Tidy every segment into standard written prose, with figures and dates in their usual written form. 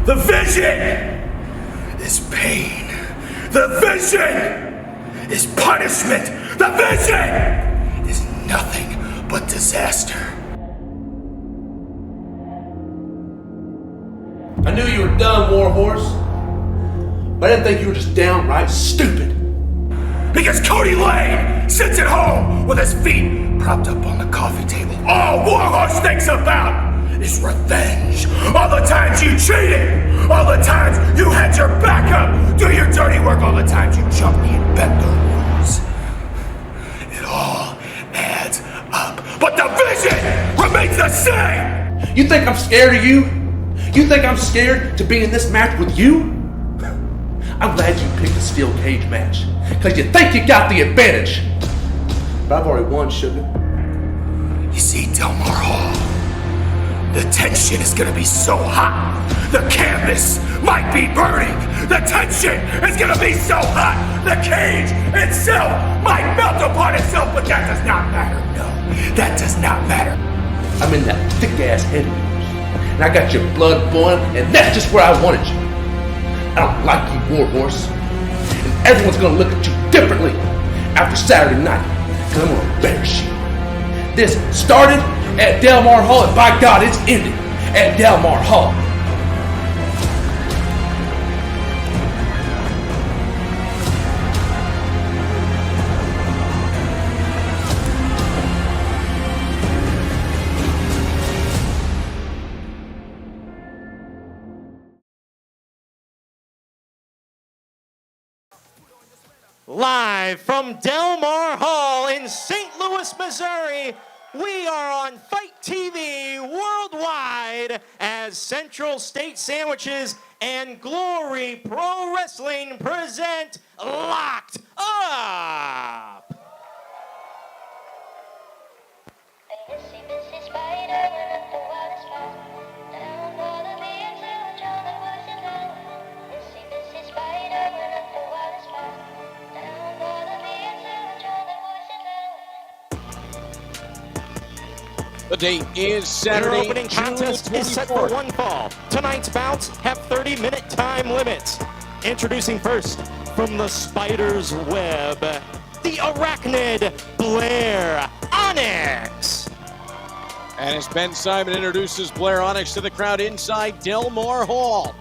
The vision is pain. The vision is punishment. The vision is nothing but disaster. I knew you were done, Warhorse, but I didn't think you were just downright stupid. Because Kody Lane sits at home with his feet propped up on the coffee table. All Warhorse thinks about is revenge. All the times you cheated, all the times you had your back up, do your dirty work, all the times you jumped me and bent the rules. It all adds up, but the vision remains the same. You think I'm scared of you? You think I'm scared to be in this match with you? I'm glad you picked a steel cage match, because you think you got the advantage. But I've already won, sugar. You see, Delmar Hall, the tension is gonna be so hot, the canvas might be burning. The tension is gonna be so hot, the cage itself might melt upon itself, but that does not matter, no. That does not matter. I'm in that thick-ass head of yours, and I got your blood boiling, and that's just where I wanted you. I don't like you, Warhorse, and everyone's gonna look at you differently after Saturday night, because I'm gonna embarrass you. This started at Delmar Hall, and by God, it's ended at Delmar Hall. Live from Delmar Hall in St. Louis, Missouri, we are on Fight TV worldwide as Central State Sandwiches and Glory Pro Wrestling present Locked Up. The date is Saturday, Their opening contest is set for one fall. Tonight's bouts have 30-minute time limits. Introducing first, from the spider's web, the arachnid Blair Onyx. And as Ben Simon introduces Blair Onyx to the crowd inside Delmar Hall,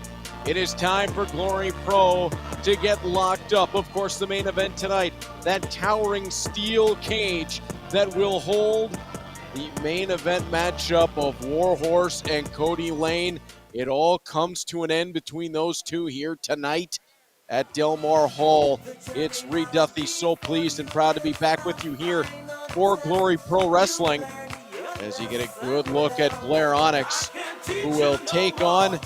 it is time for Glory Pro to get locked up. Of course, the main event tonight, that towering steel cage that will hold the main event matchup of Warhorse and Kody Lane. It all comes to an end between those two here tonight at Delmar Hall. It's Reed Duffy, so pleased and proud to be back with you here for Glory Pro Wrestling as you get a good look at Blair Onyx, who will take on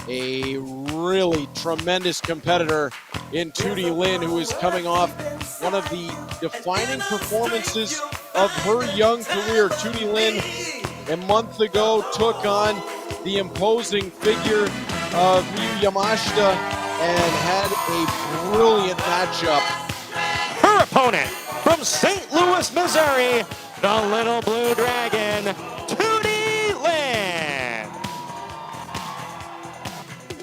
a really tremendous competitor in Tootie Lynn, who is coming off one of the defining performances of her young career. Tootie Lynn, a month ago, took on the imposing figure of Miyu Yamashita and had a brilliant matchup. Her opponent from St. Louis, Missouri, the Little Blue Dragon, Tootie Lynn.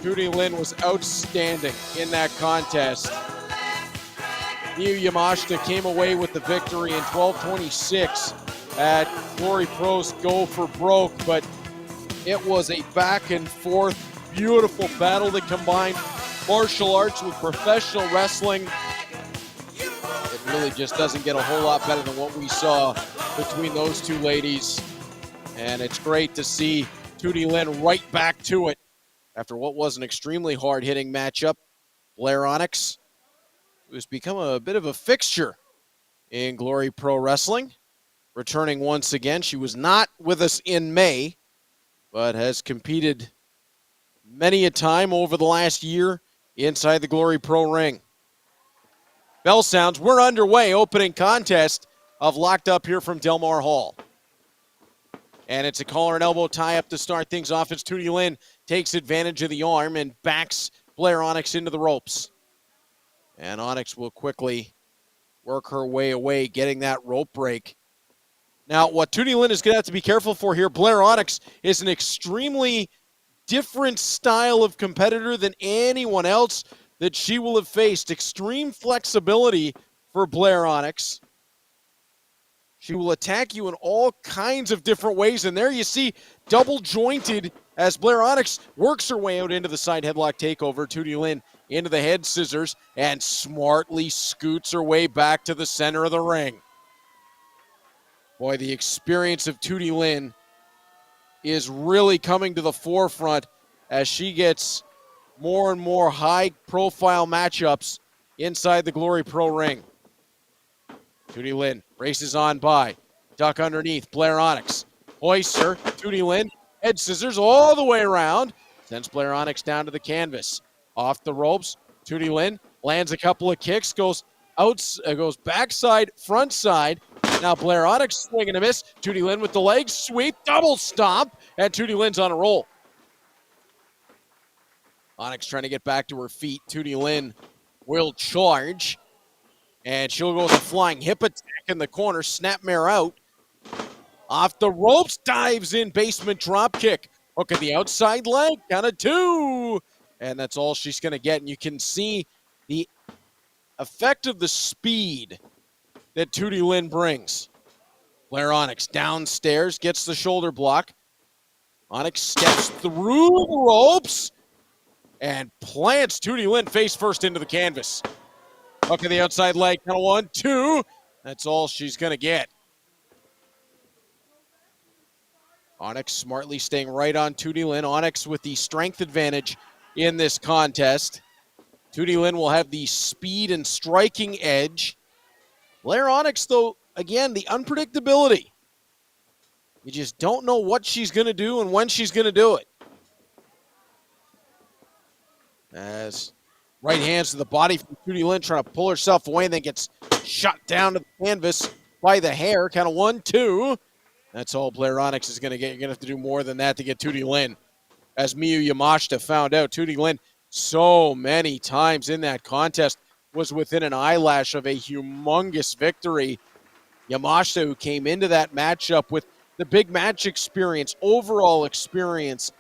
Tootie Lynn was outstanding in that contest. Miyu Yamashita came away with the victory in 12:26 at Glory Pro's Go for Broke, but it was a back and forth, beautiful battle that combined martial arts with professional wrestling. It really just doesn't get a whole lot better than what we saw between those two ladies. And it's great to see Tootie Lynn right back to it after what was an extremely hard-hitting matchup. Blair Onyx, who's become a bit of a fixture in Glory Pro Wrestling, returning once again. She was not with us in May, but has competed many a time over the last year inside the Glory Pro ring. Bell sounds, we're underway, opening contest of Locked Up here from Delmar Hall. And it's a collar and elbow tie-up to start things off as Tootie Lynn takes advantage of the arm and backs Blair Onyx into the ropes. And Onyx will quickly work her way away, getting that rope break. Now, what Tootie Lynn is going to have to be careful for here, Blair Onyx is an extremely different style of competitor than anyone else that she will have faced. Extreme flexibility for Blair Onyx. She will attack you in all kinds of different ways. And there you see double jointed as Blair Onyx works her way out into the side headlock takeover. Tootie Lynn into the head scissors and smartly scoots her way back to the center of the ring. Boy, the experience of Tootie Lynn is really coming to the forefront as she gets more and more high-profile matchups inside the Glory Pro ring. Tootie Lynn races on by. Duck underneath. Blair Onyx hoists her. Tootie Lynn head scissors all the way around. Sends Blair Onyx down to the canvas. Off the ropes. Tootie Lynn lands a couple of kicks. Goes backside, front side. Now Blair Onyx swinging a miss. Tootie Lynn with the leg sweep. Double stomp. And Tootie Lynn's on a roll. Onyx trying to get back to her feet. Tootie Lynn will charge. And she'll go with a flying hip attack in the corner. Snapmare out. Off the ropes. Dives in. Basement drop kick. Hook at the outside leg. Count of 2. And that's all she's going to get. And you can see the effect of the speed that Tootie Lynn brings. Blair Onyx downstairs. Gets the shoulder block. Onyx steps through the ropes. And plants Tootie Lynn face first into the canvas. Hook of the outside leg, count of 1, 2. That's all she's going to get. Onyx smartly staying right on Tootie Lynn. Onyx with the strength advantage in this contest. Tootie Lynn will have the speed and striking edge. Blair Onyx, though, again, the unpredictability. You just don't know what she's going to do and when she's going to do it. As right hands to the body from Tootie Lynn, trying to pull herself away and then gets shot down to the canvas by the hair. Count of 1, 2. That's all Blair Onyx is going to get. You're going to have to do more than that to get Tootie Lynn. As Miyu Yamashita found out, Tootie Lynn so many times in that contest was within an eyelash of a humongous victory. Yamashita, who came into that matchup with the big match experience, overall experience,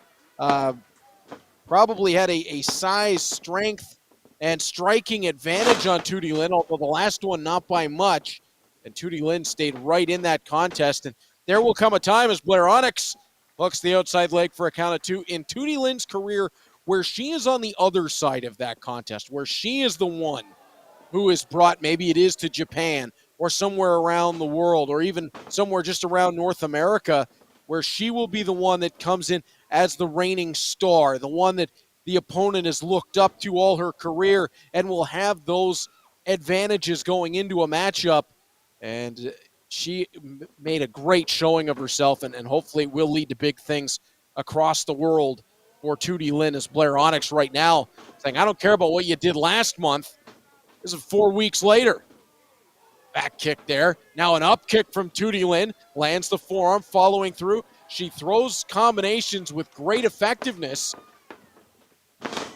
probably had a size, strength, and striking advantage on Tootie Lynn, although the last one not by much. And Tootie Lynn stayed right in that contest. And there will come a time as Blair Onyx hooks the outside leg for a count of 2 in Tootie Lynn's career where she is on the other side of that contest, where she is the one who is brought, maybe it is to Japan or somewhere around the world or even somewhere just around North America, where she will be the one that comes in as the reigning star, the one that the opponent has looked up to all her career and will have those advantages going into a matchup. And she made a great showing of herself and hopefully will lead to big things across the world for Tootie Lynn as Blair Onyx right now saying, I don't care about what you did last month. This is 4 weeks later. Back kick there. Now an up kick from Tootie Lynn. Lands the forearm, following through. She throws combinations with great effectiveness.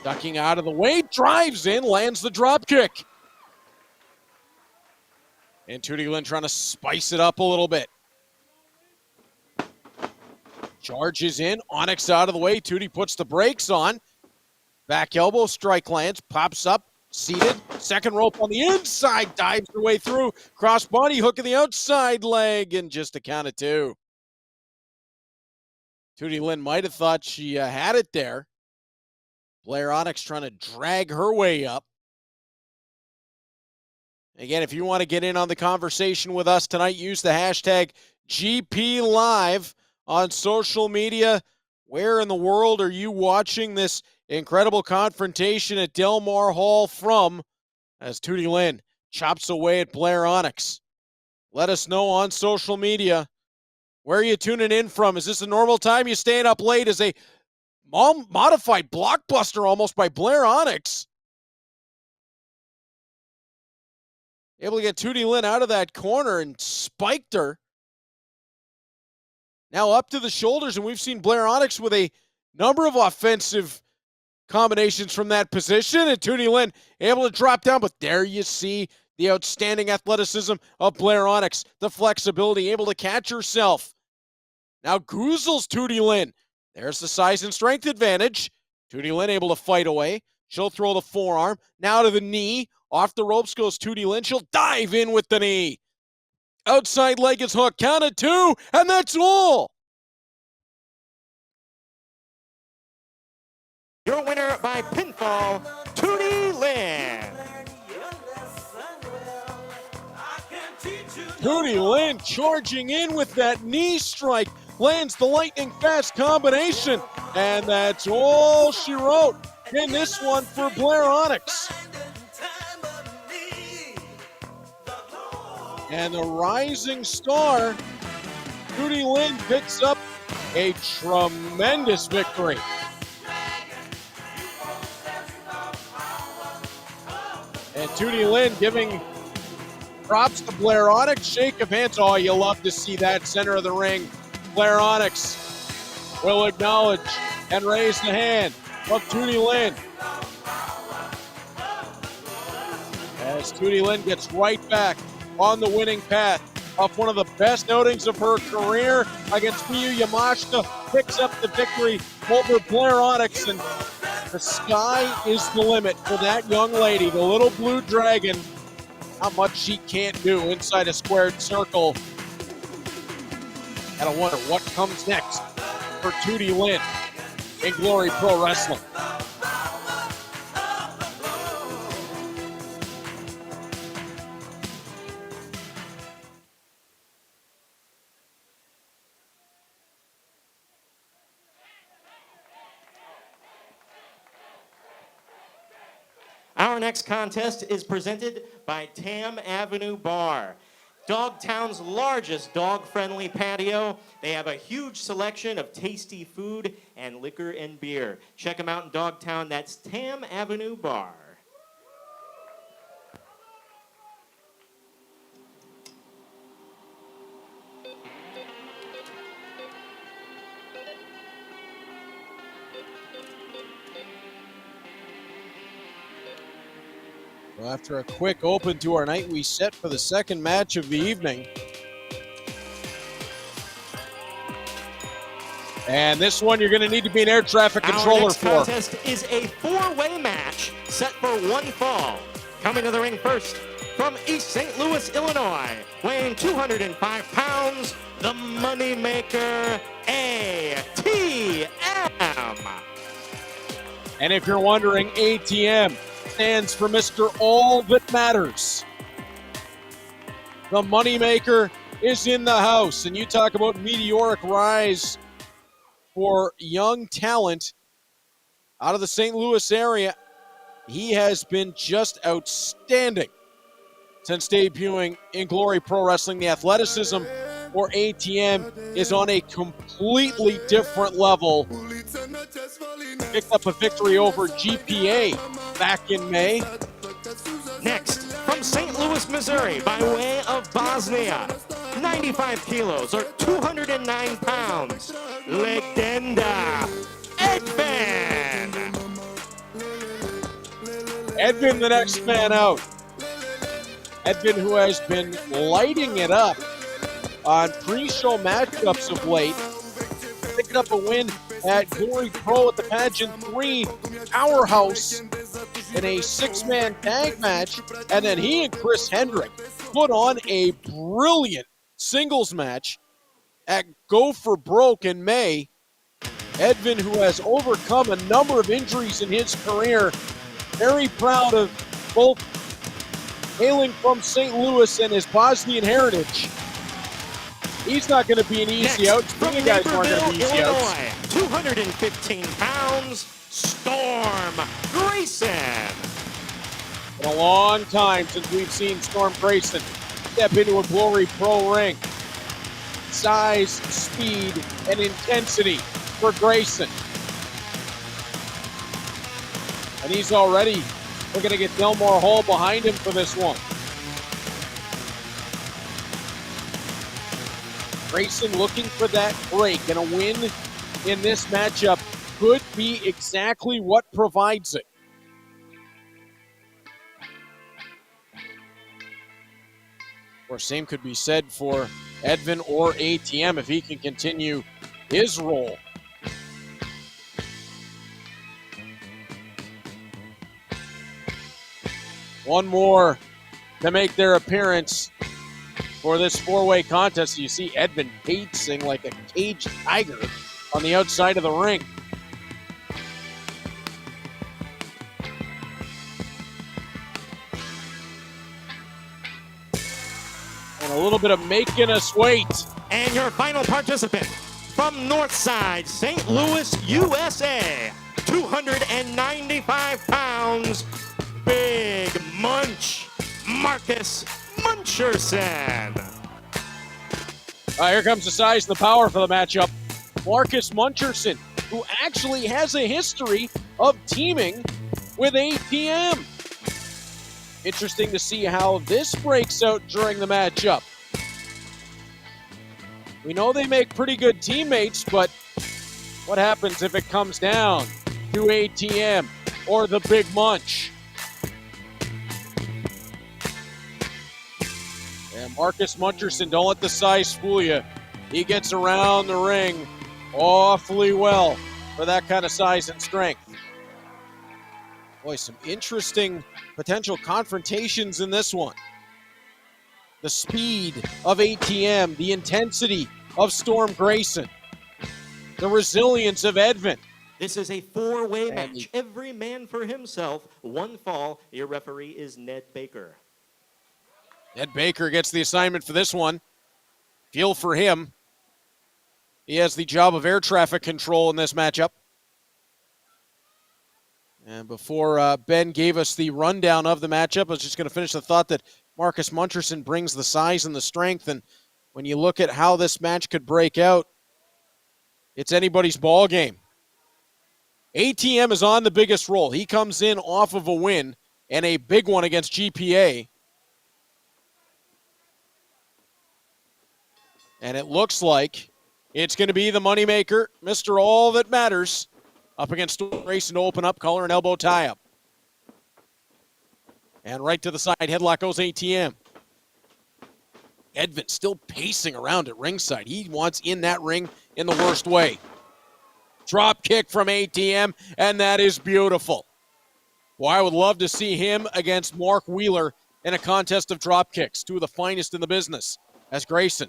Ducking out of the way, drives in, lands the drop kick. And Tootie Lynn trying to spice it up a little bit. Charges in, Onyx out of the way. Tootie puts the brakes on. Back elbow, strike lands, pops up, seated. Second rope on the inside, dives her way through. Cross body, hook of the outside leg, and just a count of 2. Tootie Lynn might have thought she had it there. Blair Onyx trying to drag her way up. Again, if you want to get in on the conversation with us tonight, use the hashtag GPLive on social media. Where in the world are you watching this incredible confrontation at Delmar Hall from? As Tootie Lynn chops away at Blair Onyx. Let us know on social media. Where are you tuning in from? Is this a normal time you staying up late? Is a modified blockbuster almost by Blair Onyx? Able to get Tootie Lynn out of that corner and spiked her. Now up to the shoulders, and we've seen Blair Onyx with a number of offensive combinations from that position, and Tootie Lynn able to drop down, but there you see the outstanding athleticism of Blair Onyx, the flexibility, able to catch herself. Now goozles Tootie Lynn. There's the size and strength advantage. Tootie Lynn able to fight away. She'll throw the forearm. Now to the knee. Off the ropes goes Tootie Lynn. She'll dive in with the knee. Outside leg is hooked. Count of 2, and that's all. Your winner by pinfall, Tootie Lynn. Tootie Lynn charging in with that knee strike. Lands the lightning fast combination. And that's all she wrote in this one for Blair Onyx. And the rising star, Tootie Lynn, picks up a tremendous victory. And Tootie Lynn giving props to Blair Onyx. Shake of hands. Oh, you love to see that. Center of the ring. Blair Onyx will acknowledge and raise the hand of Tootie Lynn. As Tootie Lynn gets right back on the winning path off one of the best outings of her career against Miyu Yamashita, picks up the victory over Blair Onyx, and the sky is the limit for that young lady, the little blue dragon. How much she can't do inside a squared circle. And I wonder what comes next for Tootie Lynn in Glory Pro Wrestling. Our next contest is presented by Tam Avenue Bar, Dogtown's largest dog-friendly patio. They have a huge selection of tasty food and liquor and beer. Check them out in Dogtown. That's Tam Avenue Bar. Well, after a quick open to our night, we set for the second match of the evening. And this one you're going to need to be an air traffic controller for. Our next contest is a four-way match set for one fall. Coming to the ring first from East St. Louis, Illinois, weighing 205 pounds, the Moneymaker ATM. And if you're wondering, ATM stands for Mr. All That Matters. The Moneymaker is in the house, and you talk about meteoric rise for young talent out of the St. Louis area. He has been just outstanding since debuting in Glory Pro Wrestling. The athleticism for ATM is on a completely different level. Picked up a victory over GPA back in May. Next, from St. Louis, Missouri, by way of Bosnia, 95 kilos or 209 pounds, Legenda, Edvin. Edvin, the next man out. Edvin, who has been lighting it up on pre-show matchups of late, picking up a win at Glory Pro at the Pageant 3 Powerhouse in a six-man tag match, and then he and Chris Hendrix put on a brilliant singles match at Go for Broke in May. Edvin, who has overcome a number of injuries in his career, very proud of both hailing from St. Louis and his Bosnian heritage. He's not going to be an easy out. You guys aren't going to be easy outs. 215 pounds, Storm Grayson. Been a long time since we've seen Storm Grayson step into a Glory Pro ring. Size, speed, and intensity for Grayson. And he's already looking to get Delmar Hall behind him for this one. Grayson looking for that break, and a win in this matchup could be exactly what provides it. Or same could be said for Edvin or ATM if he can continue his role One more to make their appearance for this four-way contest. You see Edvin pacing like a caged tiger on the outside of the ring. And a little bit of making us wait. And your final participant from Northside, St. Louis, USA, 295 pounds, Big Munch, Marcus Muncherson. Here comes the size and the power for the matchup. Marcus Muncherson, who actually has a history of teaming with ATM. Interesting to see how this breaks out during the matchup. We know they make pretty good teammates, but what happens if it comes down to ATM or the Big Munch? And Marcus Muncherson, don't let the size fool you. He gets around the ring awfully well for that kind of size and strength. Boy, some interesting potential confrontations in this one. The speed of ATM, the intensity of Storm Grayson, the resilience of Edvin. This is a four-way match. Every man for himself. One fall. Your referee is Ned Baker. Ned Baker gets the assignment for this one. Feel for him. He has the job of air traffic control in this matchup. And before Ben gave us the rundown of the matchup, I was just going to finish the thought that Marcus Muncherson brings the size and the strength. And when you look at how this match could break out, it's anybody's ball game. ATM is on the biggest roll. He comes in off of a win and a big one against GPA. And it looks like it's going to be the moneymaker, Mr. All That Matters, up against Grayson to open up, collar and elbow tie-up. And right to the side, headlock goes ATM. Edvin still pacing around at ringside. He wants in that ring in the worst way. Drop kick from ATM, and that is beautiful. Well, I would love to see him against Mark Wheeler in a contest of drop kicks, two of the finest in the business, as Grayson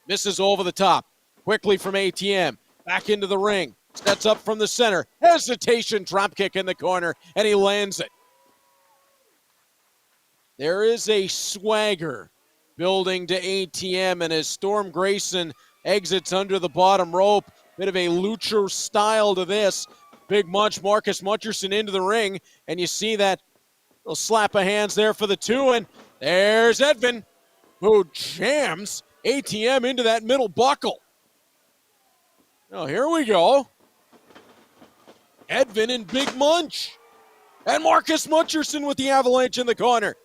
misses over the top. Quickly from ATM, back into the ring, steps up from the center, hesitation, drop kick in the corner, and he lands it. There is a swagger building to ATM, and as Storm Grayson exits under the bottom rope, bit of a lucha style to this. Big Munch, Marcus Muncherson into the ring, and you see that little slap of hands there for the two, and there's Edvin, who jams ATM into that middle buckle. Now here we go. Edvin and Big Munch. And Marcus Muncherson with the avalanche in the corner.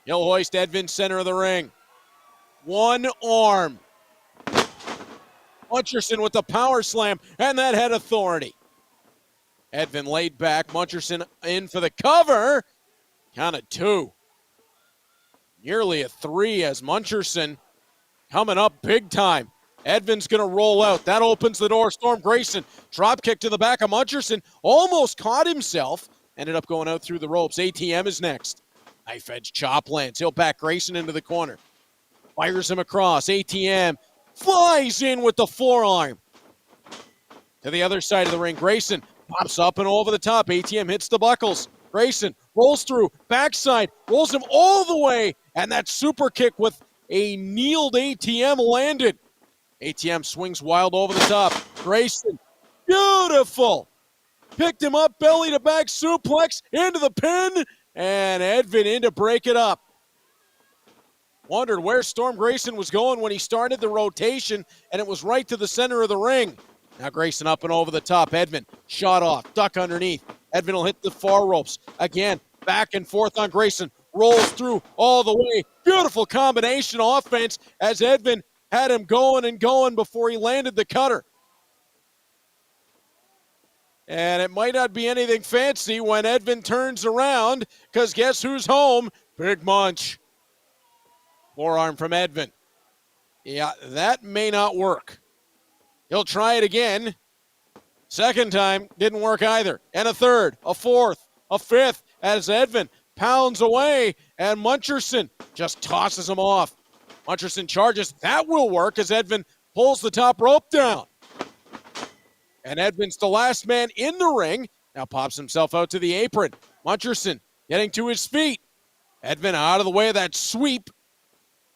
He'll hoist Edvin center of the ring. One arm. Muncherson with the power slam, and that had authority. Edvin laid back, Muncherson in for the cover. Count of two. Nearly a three as Muncherson coming up big time. Edvin's going to roll out. That opens the door. Storm Grayson, drop kick to the back of Muncherson. Almost caught himself. Ended up going out through the ropes. ATM is next. Knife edge chop lands. He'll back Grayson into the corner. Fires him across. ATM flies in with the forearm. To the other side of the ring, Grayson pops up and over the top. ATM hits the buckles. Grayson rolls through, backside, rolls him all the way, and that super kick with a kneeled ATM landed. ATM swings wild over the top. Grayson, beautiful. Picked him up, belly to back suplex into the pin, and Edvin in to break it up. Wondered where Storm Grayson was going when he started the rotation, and it was right to the center of the ring. Now Grayson up and over the top. Edvin shot off, duck underneath. Edvin will hit the far ropes. Again, back and forth on Grayson. Rolls through all the way. Beautiful combination offense as Edvin had him going and going before he landed the cutter. And it might not be anything fancy when Edvin turns around, because guess who's home? Big Munch. Forearm from Edvin. Yeah, that may not work. He'll try it again. Second time, didn't work either. And a third, a fourth, a fifth, as Edvin pounds away, and Muncherson just tosses him off. Muncherson charges. That will work as Edvin pulls the top rope down. And Edvin's the last man in the ring. Now pops himself out to the apron. Muncherson getting to his feet. Edvin out of the way of that sweep.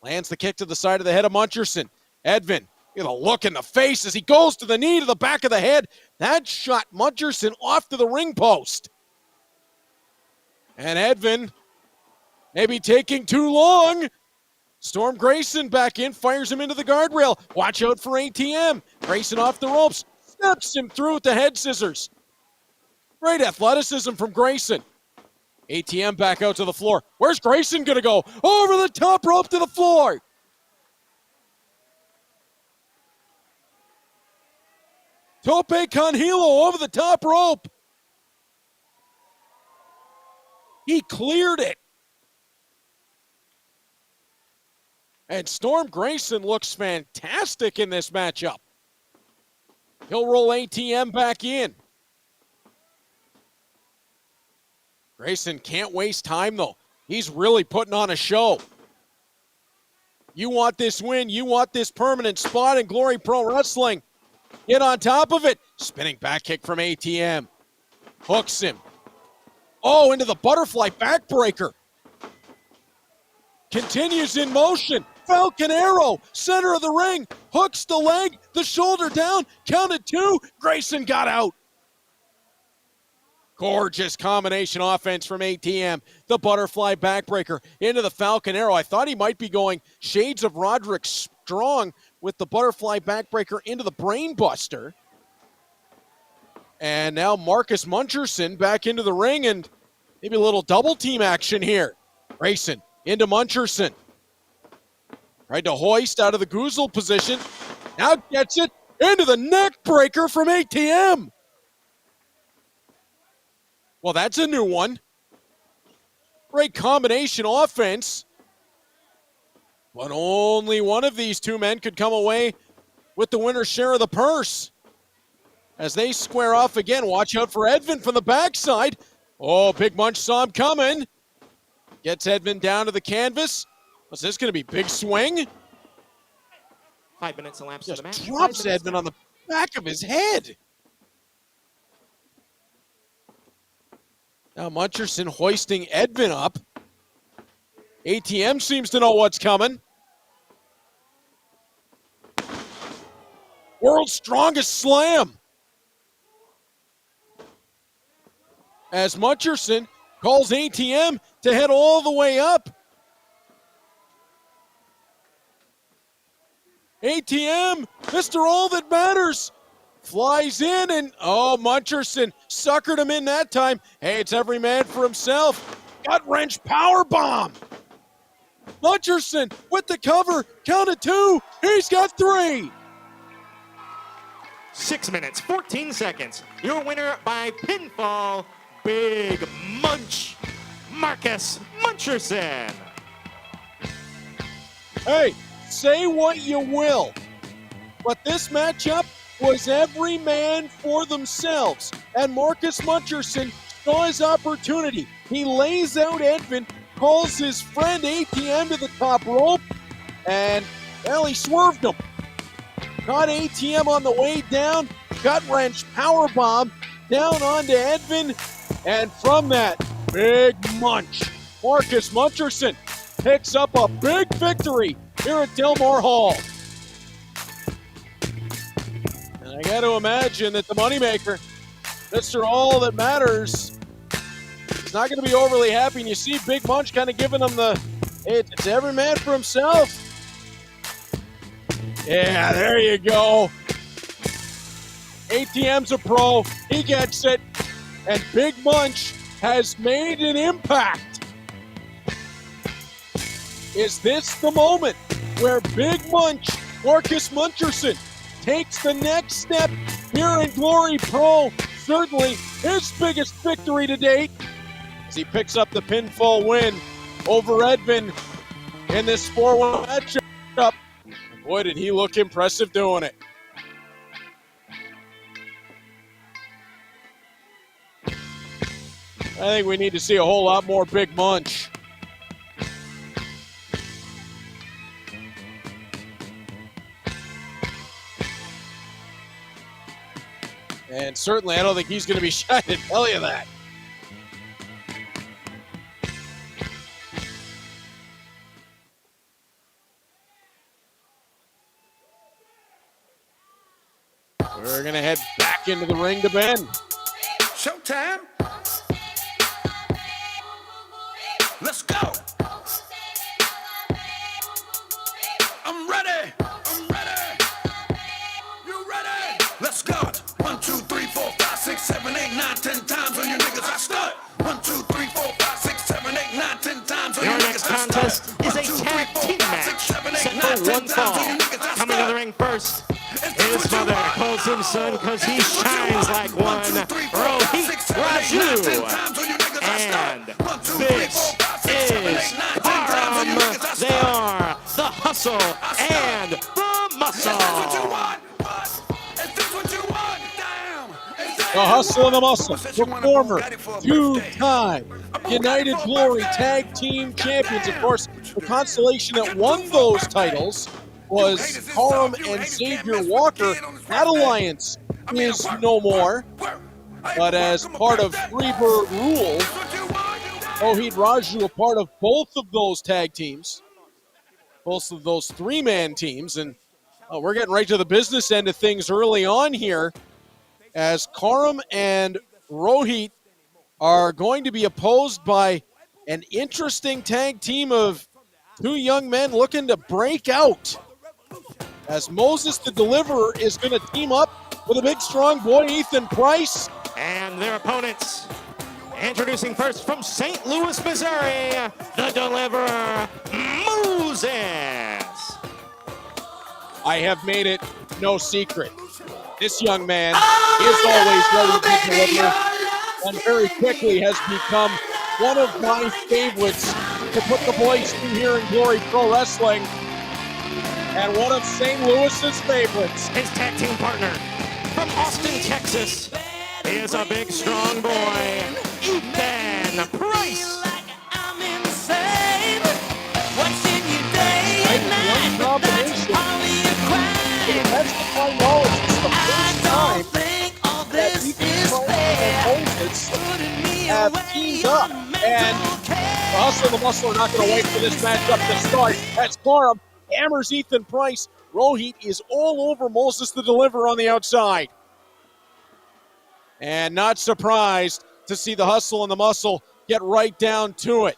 Lands the kick to the side of the head of Muncherson. Edvin, get a look in the face as he goes to the knee to the back of the head. That shot Muncherson off to the ring post. And Edvin maybe taking too long. Storm Grayson back in, fires him into the guardrail. Watch out for ATM. Grayson off the ropes. Steps him through with the head scissors. Great athleticism from Grayson. ATM back out to the floor. Where's Grayson going to go? Over the top rope to the floor. Tope con hilo over the top rope. He cleared it. And Storm Grayson looks fantastic in this matchup. He'll roll ATM back in. Grayson can't waste time, though. He's really putting on a show. You want this win. You want this permanent spot in Glory Pro Wrestling. Get on top of it. Spinning back kick from ATM. Hooks him. Oh, into the butterfly backbreaker. Continues in motion. Falcon Arrow, center of the ring. Hooks the leg, the shoulder down. Counted 2. Grayson got out. Gorgeous combination offense from ATM. The butterfly backbreaker into the Falcon Arrow. I thought he might be going shades of Roderick Strong with the butterfly backbreaker into the brainbuster. And now Marcus Muncherson back into the ring and maybe a little double team action here. Grayson into Muncherson. Tried to hoist out of the Goozle position. Now gets it into the neck breaker from ATM. Well, that's a new one. Great combination offense. But only one of these two men could come away with the winner's share of the purse. As they square off again, watch out for Edvin from the backside. Oh, Big Munch saw him coming. Gets Edvin down to the canvas. What's this going to be? Big swing? 5 minutes elapsed in the match. Drops Edvin on the back of his head. Now Muncherson hoisting Edvin up. ATM seems to know what's coming. World's strongest slam. As Muncherson calls ATM to head all the way up. ATM, Mr. All That Matters, flies in and, oh, Muncherson suckered him in that time. Hey, it's every man for himself. Gut wrench powerbomb. Muncherson with the cover, counted 2, he's got 3. 6 minutes, 14 seconds. Your winner by pinfall, Big Munch, Marcus Muncherson. Hey, say what you will, but this matchup was every man for themselves, and Marcus Muncherson saw his opportunity. He lays out Edvin, calls his friend ATM to the top rope, and, well, he swerved him. Caught ATM on the way down, gut wrench powerbomb down onto Edvin, and from that, Big Munch, Marcus Muncherson picks up a big victory here at Delmar Hall. And I got to imagine that the moneymaker, Mr. All That Matters, is not going to be overly happy. And you see Big Munch kind of giving him the, hey, it's every man for himself. Yeah, there you go. ATM's a pro. He gets it. And Big Munch has made an impact. Is this the moment where Big Munch, Marcus Muncherson, takes the next step here in Glory Pro? Certainly his biggest victory to date as he picks up the pinfall win over Edvin in this 4-1 matchup. Boy, did he look impressive doing it. I think we need to see a whole lot more Big Munch. And certainly, I don't think he's going to be shy to tell you that. We're going to head back into the ring to Ben. Showtime. Let's go. I'm ready. I'm ready. You ready? Let's go. 1, 2, 3, 4, 5, 6, 7, 8, 9, 10 times on your niggas. I start. 1, 2, 3, 4, 5, 6, 7, 8, 9, 10 times on your niggas. Your next contest is a tag team match set for one fall. Coming to the ring first. His mother calls him son because he shines like one. Rohit Raju. And this is Param. They are the hustle and the muscle. The hustle and the muscle. The former two-time United Glory Tag Team Champions. Of course, the constellation that won those titles was Karam and Xavier Walker. That alliance is no more. But as part of Freebird Rule, Rohit Raju a part of both of those tag teams, both of those three-man teams. And we're getting right to the business end of things early on here, as Karam and Rohit are going to be opposed by an interesting tag team of two young men looking to break out, as Moses the Deliverer is going to team up with a big, strong boy, Ethan Price. And their opponents, introducing first from St. Louis, Missouri, the Deliverer, Moses. I have made it no secret. This young man is always ready to deliver, and very quickly has become one of my favorites to put the boys through here in Glory Pro Wrestling, and one of St. Louis's favorites. His tag team partner from Austin, Texas, he is a big, strong boy, Edvin Price. One combination. That's my knowledge. It's the first time that Ethan Price and Moses have teamed up, and the Hustle and the Muscle are not going to wait for this matchup to start. As Karam hammers Ethan Price, Rohit is all over Moses the Deliverer on the outside. And not surprised to see the Hustle and the Muscle get right down to it.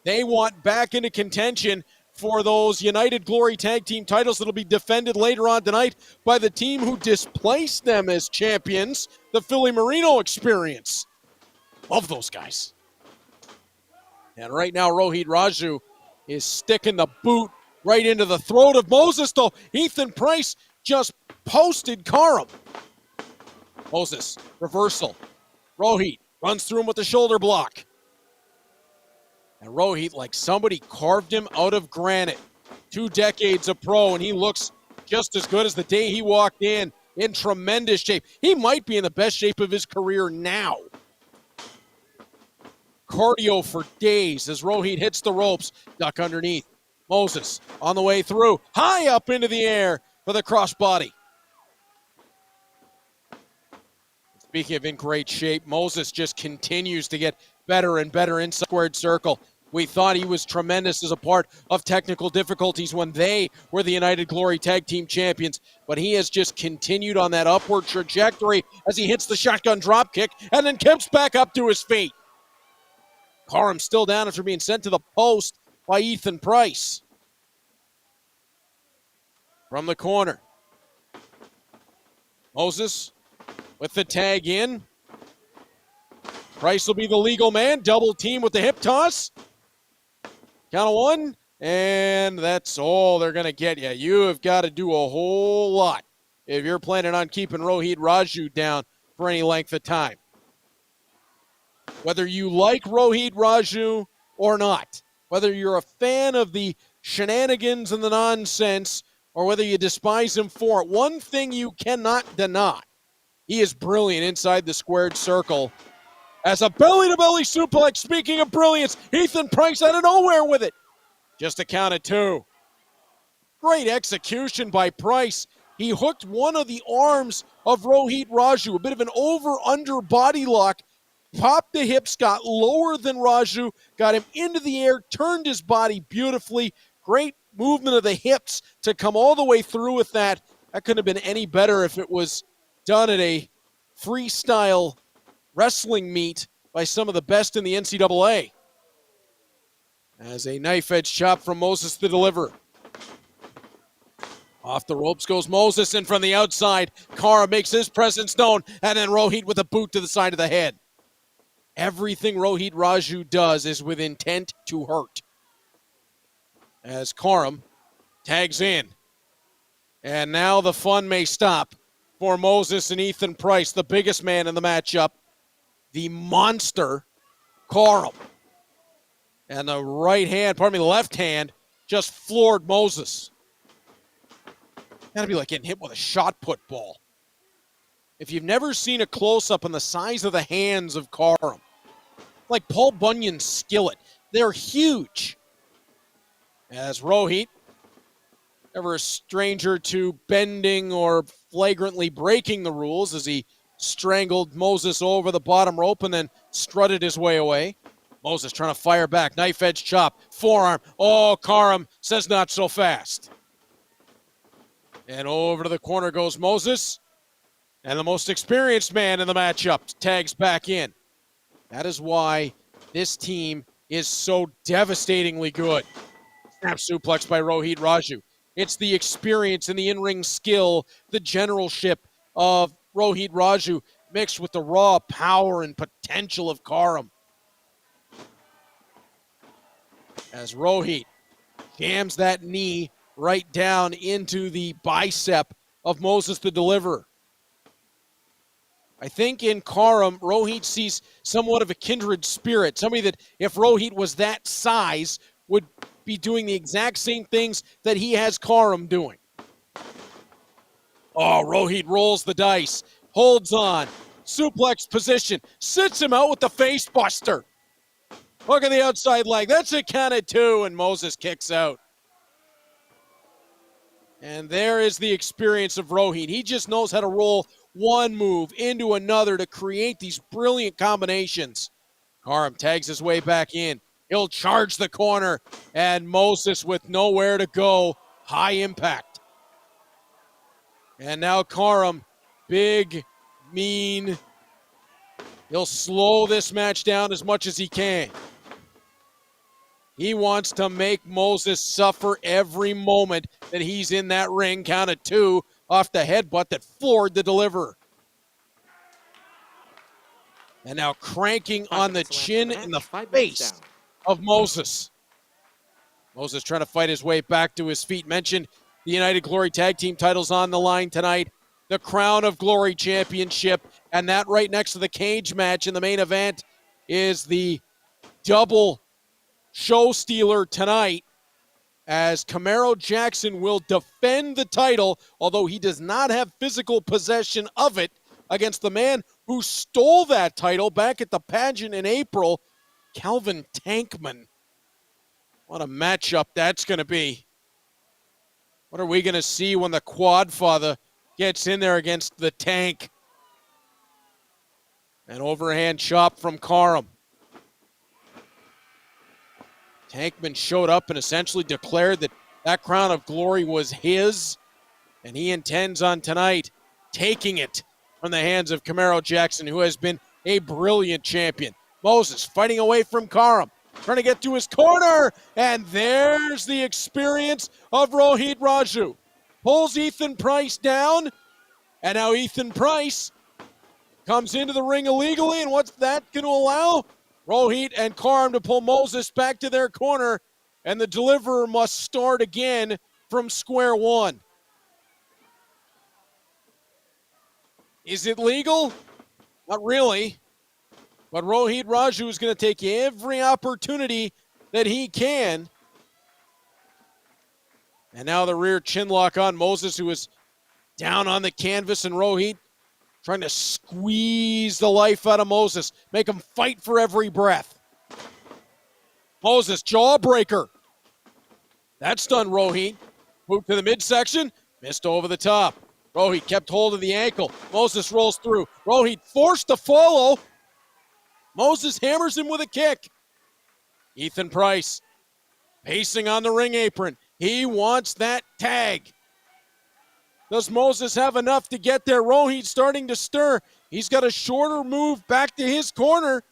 They want back into contention for those United Glory Tag Team titles that'll be defended later on tonight by the team who displaced them as champions, the Philly Marino Experience. Love those guys. And right now, Rohit Raju is sticking the boot right into the throat of Moses, though Ethan Price just posted Karam. Moses, reversal. Rohit runs through him with the shoulder block. And Rohit, like somebody carved him out of granite. 2 decades of pro, and he looks just as good as the day he walked in tremendous shape. He might be in the best shape of his career now. Cardio for days as Rohit hits the ropes. Duck underneath. Moses on the way through. High up into the air for the crossbody. Speaking of in great shape, Moses just continues to get better and better inside squared circle. We thought he was tremendous as a part of technical difficulties when they were the United Glory Tag Team Champions, but he has just continued on that upward trajectory as he hits the shotgun drop kick and then kicks back up to his feet. Karam still down after being sent to the post by Ethan Price. From the corner, Moses with the tag in. Price will be the legal man. Double team with the hip toss. Count of 1, and that's all they're going to get you. You have got to do a whole lot if you're planning on keeping Rohit Raju down for any length of time. Whether you like Rohit Raju or not, whether you're a fan of the shenanigans and the nonsense, or whether you despise him for it, one thing you cannot deny: he is brilliant inside the squared circle. as a belly-to-belly suplex. Speaking of brilliance, Ethan Price out of nowhere with it. Just a count of 2. Great execution by Price. He hooked one of the arms of Rohit Raju, a bit of an over-under body lock, popped the hips, got lower than Raju, got him into the air, turned his body beautifully. Great movement of the hips to come all the way through with that. That couldn't have been any better if it was done at a freestyle wrestling meet by some of the best in the NCAA. As a knife-edge chop from Moses the Deliverer. Off the ropes goes Moses, and from the outside, Kara makes his presence known, and then Rohit with a boot to the side of the head. Everything Rohit Raju does is with intent to hurt. As Karam tags in. And now the fun may stop for Moses and Ethan Price, the biggest man in the matchup, the monster, Karam. And the the left hand, just floored Moses. Gotta be like getting hit with a shot put ball. If you've never seen a close-up on the size of the hands of Karam, like Paul Bunyan's skillet, they're huge. As Rohit, never a stranger to bending or flagrantly breaking the rules, as he strangled Moses over the bottom rope and then strutted his way away. Moses trying to fire back, knife-edge chop, forearm. Oh, Karam says not so fast. And over to the corner goes Moses. And the most experienced man in the matchup tags back in. That is why this team is so devastatingly good. Snap suplex by Rohit Raju. It's the experience and the in-ring skill, the generalship of Rohit Raju mixed with the raw power and potential of Karam. As Rohit jams that knee right down into the bicep of Moses the Deliverer. I think in Karam, Rohit sees somewhat of a kindred spirit. Somebody that, if Rohit was that size, would be doing the exact same things that he has Karam doing. Oh, Rohit rolls the dice, holds on, suplex position, sits him out with the face buster. Look at the outside leg. That's a count of 2, and Moses kicks out. And there is the experience of Rohit. He just knows how to roll one move into another to create these brilliant combinations. Karam tags his way back in. He'll charge the corner, and Moses with nowhere to go. High impact. And now Karam, big, mean. He'll slow this match down as much as he can. He wants to make Moses suffer every moment that he's in that ring. Count of 2 off the headbutt that floored the Deliverer. And now cranking on the chin and the face of Moses. Moses trying to fight his way back to his feet. Mentioned the United Glory Tag Team titles on the line tonight. The Crown of Glory Championship. And that right next to the cage match in the main event is the double show stealer tonight, as Camaro Jaxon will defend the title, although he does not have physical possession of it, against the man who stole that title back at the pageant in April, Calvin Tankman. What a matchup that's going to be. What are we going to see when the Quadfather gets in there against the Tank? An overhand chop from Karam. Tankman showed up and essentially declared that that Crown of Glory was his, and he intends on tonight taking it from the hands of Camaro Jaxon, who has been a brilliant champion. Moses fighting away from Karam, trying to get to his corner, and there's the experience of Rohit Raju. Pulls Ethan Price down, and now Ethan Price comes into the ring illegally, and what's that going to allow? Rohit and Karam to pull Moses back to their corner, and the Deliverer must start again from square one. Is it legal? Not really. But Rohit Raju is going to take every opportunity that he can. And now the rear chin lock on Moses, who is down on the canvas, and Rohit trying to squeeze the life out of Moses, make him fight for every breath. Moses, jawbreaker. That's done Rahim. Boot to the midsection, missed over the top. Rahim kept hold of the ankle. Moses rolls through. Rahim forced to follow. Moses hammers him with a kick. Ethan Price pacing on the ring apron. He wants that tag. Does Moses have enough to get there? Rahim starting to stir. He's got a shorter move back to his corner.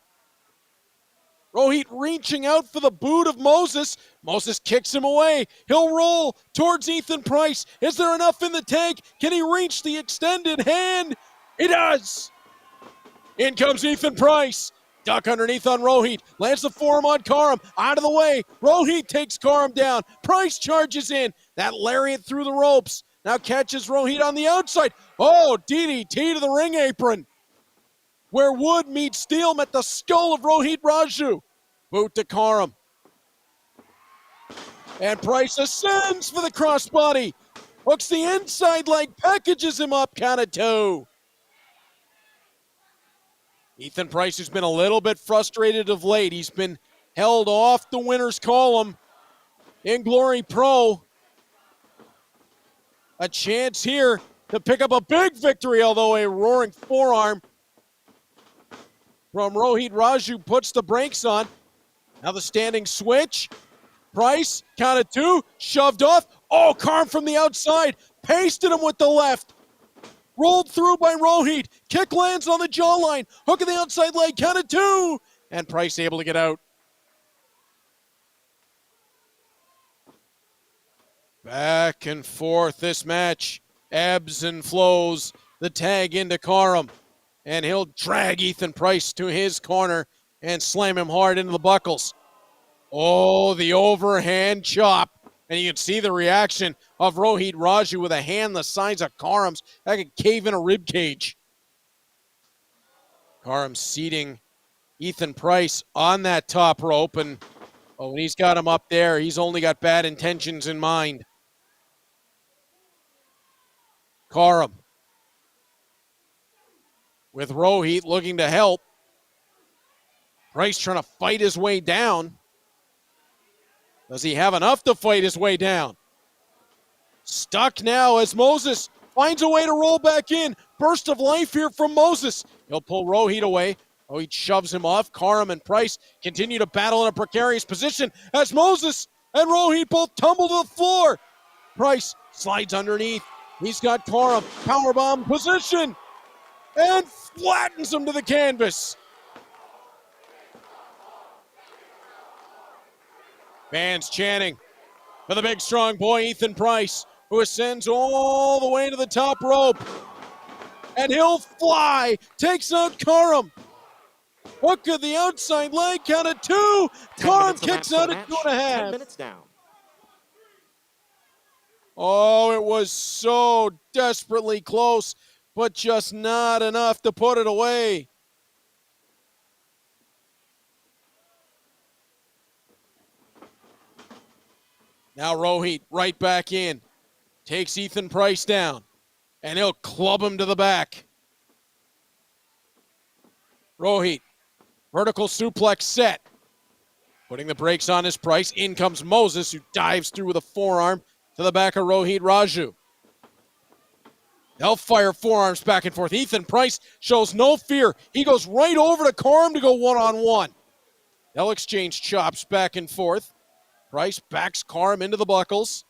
Rahim reaching out for the boot of Moses. Moses kicks him away. He'll roll towards Ethan Price. Is there enough in the tank? Can he reach the extended hand? He does. In comes Ethan Price. Duck underneath on Rahim. Lands the forearm on Karam. Out of the way. Rahim takes Karam down. Price charges in. That lariat through the ropes. Now catches Rahim on the outside. Oh, DDT to the ring apron. Where wood meets steel met the skull of Rohit Raju. Boot to Karam. And Price ascends for the crossbody. Hooks the inside leg, packages him up, count of 2. Ethan Price has been a little bit frustrated of late. He's been held off the winner's column in Glory Pro. A chance here to pick up a big victory, although a roaring forearm from Rohit Raju puts the brakes on. Now the standing switch. Price, count of 2, shoved off. Oh, Karam from the outside, pasted him with the left. Rolled through by Rohit. Kick lands on the jawline. Hook of the outside leg, count of 2. And Price able to get out. Back and forth this match. Ebbs and flows. The tag into Karam. And he'll drag Ethan Price to his corner and slam him hard into the buckles. Oh, the overhand chop. And you can see the reaction of Rohit Raju with a hand the size of Karam's. That could cave in a rib cage. Karam seating Ethan Price on that top rope. And when he's got him up there, he's only got bad intentions in mind. Karam with Rohit looking to help. Price trying to fight his way down. Does he have enough to fight his way down? Stuck now as Moses finds a way to roll back in. Burst of life here from Moses. He'll pull Rohit away. Rohit shoves him off. Karam and Price continue to battle in a precarious position as Moses and Rohit both tumble to the floor. Price slides underneath. He's got Karam. Powerbomb position. And flattens him to the canvas. Fans chanting for the big strong boy Ethan Price, who ascends all the way to the top rope. And he'll fly. Takes out Karam. Hook of the outside leg, count of 2. Karam kicks out at 2.5. 10 minutes down. Oh, it was so desperately close, but just not enough to put it away. Now Rohit right back in. Takes Ethan Price down. And he'll club him to the back. Rohit. Vertical suplex set. Putting the brakes on his Price. In comes Moses, who dives through with a forearm to the back of Rohit Raju. They'll fire forearms back and forth. Ethan Price shows no fear. He goes right over to Karam to go one-on-one. They'll exchange chops back and forth. Price backs Karam into the buckles.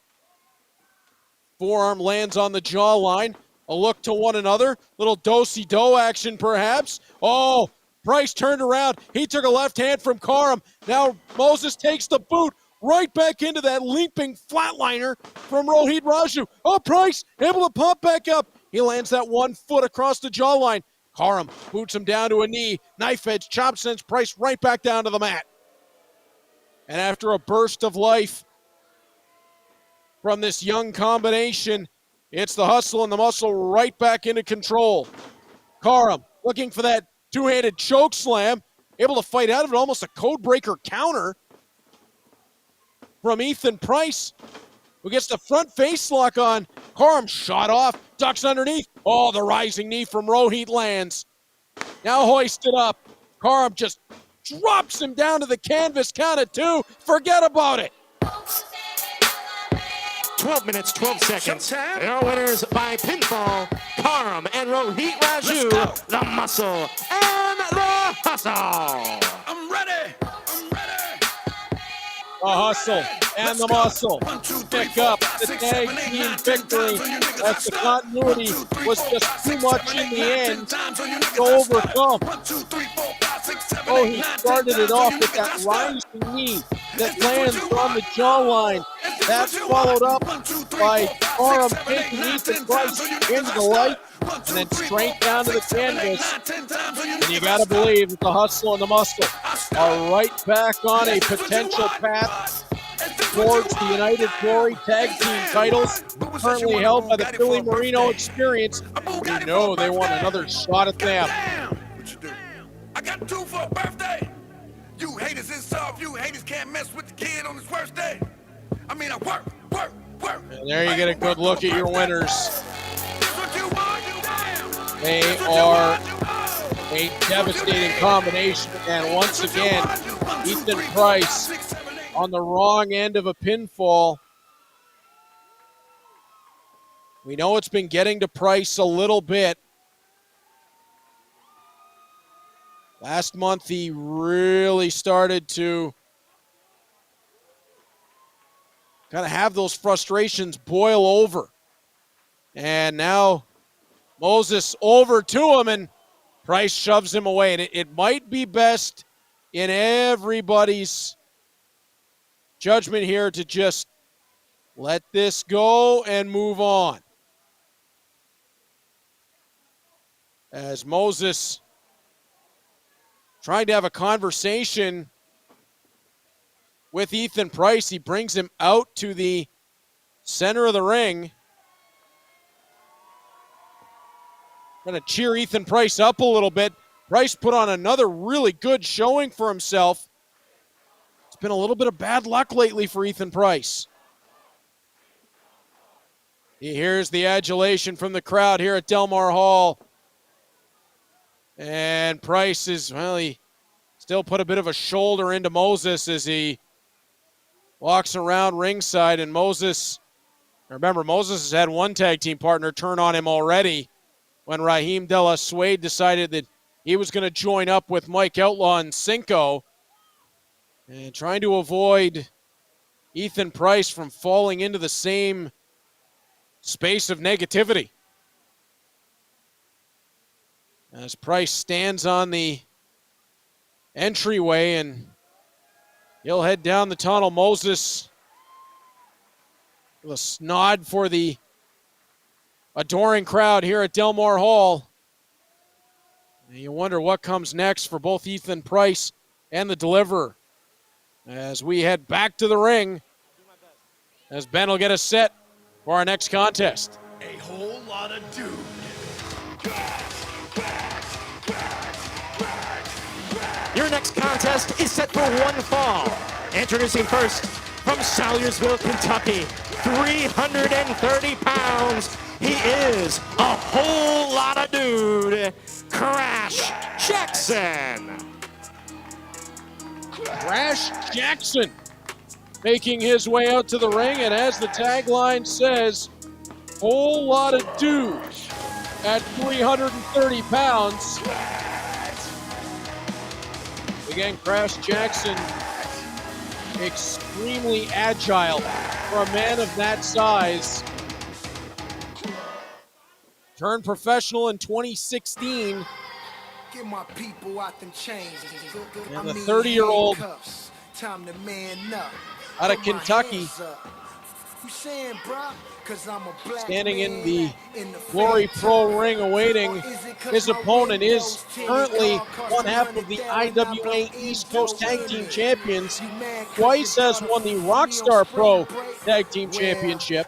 Forearm lands on the jawline. A look to one another. Little do-si-do action perhaps. Oh, Price turned around. He took a left hand from Karam. Now Moses takes the boot right back into that leaping flatliner from Rohit Raju. Oh, Price able to pop back up. He lands that 1 foot across the jawline. Karam boots him down to a knee. Knife edge chop sends Price right back down to the mat. And after a burst of life from this young combination, it's the hustle and the muscle right back into control. Karam looking for that two-handed choke slam, able to fight out of it, almost a code breaker counter from Ethan Price. who gets the front face lock on. Karam shot off, ducks underneath. Oh, the rising knee from Rohit lands. Now hoisted up. Karam just drops him down to the canvas, count of 2. Forget about it. 12 minutes, 12 seconds. Your winners by pinfall, Karam and Rohit Raju, the Muscle and the Hustle. I'm ready. I'm ready. The Hustle and the Muscle pick up the tag team victory as the continuity was just too much in the end to overcome. Oh, he started it off with that rising knee that lands on the jawline. That's followed up by Karam taking Ethan Price into the light and then straight down to the canvas. And you got to believe that the Hustle and the Muscle are right back on a potential path towards the United Glory Tag Team titles, currently held by the Philly Marino Experience. We know they want another shot at them. I got 2 for a birthday. You haters is soft. You haters can't mess with the kid on his worst day. I mean, I work. And there you get a good look at your winners. They are a devastating combination. And once again, Ethan Price on the wrong end of a pinfall. We know it's been getting to Price a little bit. Last month, he really started to kind of have those frustrations boil over. And now Moses over to him, and Price shoves him away. And it might be best in everybody's judgment here to just let this go and move on. As Moses trying to have a conversation with Ethan Price, he brings him out to the center of the ring. Going to cheer Ethan Price up a little bit. Price put on another really good showing for himself. It's been a little bit of bad luck lately for Ethan Price. Here's the adulation from the crowd here at Delmar Hall. And Price is, well, he still put a bit of a shoulder into Moses as he walks around ringside. And Moses, remember, Moses has had one tag team partner turn on him already when Rahim de la Suede decided that he was going to join up with Mike Outlaw and Cinco. And trying to avoid Ethan Price from falling into the same space of negativity. As Price stands on the entryway and he'll head down the tunnel. Moses with a nod for the adoring crowd here at Delmar Hall. And you wonder what comes next for both Ethan Price and the Deliverer as we head back to the ring as Ben will get us set for our next contest. A whole lot of dude. Your next contest is set for one fall. Introducing first from Salyersville, Kentucky, 330 pounds. He is a whole lot of dude, Crash Jaxon. Crash Jaxon making his way out to the ring, and as the tagline says, whole lot of dude at 330 pounds. Again, Crash Jaxon, extremely agile for a man of that size. Turned professional in 2016. Get my people out them chains. And the 30-year-old out of Kentucky, standing in the Glory Pro ring awaiting his opponent, is currently one half of the IWA East Coast Tag Team Champions. Twice has won the Rockstar Pro Tag Team Championship.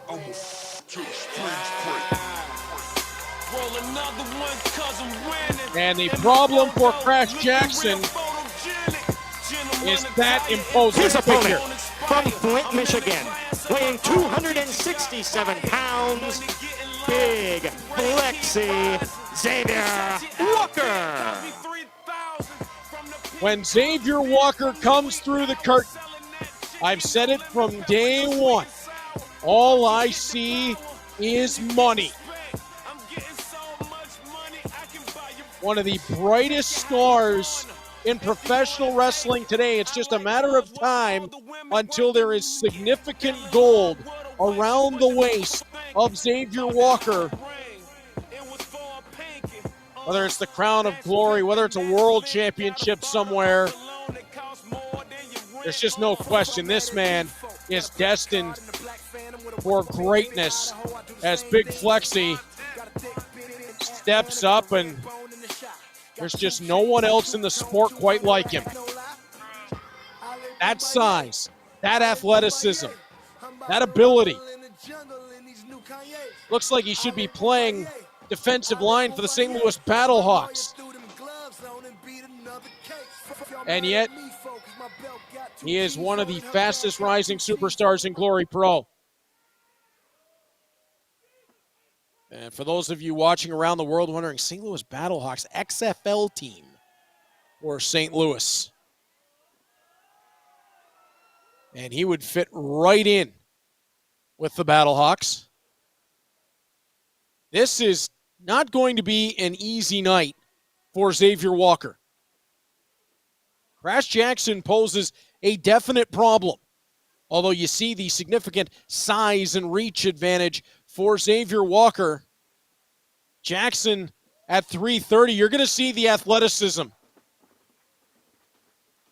And the problem for Crash Jaxon is that imposing His figure. opponent from Flint, Michigan, weighing 267 pounds, big, flexy, Xavier Walker. When Xavier Walker comes through the curtain, I've said it from day one, all I see is money. One of the brightest stars in professional wrestling today. It's just a matter of time until there is significant gold around the waist of Xavier Walker. Whether it's the crown of glory, whether it's a world championship somewhere, there's just no question this man is destined for greatness as Big Flexi steps up, and there's just no one else in the sport quite like him. That size, that athleticism, that ability. Looks like he should be playing defensive line for the St. Louis Battlehawks. And yet, he is one of the fastest rising superstars in Glory Pro. And for those of you watching around the world wondering, St. Louis Battlehawks, XFL team for St. Louis. And he would fit right in with the Battlehawks. This is not going to be an easy night for Xavier Walker. Crash Jaxon poses a definite problem, although you see the significant size and reach advantage for Xavier Walker. Jaxon at 330, you're going to see the athleticism.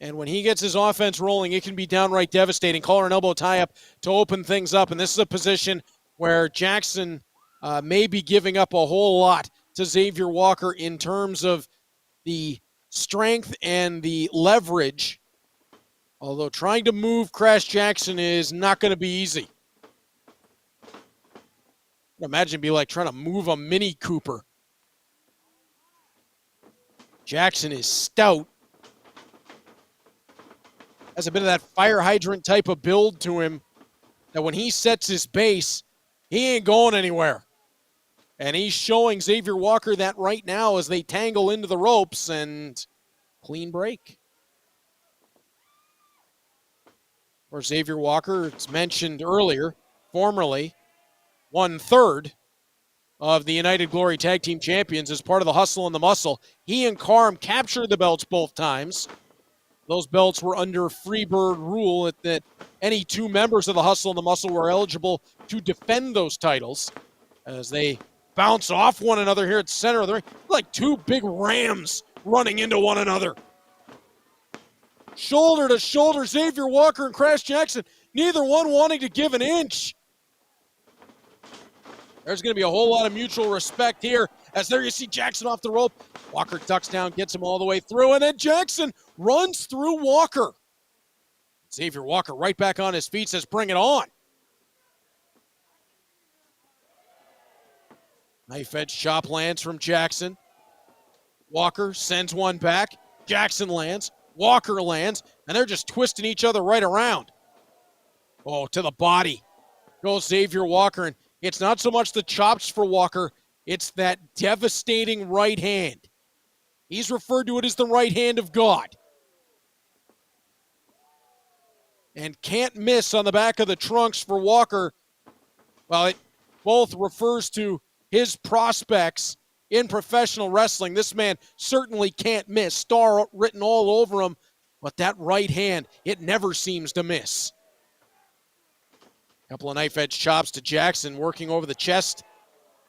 And when he gets his offense rolling, it can be downright devastating. Collar and elbow tie-up to open things up. And this is a position where Jaxon may be giving up a whole lot to Xavier Walker in terms of the strength and the leverage. Although trying to move Crash Jaxon is not going to be easy. Imagine it'd be like trying to move a Mini Cooper. Jaxon is stout. Has a bit of that fire hydrant type of build to him that when he sets his base, he ain't going anywhere. And he's showing Xavier Walker that right now as they tangle into the ropes, and clean break. For Xavier Walker, it's mentioned earlier, formerly 1/3 of the United Glory Tag Team Champions as part of the Hustle and the Muscle. He and Carm captured the belts both times. Those belts were under Freebird rule that any two members of the Hustle and the Muscle were eligible to defend those titles as they bounce off one another here at the center of the ring. Like two big rams running into one another. Shoulder to shoulder, Xavier Walker and Crash Jaxon, neither one wanting to give an inch. There's going to be a whole lot of mutual respect here as there you see Jaxon off the rope. Walker ducks down, gets him all the way through, and then Jaxon runs through Walker. Xavier Walker right back on his feet, says, bring it on. Knife edge chop lands from Jaxon. Walker sends one back. Jaxon lands. Walker lands. And they're just twisting each other right around. Oh, to the body goes Xavier Walker. And it's not so much the chops for Walker. It's that devastating right hand. He's referred to it as the right hand of God. And can't miss on the back of the trunks for Walker. Well, it both refers to his prospects in professional wrestling. This man certainly can't miss. Star written all over him. But that right hand, it never seems to miss. Couple of knife edge chops to Jaxon, working over the chest.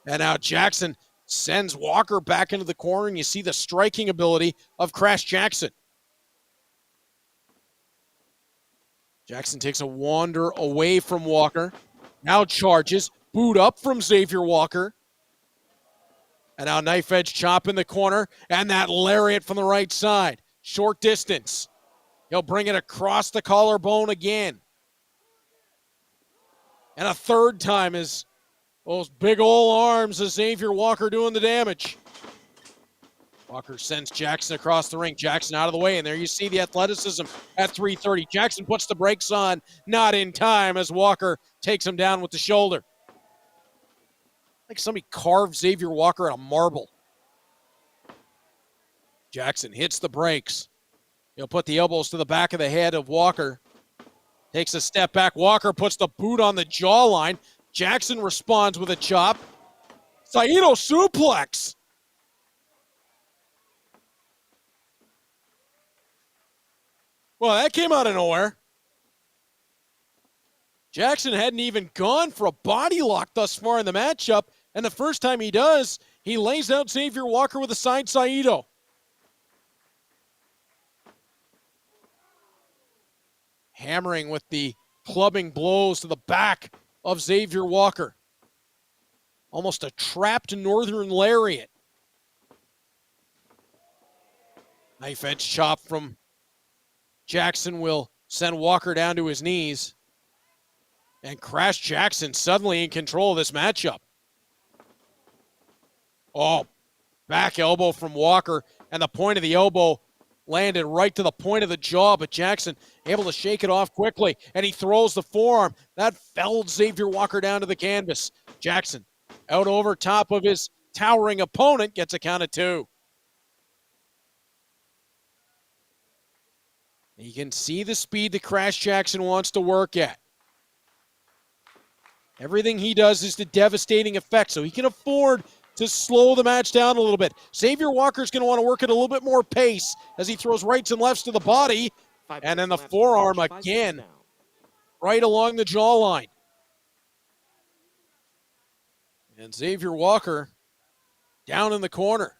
And now Jaxon sends Walker back into the corner, and you see the striking ability of Crash Jaxon. Jaxon takes a wander away from Walker. Now charges. Boot up from Xavier Walker. And now knife edge chop in the corner. And that lariat from the right side. Short distance. He'll bring it across the collarbone again. And a third time as those big old arms of Xavier Walker doing the damage. Walker sends Jaxon across the ring. Jaxon out of the way, and there you see the athleticism at 330. Jaxon puts the brakes on, not in time, as Walker takes him down with the shoulder. Like somebody carved Xavier Walker on a marble. Jaxon hits the brakes. He'll put the elbows to the back of the head of Walker. Takes a step back. Walker puts the boot on the jawline. Jaxon responds with a chop. Saito suplex. Well, that came out of nowhere. Jaxon hadn't even gone for a body lock thus far in the matchup, and the first time he does, he lays out Xavier Walker with a side Saito. Hammering with the clubbing blows to the back of Xavier Walker. Almost a trapped northern lariat. Knife edge chop from Jaxon will send Walker down to his knees. And Crash Jaxon suddenly in control of this matchup. Oh, back elbow from Walker, and the point of the elbow landed right to the point of the jaw, but Jaxon able to shake it off quickly, and he throws the forearm. That felled Xavier Walker down to the canvas. Jaxon out over top of his towering opponent, gets a count of 2. You can see the speed that Crash Jaxon wants to work at. Everything he does is to devastating effect, so he can afford to slow the match down a little bit. Xavier Walker's going to want to work at a little bit more pace as he throws rights and lefts to the body. And then the forearm again, right along the jawline. And Xavier Walker down in the corner.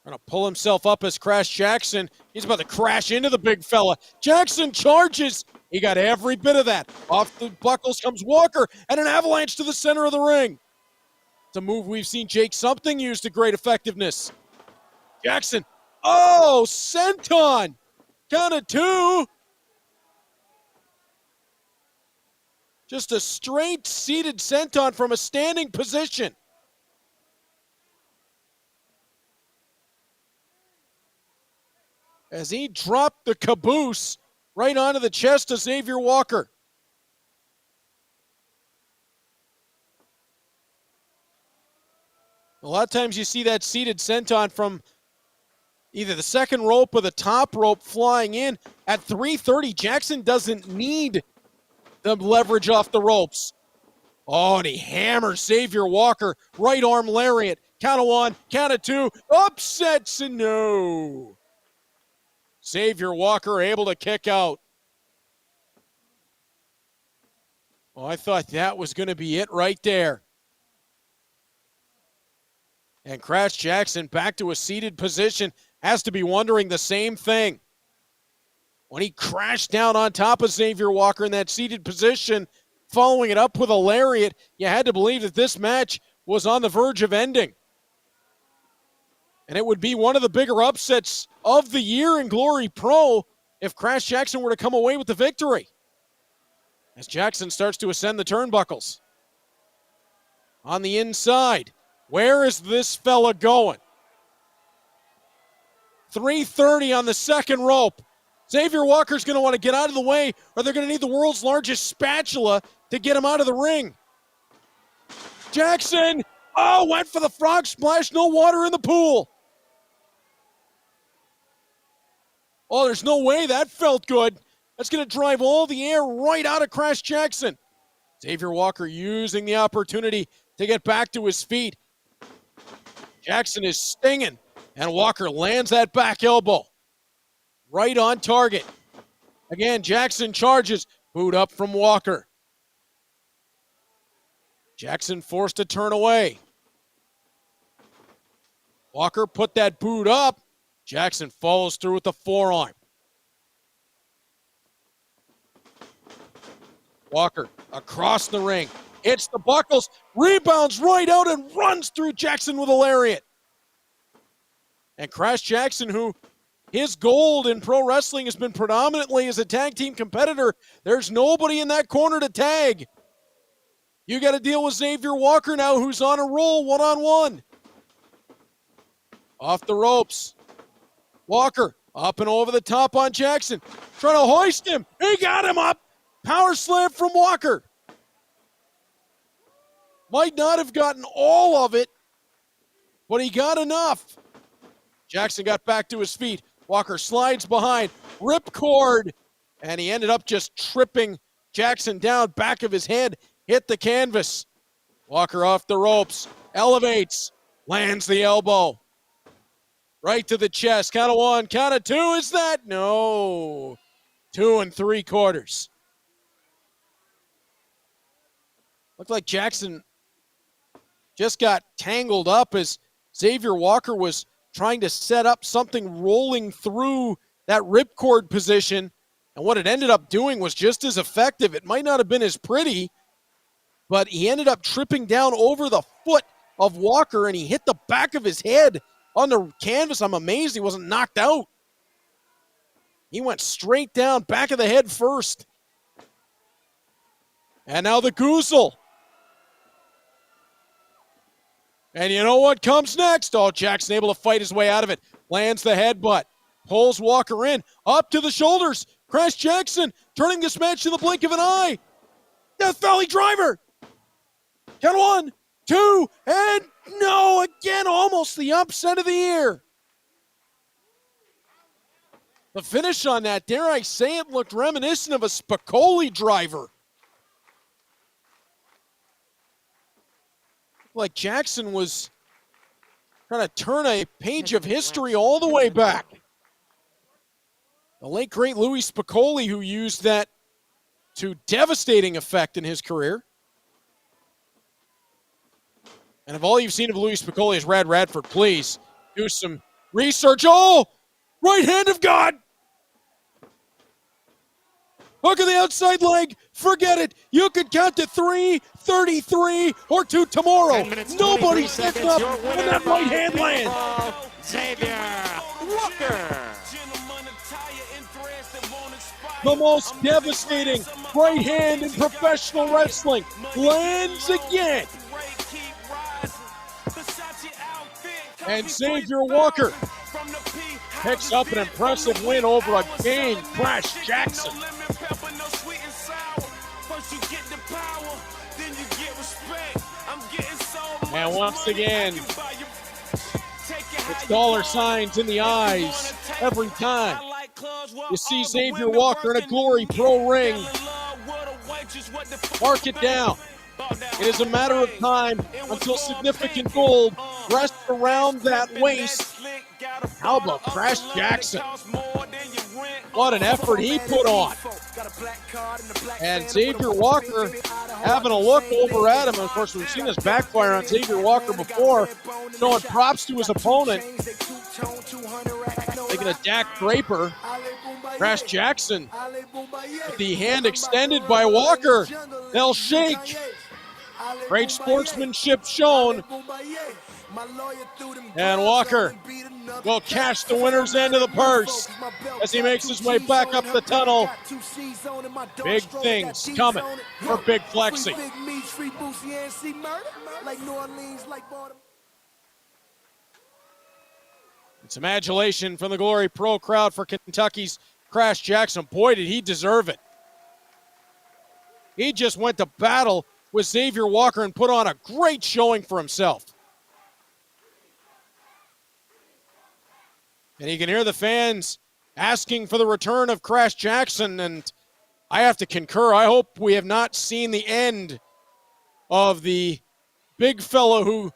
Trying to pull himself up as Crash Jaxon. He's about to crash into the big fella. Jaxon charges. He got every bit of that. Off the buckles comes Walker, and an avalanche to the center of the ring. It's a move we've seen Jake Something use to great effectiveness. Jaxon. Oh, senton. Count of 2. Just a straight seated senton from a standing position. As he dropped the caboose right onto the chest of Xavier Walker. A lot of times you see that seated senton from either the second rope or the top rope flying in. At 330, Jaxon doesn't need the leverage off the ropes. Oh, and he hammers Xavier Walker. Right arm lariat. Count of 1, count of 2. Upsets and no. Xavier Walker able to kick out. Oh, I thought that was going to be it right there. And Crash Jaxon back to a seated position, has to be wondering the same thing. When he crashed down on top of Xavier Walker in that seated position, following it up with a lariat, you had to believe that this match was on the verge of ending. And it would be one of the bigger upsets of the year in Glory Pro if Crash Jaxon were to come away with the victory. As Jaxon starts to ascend the turnbuckles. On the inside. Where is this fella going? 330 on the second rope. Xavier Walker's going to want to get out of the way, or they're going to need the world's largest spatula to get him out of the ring. Jaxon, oh, went for the frog splash, no water in the pool. Oh, there's no way that felt good. That's going to drive all the air right out of Crash Jaxon. Xavier Walker using the opportunity to get back to his feet. Jaxon is stinging, and Walker lands that back elbow. Right on target. Again, Jaxon charges. Boot up from Walker. Jaxon forced to turn away. Walker put that boot up. Jaxon follows through with the forearm. Walker across the ring. Hits the buckles. Rebounds right out and runs through Jaxon with a lariat. And Crash Jaxon, who his gold in pro wrestling has been predominantly as a tag team competitor, there's nobody in that corner to tag. You got to deal with Xavier Walker now, who's on a roll one-on-one. Off the ropes. Walker up and over the top on Jaxon. Trying to hoist him. He got him up. Power slam from Walker. Might not have gotten all of it, but he got enough. Jaxon got back to his feet. Walker slides behind. Ripcord. And he ended up just tripping Jaxon down. Back of his head hit the canvas. Walker off the ropes. Elevates. Lands the elbow. Right to the chest. Count of one. Count of two. Is that? No. 2 3/4. Looked like Jaxon just got tangled up as Xavier Walker was trying to set up something rolling through that ripcord position. And what it ended up doing was just as effective. It might not have been as pretty, but he ended up tripping down over the foot of Walker, and he hit the back of his head on the canvas. I'm amazed he wasn't knocked out. He went straight down, back of the head first. And now the Goozle. And you know what comes next? Oh, Jaxon able to fight his way out of it. Lands the headbutt. Pulls Walker in. Up to the shoulders. Crash Jaxon turning this match in the blink of an eye. Death Valley Driver. Count 1, 2, and no, again, almost the upset of the year. The finish on that, dare I say it, looked reminiscent of a Spicoli driver. Like Jaxon was trying to turn a page of history all the way back. The late, great Louis Spicoli, who used that to devastating effect in his career. And if all you've seen of Louis Spicoli is Rad Radford, please do some research. Oh, right hand of God. Hook of the outside leg. Forget it. You could count to 3, 33, or 2 tomorrow. Nobody sets up when that right hand lands. Xavier Walker. The most devastating right hand in professional wrestling lands again. And Xavier Walker picks up an impressive win over a game Crash Jaxon. And once again, it's dollar signs in the eyes every time you see Xavier Walker in a Glory Pro ring. Mark it down. It is a matter of time until significant gold rests around that waist. How about Crash Jaxon? What an effort he put on. And Xavier Walker having a look over at him. Of course, we've seen this backfire on Xavier Walker before, showing props to his opponent. Taking a Dak Draper. Crash Jaxon with the hand extended by Walker. They'll shake. Great sportsmanship shown. And Walker will cash the winner's end of the purse as he makes his way back up the tunnel. Big things coming for Big Flexi. And some adulation from the Glory Pro crowd for Kentucky's Crash Jaxon. Boy, did he deserve it. He just went to battle with Xavier Walker and put on a great showing for himself. And you can hear the fans asking for the return of Crash Jaxon, and I have to concur. I hope we have not seen the end of the big fellow who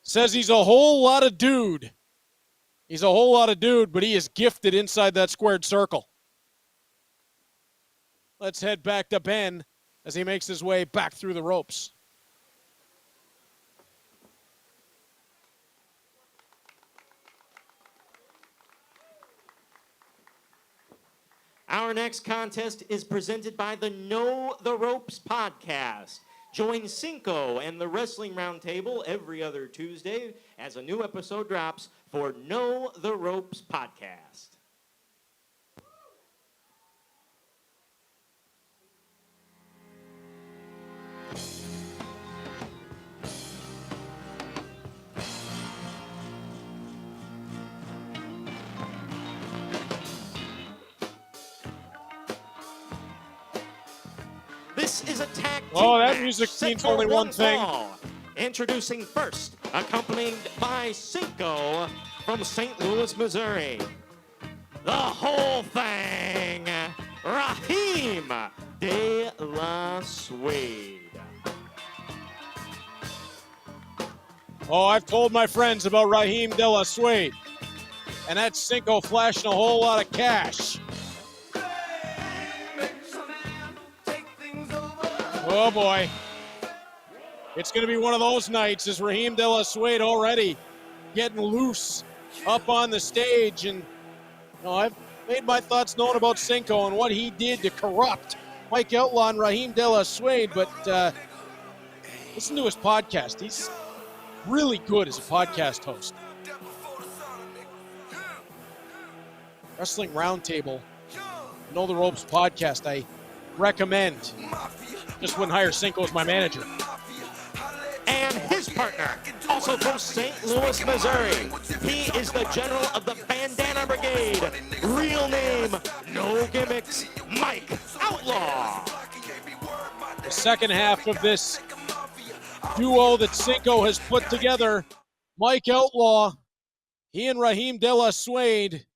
says he's a whole lot of dude. He's a whole lot of dude, but he is gifted inside that squared circle. Let's head back to Ben as he makes his way back through the ropes. Our next contest is presented by the Know the Ropes podcast. Join Cinco and the Wrestling Roundtable every other Tuesday as a new episode drops for Know the Ropes podcast. This is a tag team Oh, that match music set means for only one thing. fall. Introducing first, accompanied by Cinco from St. Louis, Missouri. The whole thing, Rahim de la Suede. Oh, I've told my friends about Rahim de la Suede. And that's Cinco flashing a whole lot of cash. Oh boy. It's going to be one of those nights as Rahim de la Suede already getting loose up on the stage. And I've made my thoughts known about Cinco and what he did to corrupt Mike Outlaw and Rahim de la Suede. But listen to his podcast. He's really good as a podcast host. Wrestling Roundtable, Know the Ropes podcast, I recommend. Just wouldn't hire Cinco as my manager. And his partner, also from St. Louis, Missouri. He is the general of the Bandana Brigade. Real name, no gimmicks, Mike Outlaw. The second half of this duo that Cinco has put together, Mike Outlaw, he and Rahim de la Suede,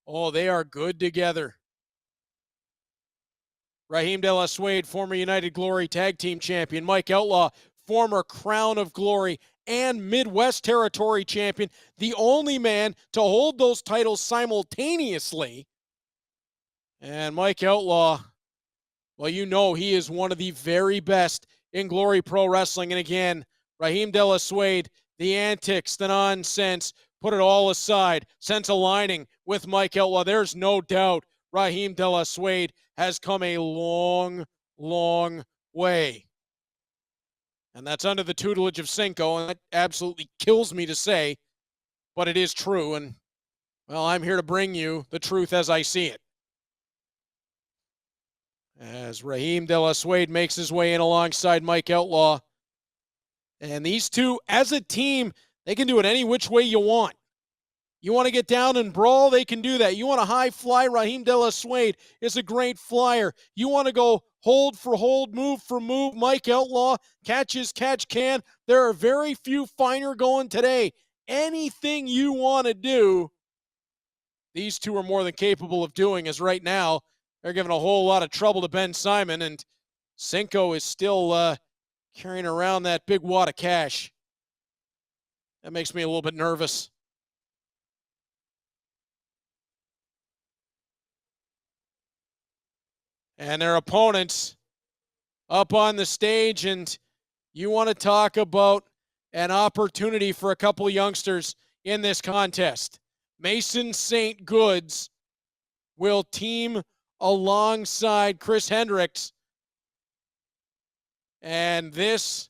oh, they are good together. Rahim de la Suede, former United Glory Tag Team Champion. Mike Outlaw, former Crown of Glory and Midwest Territory Champion. The only man to hold those titles simultaneously. And Mike Outlaw, well, you know he is one of the very best in Glory Pro Wrestling. And again, Rahim de la Suede, the antics, the nonsense, put it all aside. Since aligning with Mike Outlaw, there's no doubt Rahim de la Suede has come a long, long way. And that's under the tutelage of Cinco, and that absolutely kills me to say, but it is true. And, well, I'm here to bring you the truth as I see it. As Rahim de la Suede makes his way in alongside Mike Outlaw. And these two, as a team, they can do it any which way you want. You want to get down and brawl, they can do that. You want to high fly, Rahim de la Suede is a great flyer. You want to go hold for hold, move for move, Mike Outlaw, catches, catch can. There are very few finer going today. Anything you want to do, these two are more than capable of doing, as right now, they're giving a whole lot of trouble to Ben Simon, and Cinco is still carrying around that big wad of cash. That makes me a little bit nervous. And their opponents up on the stage, and you want to talk about an opportunity for a couple youngsters in this contest. Mason St. Goods will team alongside Chris Hendrix, and this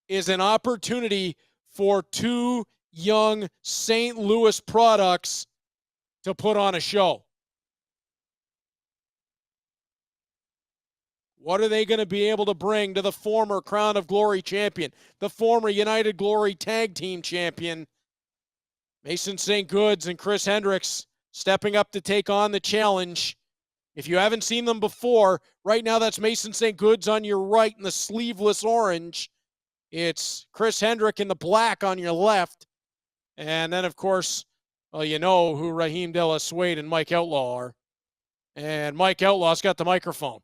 is an opportunity for two young St. Louis products to put on a show. What are they going to be able to bring to the former Crown of Glory champion, the former United Glory Tag Team champion, Mason St. Goods and Chris Hendrix stepping up to take on the challenge. If you haven't seen them before, right now that's Mason St. Goods on your right in the sleeveless orange. It's Chris Hendrix in the black on your left. And then, of course, well, you know who Rahim de la Suede and Mike Outlaw are. And Mike Outlaw's got the microphone.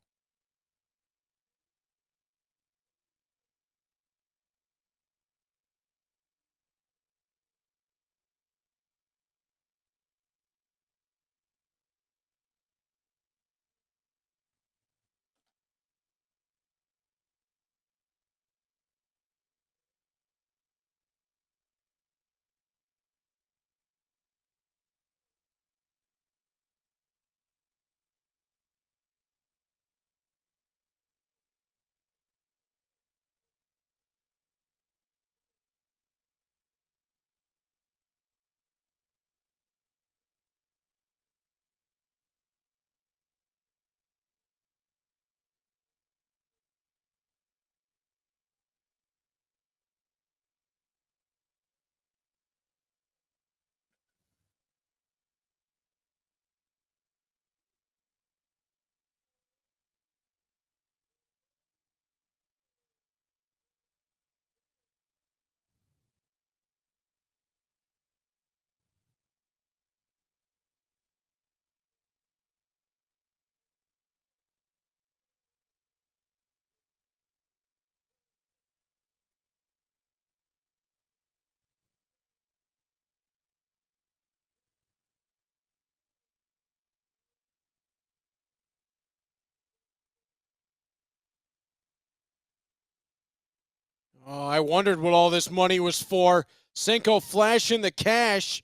Oh, I wondered what all this money was for. Cinco flashing the cash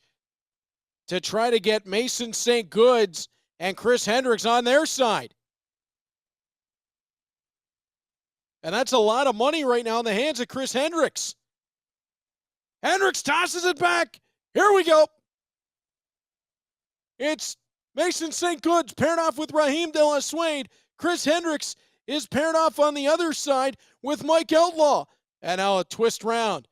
to try to get Mason St. Goods and Chris Hendrix on their side. And that's a lot of money right now in the hands of Chris Hendrix. Hendrix tosses it back. Here we go. It's Mason St. Goods paired off with Rahim de la Suede. Chris Hendrix is paired off on the other side with Mike Outlaw. And now a twist round.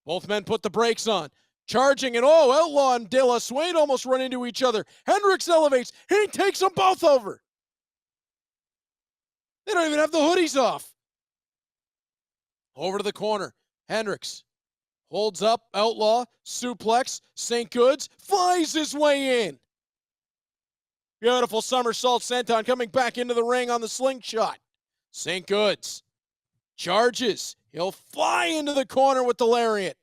Both men put the brakes on. Charging, and Outlaw and De La Suede almost run into each other. Hendrix elevates. He takes them both over. They don't even have the hoodies off. Over to the corner. Hendrix holds up Outlaw. Suplex. St. Goods flies his way in. Beautiful somersault senton coming back into the ring on the slingshot. St. Goods charges. He'll fly into the corner with the lariat.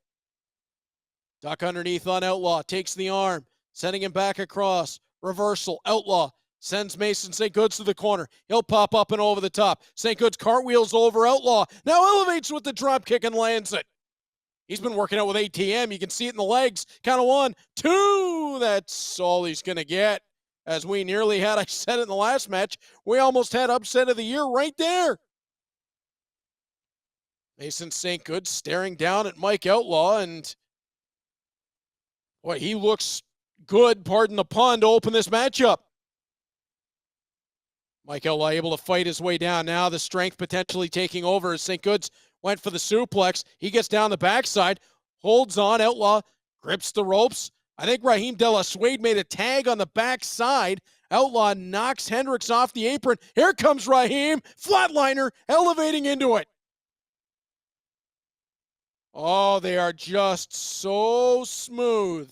Duck underneath on Outlaw. Takes the arm. Sending him back across. Reversal. Outlaw sends Mason St. Goods to the corner. He'll pop up and over the top. St. Goods cartwheels over Outlaw. Now elevates with the drop kick and lands it. He's been working out with ATM. You can see it in the legs. Count of 1, 2. That's all he's going to get. As we nearly had, I said it in the last match, we almost had upset of the year right there. Mason St. Goods staring down at Mike Outlaw, and boy, he looks good, pardon the pun, to open this matchup. Mike Outlaw able to fight his way down. Now the strength potentially taking over as St. Goods went for the suplex. He gets down the backside, holds on. Outlaw grips the ropes. I think Rahim de la Suede made a tag on the backside. Outlaw knocks Hendrix off the apron. Here comes Rahim. Flatliner elevating into it. Oh, they are just so smooth.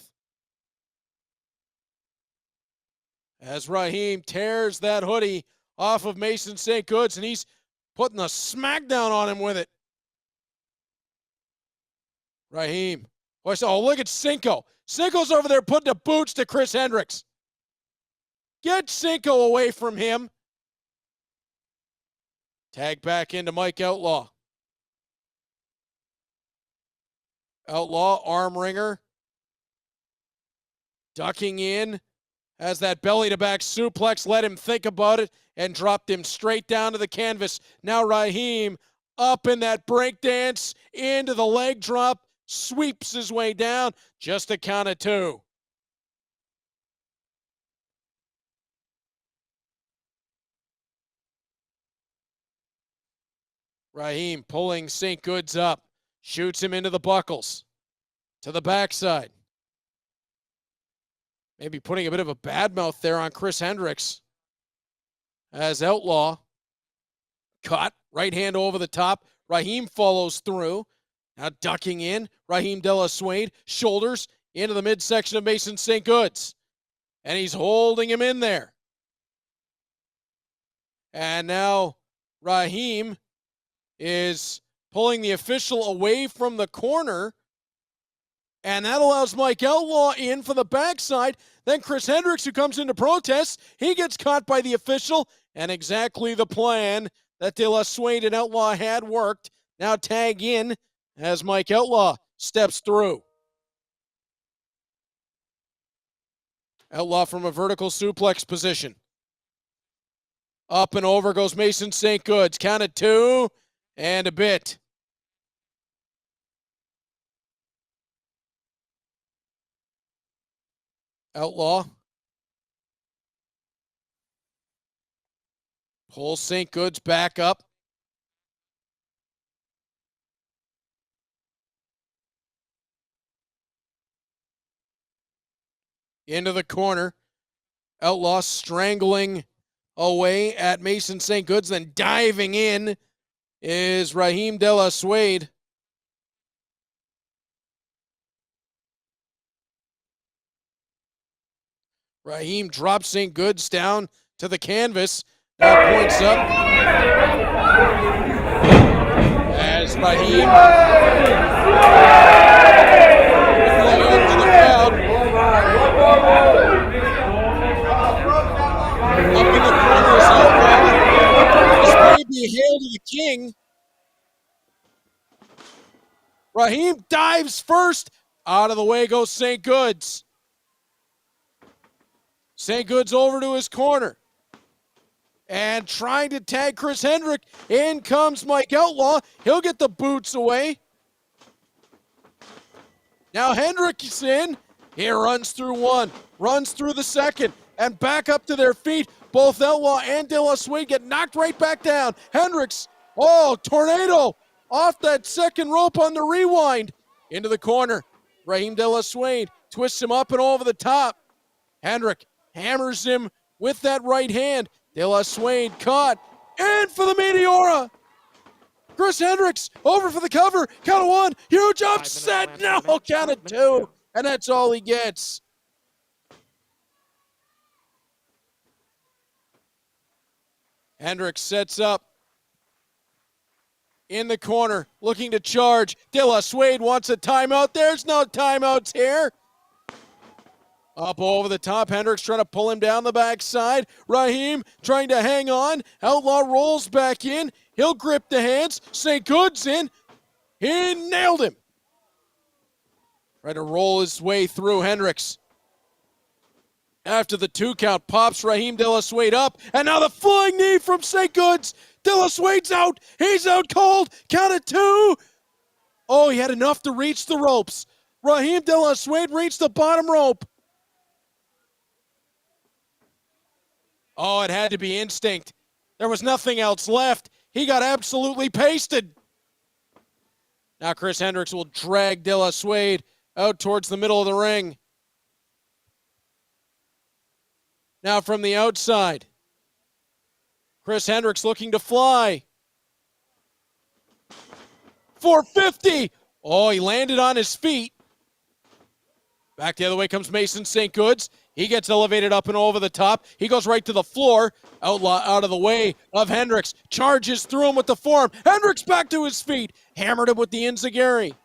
As Rahim tears that hoodie off of Mason St. Goods, and he's putting a smackdown on him with it. Rahim. Oh, look at Cinco. Cinco's over there putting the boots to Chris Hendrix. Get Cinco away from him. Tag back into Mike Outlaw. Outlaw, arm wringer. Ducking in. Has that belly-to-back suplex. Let him think about it and dropped him straight down to the canvas. Now Rahim up in that breakdance into the leg drop. Sweeps his way down. Just a count of 2. Rahim pulling St. Goods up. Shoots him into the buckles. To the backside. Maybe putting a bit of a bad mouth there on Chris Hendrix. As Outlaw. Cut. Right hand over the top. Rahim follows through. Now ducking in. Rahim de la Suede. Shoulders into the midsection of Mason St. Goods. And he's holding him in there. And now Rahim is pulling the official away from the corner. And that allows Mike Outlaw in for the backside. Then Chris Hendrix, who comes into protest, he gets caught by the official. And exactly the plan that De La Suede and Outlaw had worked. Now tag in as Mike Outlaw steps through. Outlaw from a vertical suplex position. Up and over goes Mason St. Goods. Counted 2 and a bit. Outlaw. Pulls St. Goods back up. Into the corner. Outlaw strangling away at Mason St. Goods, then diving in is Rahim de la Suede. Rahim drops St. Goods down to the canvas. Now points up as Rahim to the crowd. Up in the corner is Outlaw. This may be hail to the king. Rahim dives first. Out of the way goes St. Goods. St. Goods over to his corner. And trying to tag Chris Hendrix. In comes Mike Outlaw. He'll get the boots away. Now Hendrix is in. He runs through one, runs through the second, and back up to their feet. Both Outlaw and De La Suede get knocked right back down. Hendrix, tornado off that second rope on the rewind. Into the corner. Rahim De La Suede twists him up and over the top. Hendrix hammers him with that right hand. De La Suede caught. In for the Meteora. Chris Hendrix over for the cover. Count of one. Huge upset. No, count of two. And that's all he gets. Hendrix sets up in the corner, looking to charge. De La Suede wants a timeout. There's no timeouts here. Up over the top, Hendrix trying to pull him down the backside. Rahim trying to hang on. Outlaw rolls back in. He'll grip the hands. St. Goods in. He nailed him. Trying to roll his way through Hendrix. After the 2 count, pops Rahim De La Suede up. And now the flying knee from St. Goods. De La Suede's out. He's out cold. Count of 2. Oh, he had enough to reach the ropes. Rahim De La Suede reached the bottom rope. Oh, it had to be instinct. There was nothing else left. He got absolutely pasted. Now Chris Hendrix will drag De La Suede out towards the middle of the ring. Now from the outside, Chris Hendrix looking to fly. 450. Oh, he landed on his feet. Back the other way comes Mason St. Goods. He gets elevated up and over the top. He goes right to the floor. Outlaw out of the way of Hendrix. Charges through him with the forearm. Hendrix back to his feet. Hammered him with the enziguri.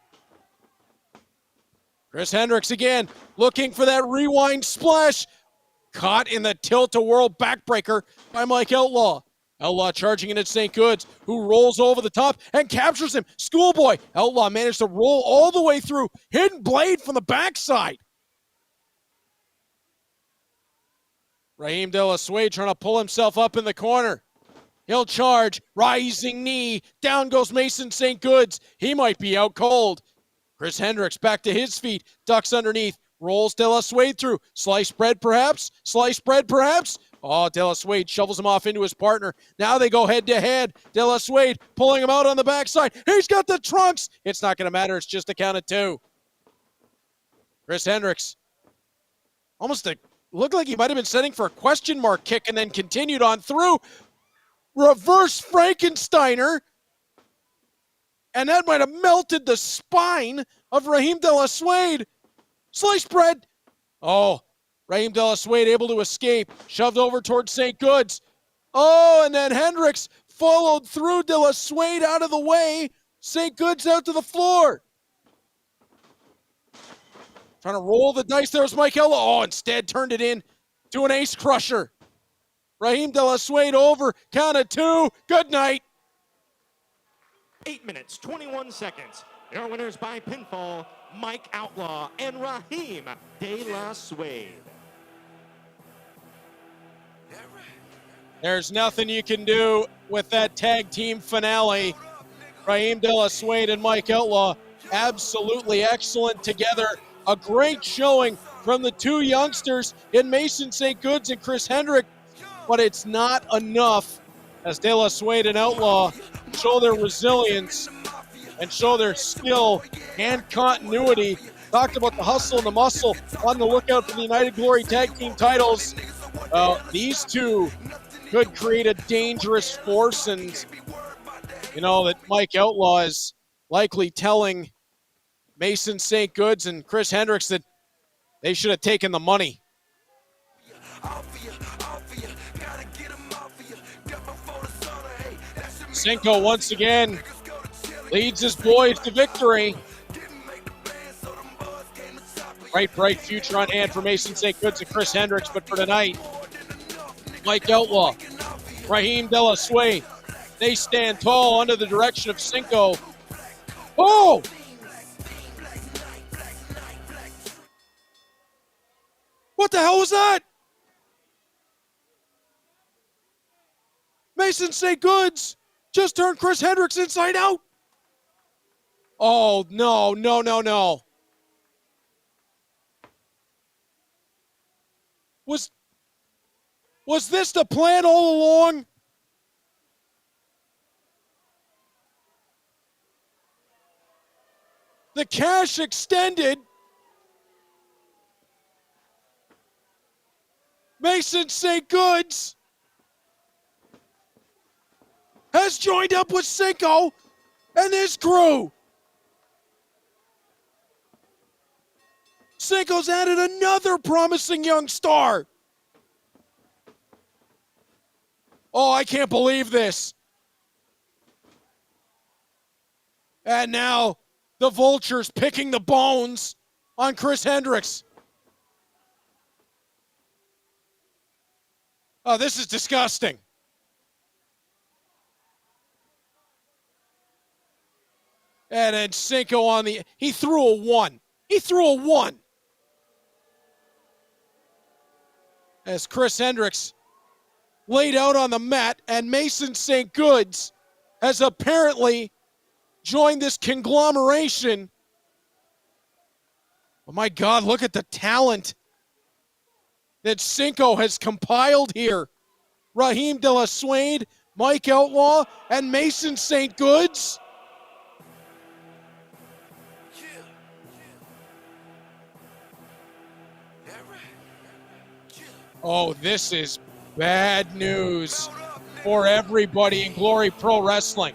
Chris again looking for that rewind splash. Caught in the tilt-a-whirl backbreaker by Mike Outlaw. Outlaw charging in at St. Goods, who rolls over the top and captures him. Schoolboy. Outlaw managed to roll all the way through. Hidden blade from the backside. Rahim De La Suede trying to pull himself up in the corner. He'll charge. Rising knee. Down goes Mason St. Goods. He might be out cold. Chris Hendrix back to his feet. Ducks underneath. Rolls De La Suede through. Sliced bread perhaps? Sliced bread perhaps? Oh, De La Suede shovels him off into his partner. Now they go head to head. De La Suede pulling him out on the backside. He's got the trunks. It's not going to matter. It's just a count of 2. Chris Hendrix looked like he might have been setting for a question mark kick and then continued on through. Reverse Frankensteiner. And that might have melted the spine of Rahim De La Suede. Sliced bread. Oh, Rahim De La Suede able to escape. Shoved over towards St. Goods. Oh, and then Hendrix followed through De La Suede out of the way. St. Goods out to the floor. Trying to roll the dice. There was Mike Outlaw. Oh, instead turned it in to an ace crusher. Rahim De La Suede over. Count of 2. Good night. 8 minutes, 21 seconds. Your winners by pinfall, Mike Outlaw and Rahim De La Suede. There's nothing you can do with that tag team finale. Rahim De La Suede and Mike Outlaw, absolutely excellent together. A great showing from the 2 youngsters in Mason St. Goods and Chris Hendrix, but it's not enough as De La Suede and Outlaw show their resilience and show their skill and continuity. Talked about the hustle and the muscle. On the lookout for the United Glory Tag Team titles. These 2 could create a dangerous force, and you know that Mike Outlaw is likely telling Mason St. Goods and Chris Hendrix that they should have taken the money. Cinco once again leads his boys to victory. Bright future on hand for Mason St. Goods and Chris Hendrix, but for tonight, Mike Outlaw, Rahim De La Suede, they stand tall under the direction of Cinco. Oh! the hell was that? Mason St. Goods just turned Chris Hendrix inside out. Oh, no, no, no, no. Was this the plan all along? The cash extended. Mason St. Goods has joined up with Cinco and his crew. Cinco's added another promising young star. Oh, I can't believe this. And now the Vulture's picking the bones on Chris Hendrix. Oh, this is disgusting. And then Cinco on the... He threw a 1. He threw a 1. As Chris Hendrix laid out on the mat, and Mason St. Goods has apparently joined this conglomeration. Oh my God, look at the talent that Cinco has compiled here. Rahim de la Suede, Mike Outlaw, and Mason St. Goods. Oh, this is bad news for everybody in Glory Pro Wrestling.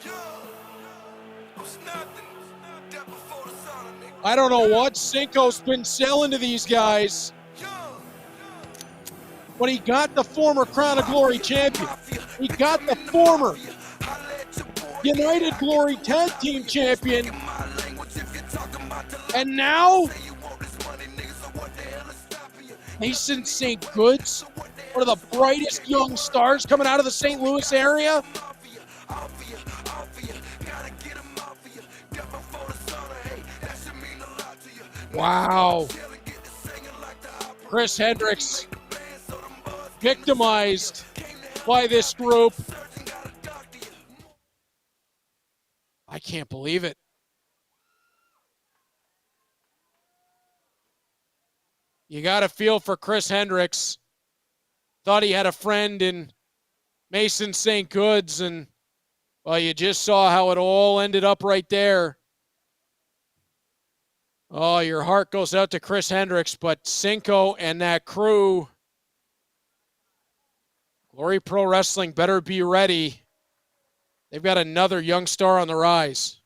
I don't know what Cinco's been selling to these guys, but he got the former Crown of Glory champion. He got the former United Glory Tag Team champion. And now, Mason St. Goods, one of the brightest young stars coming out of the St. Louis area. Wow. Chris Hendrix victimized by this group. I can't believe it. You got to feel for Chris Hendrix. Thought he had a friend in Mason St. Goods, and, well, you just saw how it all ended up right there. Oh, your heart goes out to Chris Hendrix, but Cinco and that crew, Glory Pro Wrestling better be ready. They've got another young star on the rise.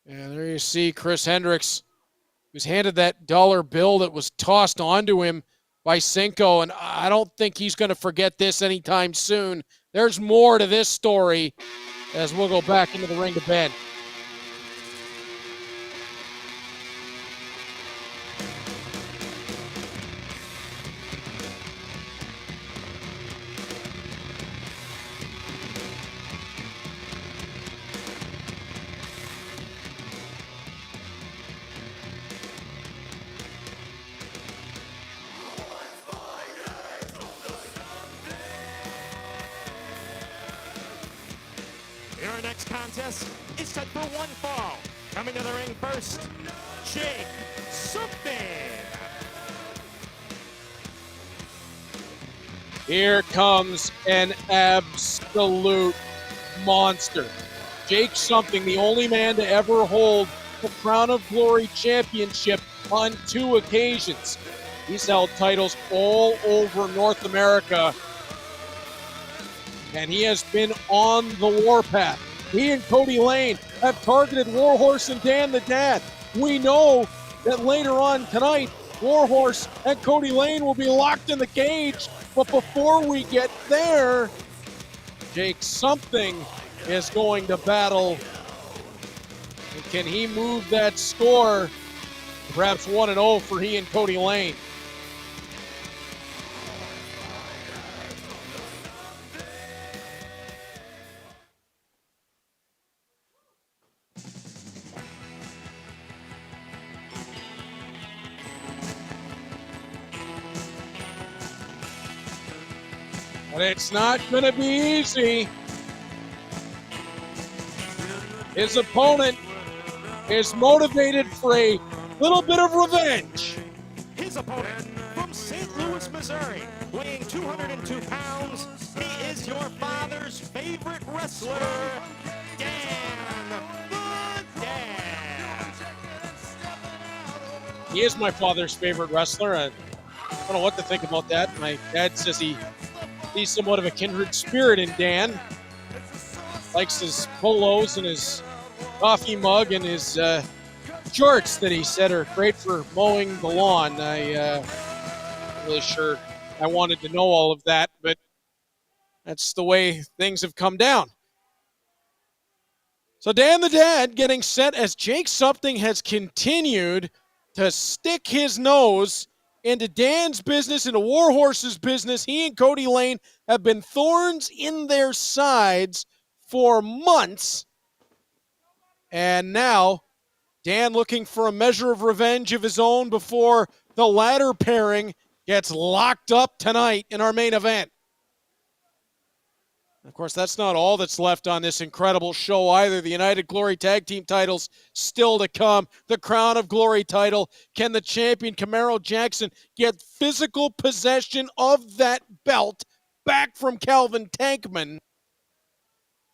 And there you see Chris Hendrix, who's handed that dollar bill that was tossed onto him by Cinco, and I don't think he's going to forget this anytime soon. There's more to this story as we'll go back into the ring to Ben. Our next contest is set for one fall. Coming to the ring first, Jake Something. Here comes an absolute monster. Jake Something, the only man to ever hold the Crown of Glory Championship on 2 occasions. He's held titles all over North America, and he has been on the warpath. He and Kody Lane have targeted WARHORSE and Dan the Dad. We know that later on tonight, WARHORSE and Kody Lane will be locked in the cage. But before we get there, Jake Something is going to battle. And can he move that score? Perhaps 1-0 for he and Kody Lane. But it's not going to be easy. His opponent is motivated for a little bit of revenge. His opponent from St. Louis, Missouri, weighing 202 pounds, he is your father's favorite wrestler, Dan the Dad. He is my father's favorite wrestler. I don't know what to think about that. My dad says he's somewhat of a kindred spirit in Dan. Likes his polos and his coffee mug and his shorts that he said are great for mowing the lawn. I'm really sure I wanted to know all of that, but that's the way things have come down. So Dan the Dad getting set as Jake Something has continued to stick his nose into Dan's business, into Warhorse's business. He and Kody Lane have been thorns in their sides for months. And now Dan looking for a measure of revenge of his own before the latter pairing gets locked up tonight in our main event. Of course, that's not all that's left on this incredible show either. The United Glory Tag Team titles still to come. The Crown of Glory title. Can the champion Camaro Jaxon get physical possession of that belt back from Calvin Tankman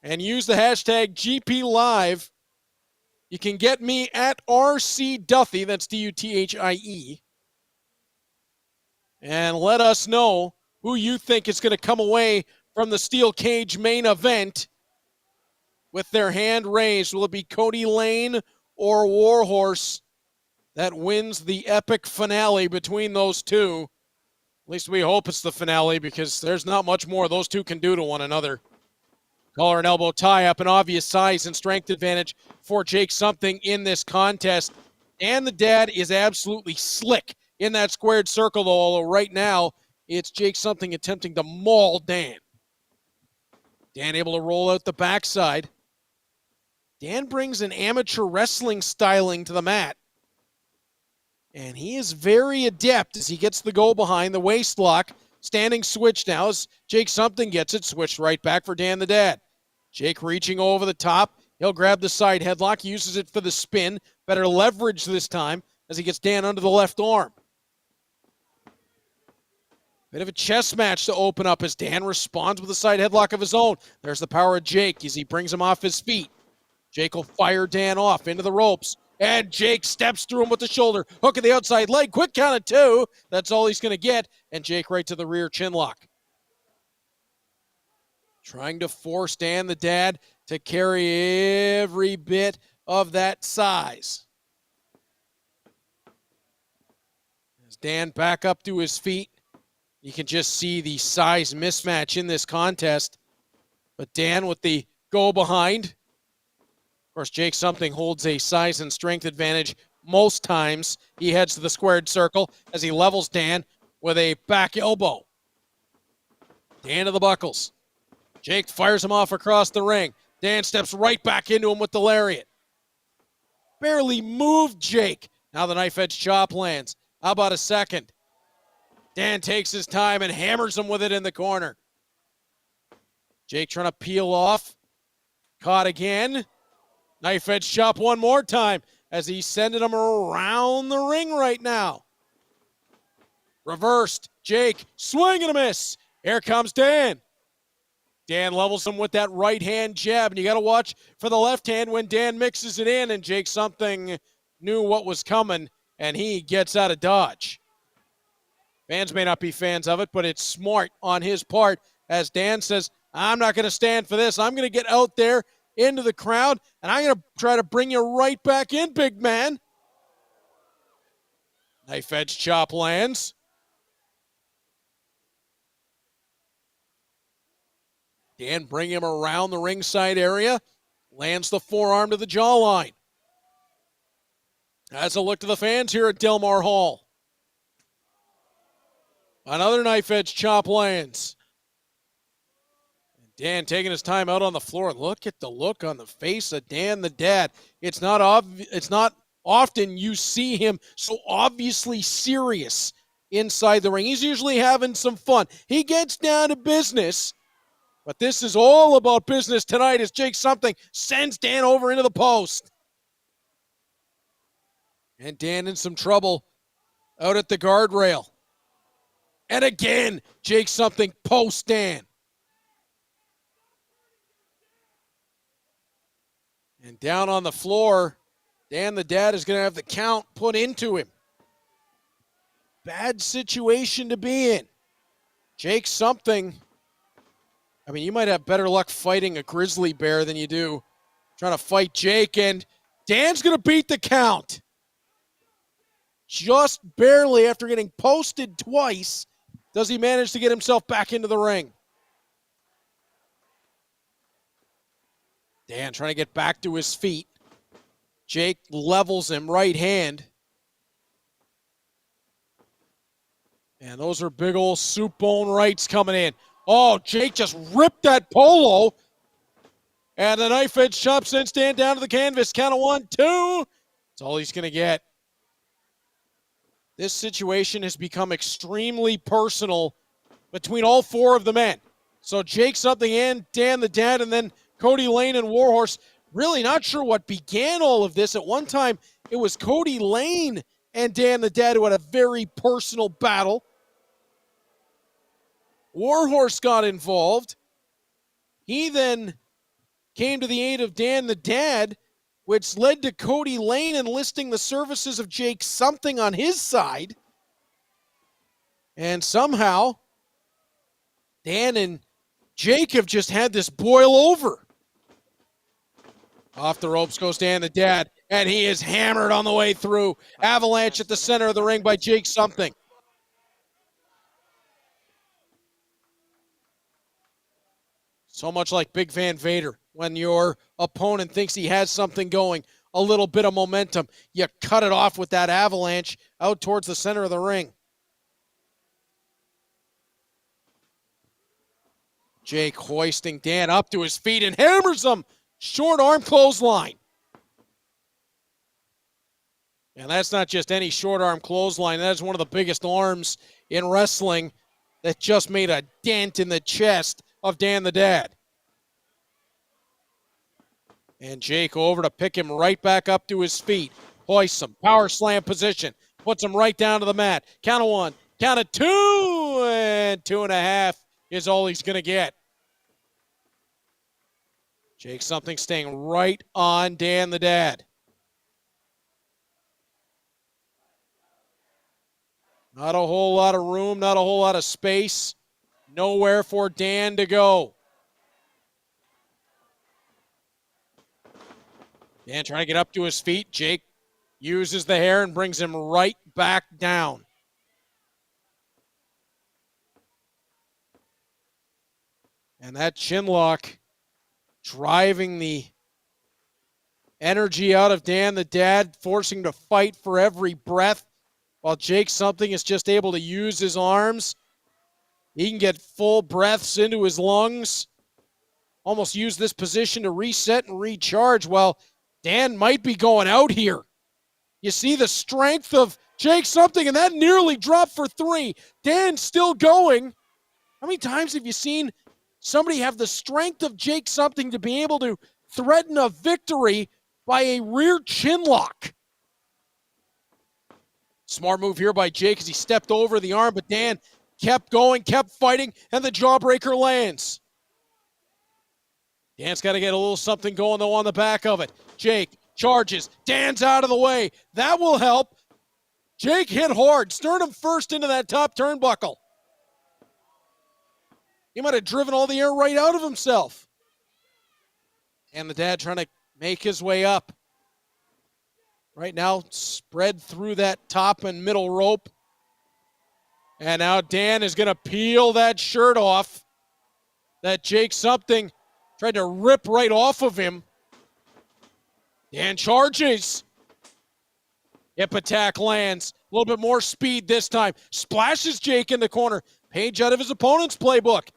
and use the hashtag GP Live? You can get me at RC Duthie, that's D-U-T-H-I-E, and let us know who you think is going to come away from the Steel Cage main event with their hand raised. Will it be Kody Lane or Warhorse that wins the epic finale between those two? At least we hope it's the finale, because there's not much more those two can do to one another. Collar and elbow tie-up, an obvious size and strength advantage for Jake Something in this contest. And the Dad is absolutely slick in that squared circle, though, although right now it's Jake Something attempting to maul Dan. Dan able to roll out the backside. Dan brings an amateur wrestling styling to the mat. And he is very adept as he gets the go behind the waist lock. Standing switch now as Jake Something gets it. Switched right back for Dan the Dad. Jake reaching over the top. He'll grab the side headlock. Uses it for the spin. Better leverage this time as he gets Dan under the left arm. Bit of a chess match to open up as Dan responds with a side headlock of his own. There's the power of Jake as he brings him off his feet. Jake will fire Dan off into the ropes. And Jake steps through him with the shoulder. Hook of the outside leg. Quick count of two. That's all he's going to get. And Jake right to the rear chin lock. Trying to force Dan the Dad to carry every bit of that size. As Dan back up to his feet, you can just see the size mismatch in this contest. But Dan with the go behind. Of course, Jake Something holds a size and strength advantage most times. He heads to the squared circle as he levels Dan with a back elbow. Dan to the buckles. Jake fires him off across the ring. Dan steps right back into him with the lariat. Barely moved Jake. Now the knife edge chop lands. How about a second? Dan takes his time and hammers him with it in the corner. Jake trying to peel off. Caught again. Knife edge chop one more time as he's sending him around the ring right now. Reversed. Jake, swing and a miss. Here comes Dan. Dan levels him with that right hand jab, and you got to watch for the left hand when Dan mixes it in, and Jake Something knew what was coming, and he gets out of dodge. Fans may not be fans of it, but it's smart on his part as Dan says, I'm not going to stand for this. I'm going to get out there into the crowd, and I'm going to try to bring you right back in, big man. Knife edge chop lands. Dan bring him around the ringside area. Lands the forearm to the jawline. Has a look to the fans here at Delmar Hall. Another knife edge chop lands. Dan taking his time out on the floor. Look at the look on the face of Dan the Dad. It's not often you see him so obviously serious inside the ring. He's usually having some fun. He gets down to business, but this is all about business tonight as Jake Something sends Dan over into the post. And Dan in some trouble out at the guardrail. And again, Jake Something posts Dan. And down on the floor, Dan the Dad is going to have the count put into him. Bad situation to be in. Jake Something, I mean, you might have better luck fighting a grizzly bear than you do trying to fight Jake, and Dan's going to beat the count. Just barely after getting posted twice, does he manage to get himself back into the ring. Dan trying to get back to his feet. Jake levels him right hand. And those are big old soup bone rights coming in. Oh, Jake just ripped that polo. And the knife edge chop sends Dan down to the canvas. Count of 1, 2. That's all he's going to get. This situation has become extremely personal between all four of the men. So Jake Something and Dan the Dad, and then Kody Lane and WARHORSE. Really not sure what began all of this. At one time, it was Kody Lane and Dan the Dad who had a very personal battle. WARHORSE got involved. He then came to the aid of Dan the Dad, which led to Kody Lane enlisting the services of Jake Something on his side. And somehow, Dan and Jake have just had this boil over. Off the ropes goes Dan the Dad, and he is hammered on the way through. Avalanche at the center of the ring by Jake Something. So much like Big Van Vader. When your opponent thinks he has something going, a little bit of momentum, you cut it off with that avalanche out towards the center of the ring. Jake hoisting Dan up to his feet and hammers him. Short arm clothesline. And that's not just any short arm clothesline. That is one of the biggest arms in wrestling that just made a dent in the chest of Dan the Dad. And Jake over to pick him right back up to his feet. Hoists him. Power slam position. Puts him right down to the mat. Count of 1. Count of 2. And 2.5 is all he's going to get. Jake Something staying right on Dan the Dad. Not a whole lot of room, not a whole lot of space. Nowhere for Dan to go. Dan trying to get up to his feet. Jake uses the hair and brings him right back down. And that chin lock driving the energy out of Dan the Dad, forcing him to fight for every breath, while Jake Something is just able to use his arms. He can get full breaths into his lungs. Almost use this position to reset and recharge, while Dan might be going out here. You see the strength of Jake Something, and that nearly dropped for 3. Dan's still going. How many times have you seen somebody have the strength of Jake Something to be able to threaten a victory by a rear chin lock? Smart move here by Jake as he stepped over the arm, but Dan kept going, kept fighting, and the jawbreaker lands. Dan's got to get a little something going, though, on the back of it. Jake charges. Dan's out of the way. That will help. Jake hit hard. Sternum first into that top turnbuckle. He might have driven all the air right out of himself. And the Dad trying to make his way up. Right now, spread through that top and middle rope. And now Dan is going to peel that shirt off. that Jake something tried to rip right off of him. Dan charges. Hip attack lands. A little bit more speed this time. Splashes Jake in the corner. Page out of his opponent's playbook.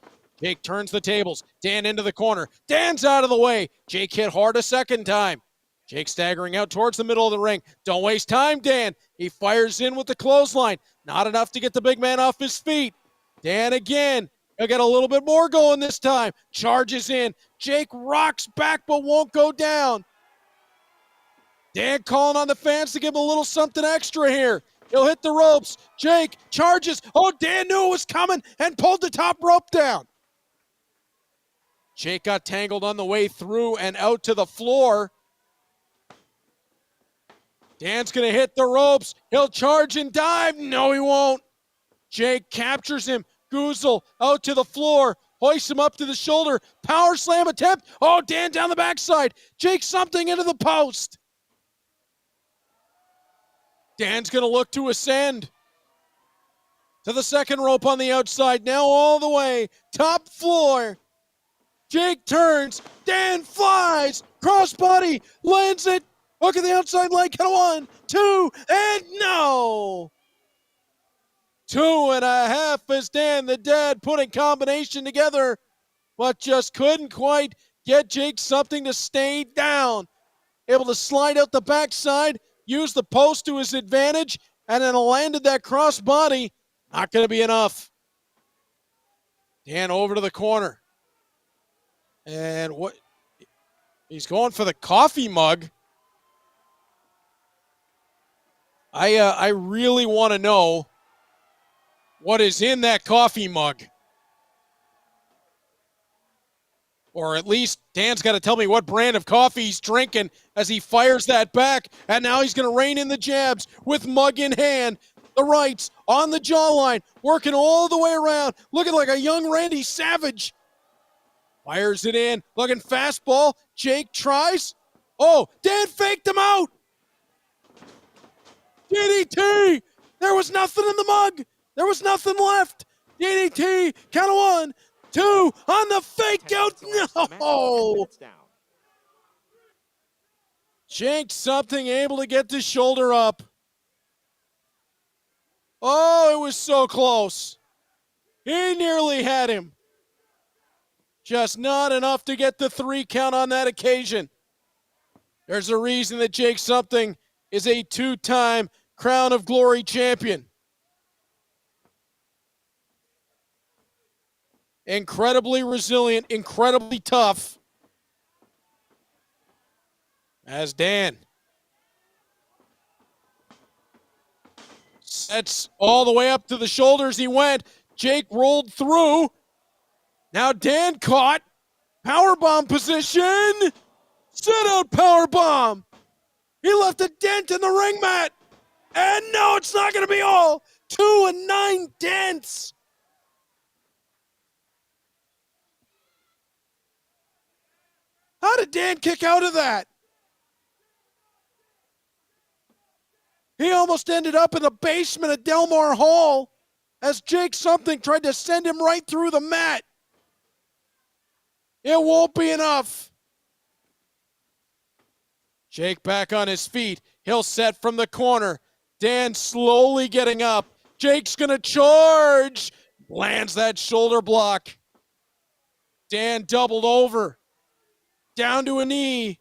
Jake turns the tables. Dan into the corner. Dan's out of the way. Jake hit hard a second time. Jake staggering out towards the middle of the ring. Don't waste time, Dan. He fires in with the clothesline. Not enough to get the big man off his feet. Dan again. He'll get a little bit more going this time. Charges in. Jake rocks back but won't go down. Dan calling on the fans to give him a little something extra here. He'll hit the ropes. Jake charges. Oh, Dan knew it was coming and pulled the top rope down. Jake got tangled on the way through and out to the floor. Dan's going to hit the ropes. He'll charge and dive. No, he won't. Jake captures him. Goozle out to the floor. Hoists him up to the shoulder. Power slam attempt. Oh, Dan down the backside. Jake something into the post. Dan's going to look to ascend to the second rope on the outside. Now all the way. Top floor. Jake turns. Dan flies. Crossbody. Lands it. Hook at the outside leg. Count 1, 2, and no. 2.5 as Dan the Dad putting combination together, but just couldn't quite get Jake something to stay down. Able to slide out the backside, use the post to his advantage, and then landed that crossbody. Not going to be enough. Dan over to the corner. And what? He's going for the coffee mug. I really want to know what is in that coffee mug. Or at least Dan's got to tell me what brand of coffee he's drinking as he fires that back. And now he's going to rein in the jabs with mug in hand. The rights on the jawline, working all the way around, looking like a young Randy Savage. Fires it in, looking fastball. Jake tries. Oh, Dan faked him out. DDT. There was nothing in the mug. There was nothing left. DDT. Count of 1, 2 on the fake out. No. Jake something able to get the shoulder up. Oh, it was so close. He nearly had him. Just not enough to get the 3 count on that occasion. There's a reason that Jake something is a 2-time Crown of Glory champion. Incredibly resilient, incredibly tough. As Dan sets all the way up to the shoulders he went. Jake rolled through. Now Dan caught. Powerbomb position. Sit out powerbomb. He left a dent in the ring mat. And no, it's not going to be all. 2 and 9 dents. How did Dan kick out of that? He almost ended up in the basement of Delmar Hall as Jake something tried to send him right through the mat. It won't be enough. Jake back on his feet. He'll set from the corner. Dan slowly getting up. Jake's going to charge. Lands that shoulder block. Dan doubled over. Down to a knee.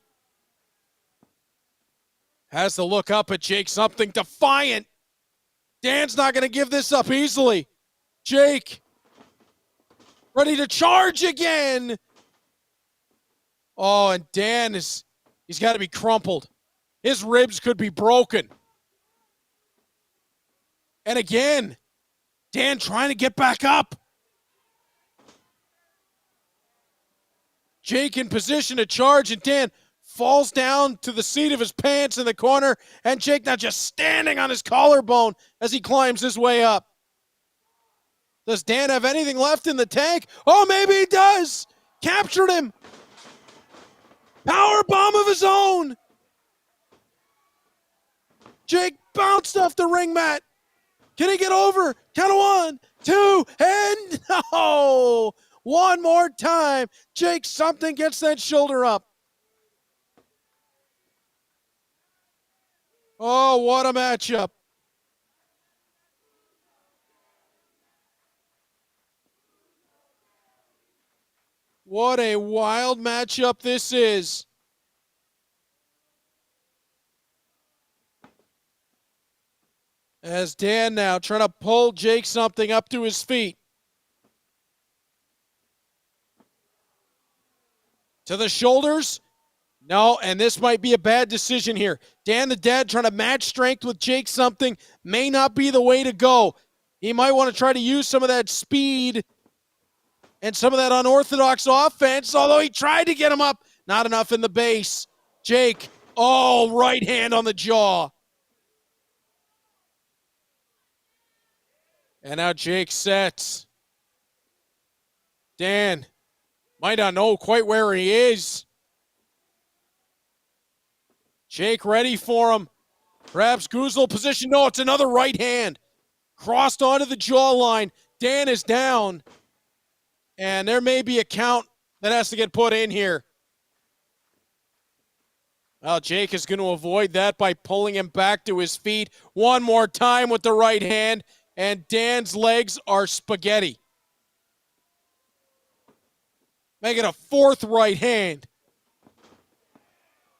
Has to look up at Jake something defiant. Dan's not going to give this up easily. Jake ready to charge again. Oh, and Dan he's got to be crumpled. His ribs could be broken. And again, Dan trying to get back up. Jake in position to charge, and Dan falls down to the seat of his pants in the corner, and Jake now just standing on his collarbone as he climbs his way up. Does Dan have anything left in the tank? Oh, maybe he does. Captured him. Power bomb of his own. Jake bounced off the ring mat. Can he get over? Count of 1, 2, and no. one more time. Jake something gets that shoulder up. Oh, what a matchup. What a wild matchup this is. As Dan now trying to pull Jake something up to his feet. To the shoulders. No, and this might be a bad decision here. Dan the Dad trying to match strength with Jake something may not be the way to go. He might want to try to use some of that speed and some of that unorthodox offense, although he tried to get him up. Not enough in the base. Jake, oh, right hand on the jaw. And now Jake sets. Dan might not know quite where he is. Jake ready for him. Perhaps Goozle position. No, it's another right hand. Crossed onto the jawline. Dan is down. And there may be a count that has to get put in here. Well, Jake is going to avoid that by pulling him back to his feet. One more time with the right hand. And Dan's legs are spaghetti. Make it a fourth right hand.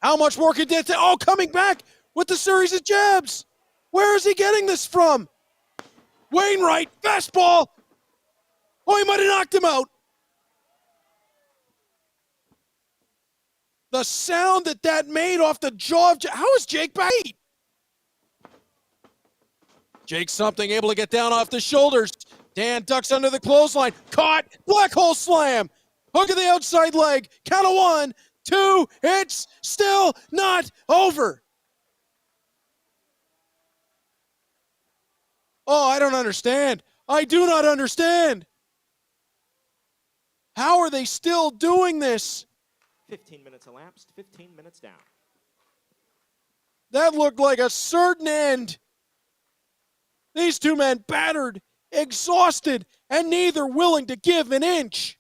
How much more can Dan take? Oh, coming back with the series of jabs. Where is he getting this from? Wainwright, fastball. Oh, he might have knocked him out. The sound that made off the jaw of how is Jake back? Jake something able to get down off the shoulders. Dan ducks under the clothesline. Caught. Black hole slam. Hook of the outside leg. Count of 1, 2. It's still not over. Oh, I don't understand. I do not understand. How are they still doing this? 15 minutes elapsed, 15 minutes down. That looked like a certain end. These two men battered, exhausted, and neither willing to give an inch.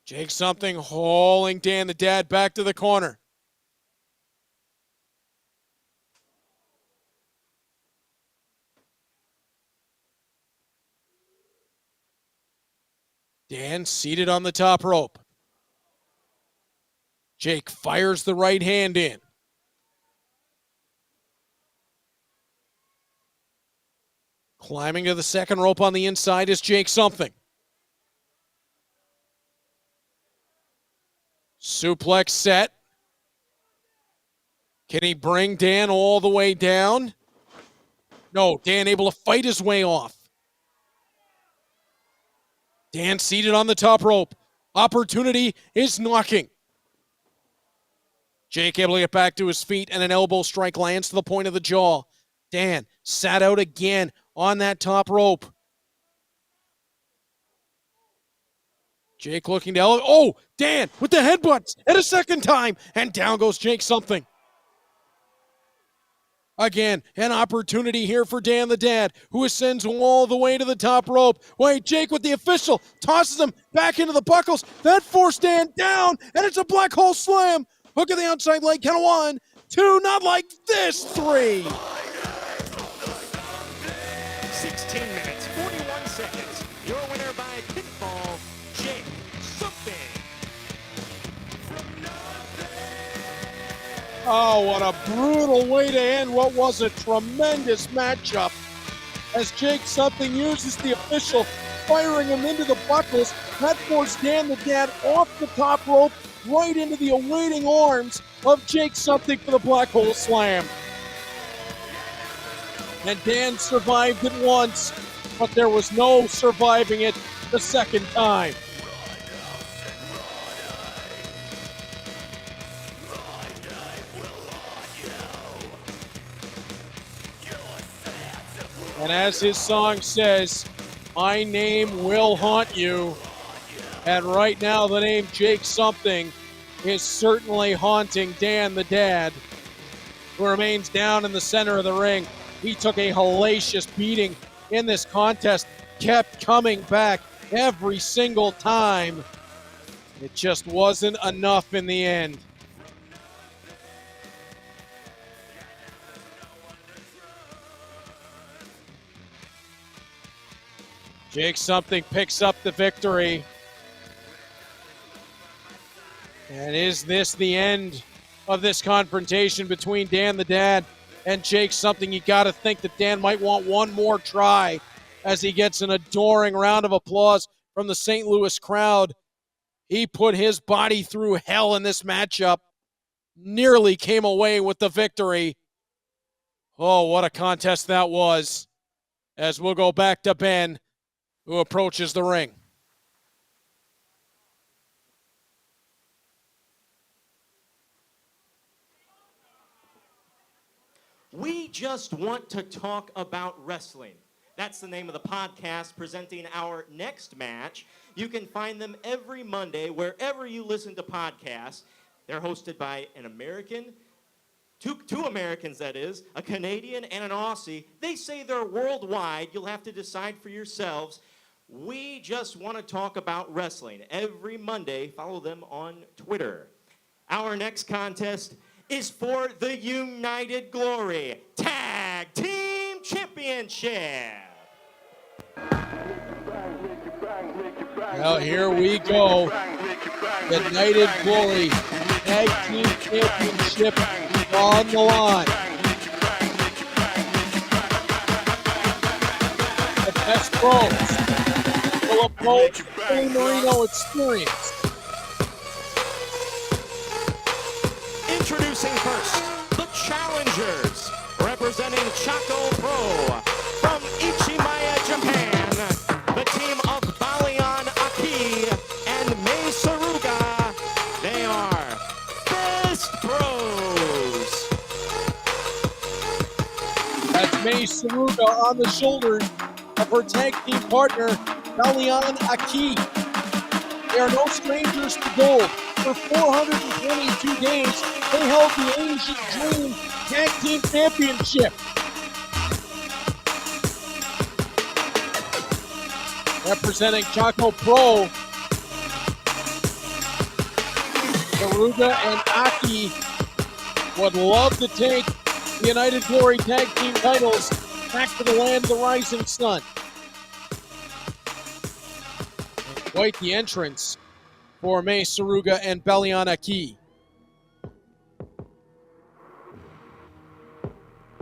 Jake something hauling Dan the Dad back to the corner. Dan seated on the top rope. Jake fires the right hand in. Climbing to the second rope on the inside is Jake something. Suplex set. Can he bring Dan all the way down? No, Dan able to fight his way off. Dan seated on the top rope. Opportunity is knocking. Jake able to get back to his feet, and an elbow strike lands to the point of the jaw. Dan sat out again on that top rope. Jake looking to elevate. Oh, Dan with the headbutts and a second time. And down goes Jake something. Again, an opportunity here for Dan the Dad, who ascends all the way to the top rope. Wait, Jake with the official tosses him back into the buckles. That forced Dan down, and it's a black hole slam. Hook of the outside leg, count of 1, 2, not like this, 3. 16 minutes, 41 seconds. Your winner by pinfall, Jake Something. Oh, what a brutal way to end what was a tremendous matchup. As Jake something uses the official, firing him into the buckles. That forced Dan the Dad off the top rope, right into the awaiting arms of Jake something for the black hole slam. And Dan survived it once, but there was no surviving it the second time. And as his song says, my name will haunt you. And right now the name Jake something is certainly haunting Dan the Dad, who remains down in the center of the ring. He took a hellacious beating in this contest kept coming back every single time. It just wasn't enough in the end. Jaxon picks up the victory. And is this the end of this confrontation between Dan the Dad and Jaxon? You got to think that Dan might want one more try as he gets an adoring round of applause from the St. Louis crowd. He put his body through hell in this matchup, nearly came away with the victory. Oh, what a contest that was. As we'll go back to Ben, who approaches the ring. We just want to talk about wrestling. That's the name of the podcast presenting our next match. You can find them every Monday wherever you listen to podcasts. They're hosted by an American, two Americans that is, a Canadian and an Aussie. They say they're worldwide. You'll have to decide for yourselves. We just want to talk about wrestling every Monday. Follow them on Twitter. Our next contest is for the United Glory Tag Team Championship. Well, here we go. The United Glory Tag Team Championship on the line. The best pros will approach the Marino experience. Introducing first, the challengers, representing Chaco Pro from Ichimaya, Japan, the team of Balian Aki and Mei Saruga. They are Best Bros. That's Mei Saruga on the shoulders of her tag team partner, Balian Aki. They are no strangers to gold. For 422 days, they held the Ancient Dream Tag Team Championship. Representing Chaco Pro, Saruga and Aki would love to take the United Glory Tag Team titles back to the land of the rising sun. And quite the entrance for Mei Saruga and Balian Aki.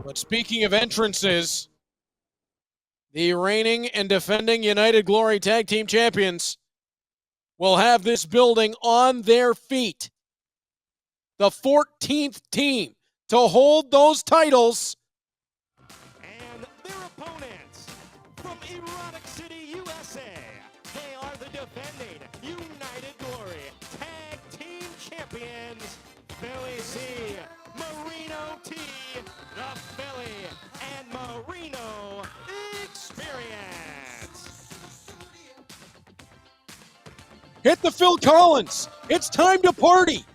But speaking of entrances, the reigning and defending United Glory Tag Team Champions will have this building on their feet. The 14th team to hold those titles. And their opponents from Erotic City, USA. They are the defending United Glory Tag Team Champions, Philly C, Marino T, the Philly and Marino Experience. Hit the Phil Collins. It's time to party.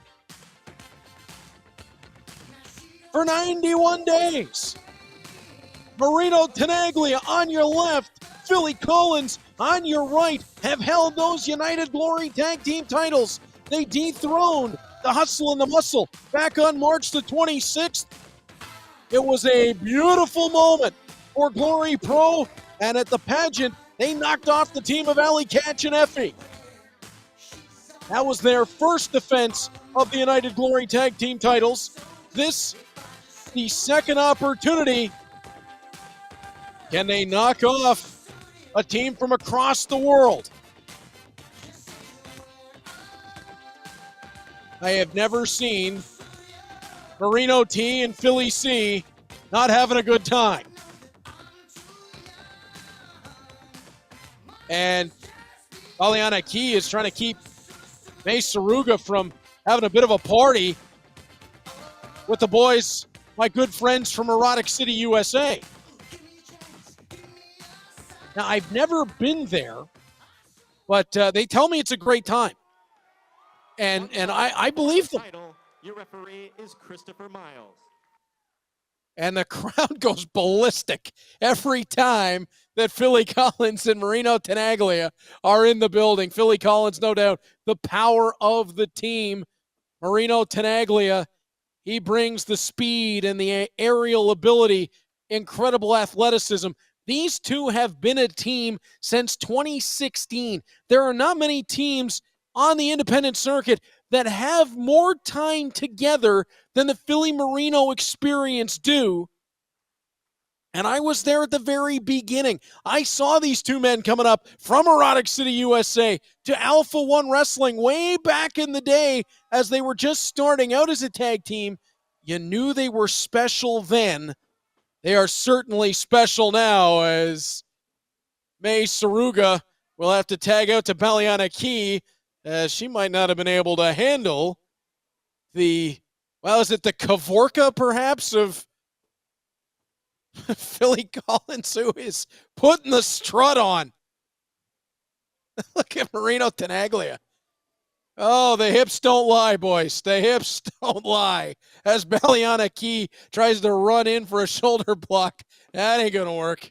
For 91 days. Marino Tenaglia on your left, Philly Collins on your right have held those United Glory Tag Team titles. They dethroned the Hustle and the Muscle back on March the 26th. It was a beautiful moment for Glory Pro, and at the pageant, they knocked off the team of Ali Catch and Effie. That was their first defense of the United Glory Tag Team titles. This, the second opportunity. Can they knock off a team from across the world? I have never seen Marino T and Philly C not having a good time. And Baliana Key is trying to keep Mei Saruga from having a bit of a party with the boys, my good friends from Erotic City, USA. Now, I've never been there, but they tell me it's a great time. And I believe them. Your referee is Christopher Miles. And the crowd goes ballistic every time that Philly Collins and Marino Tenaglia are in the building. Philly Collins, no doubt, the power of the team. Marino Tenaglia, he brings the speed and the aerial ability, incredible athleticism. These two have been a team since 2016. There are not many teams on the independent circuit that have more time together than the Philly Marino experience do. And I was there at the very beginning. I saw these two men coming up from Erotic City, USA to Alpha One Wrestling way back in the day as they were just starting out as a tag team. You knew they were special then. They are certainly special now, as May Saruga will have to tag out to Baliana Key, as she might not have been able to handle is it the Kavorka perhaps of Philly Collins, who is putting the strut on. Look at Marino Tenaglia. Oh, the hips don't lie, boys. The hips don't lie. As Baliana Key tries to run in for a shoulder block, that ain't going to work.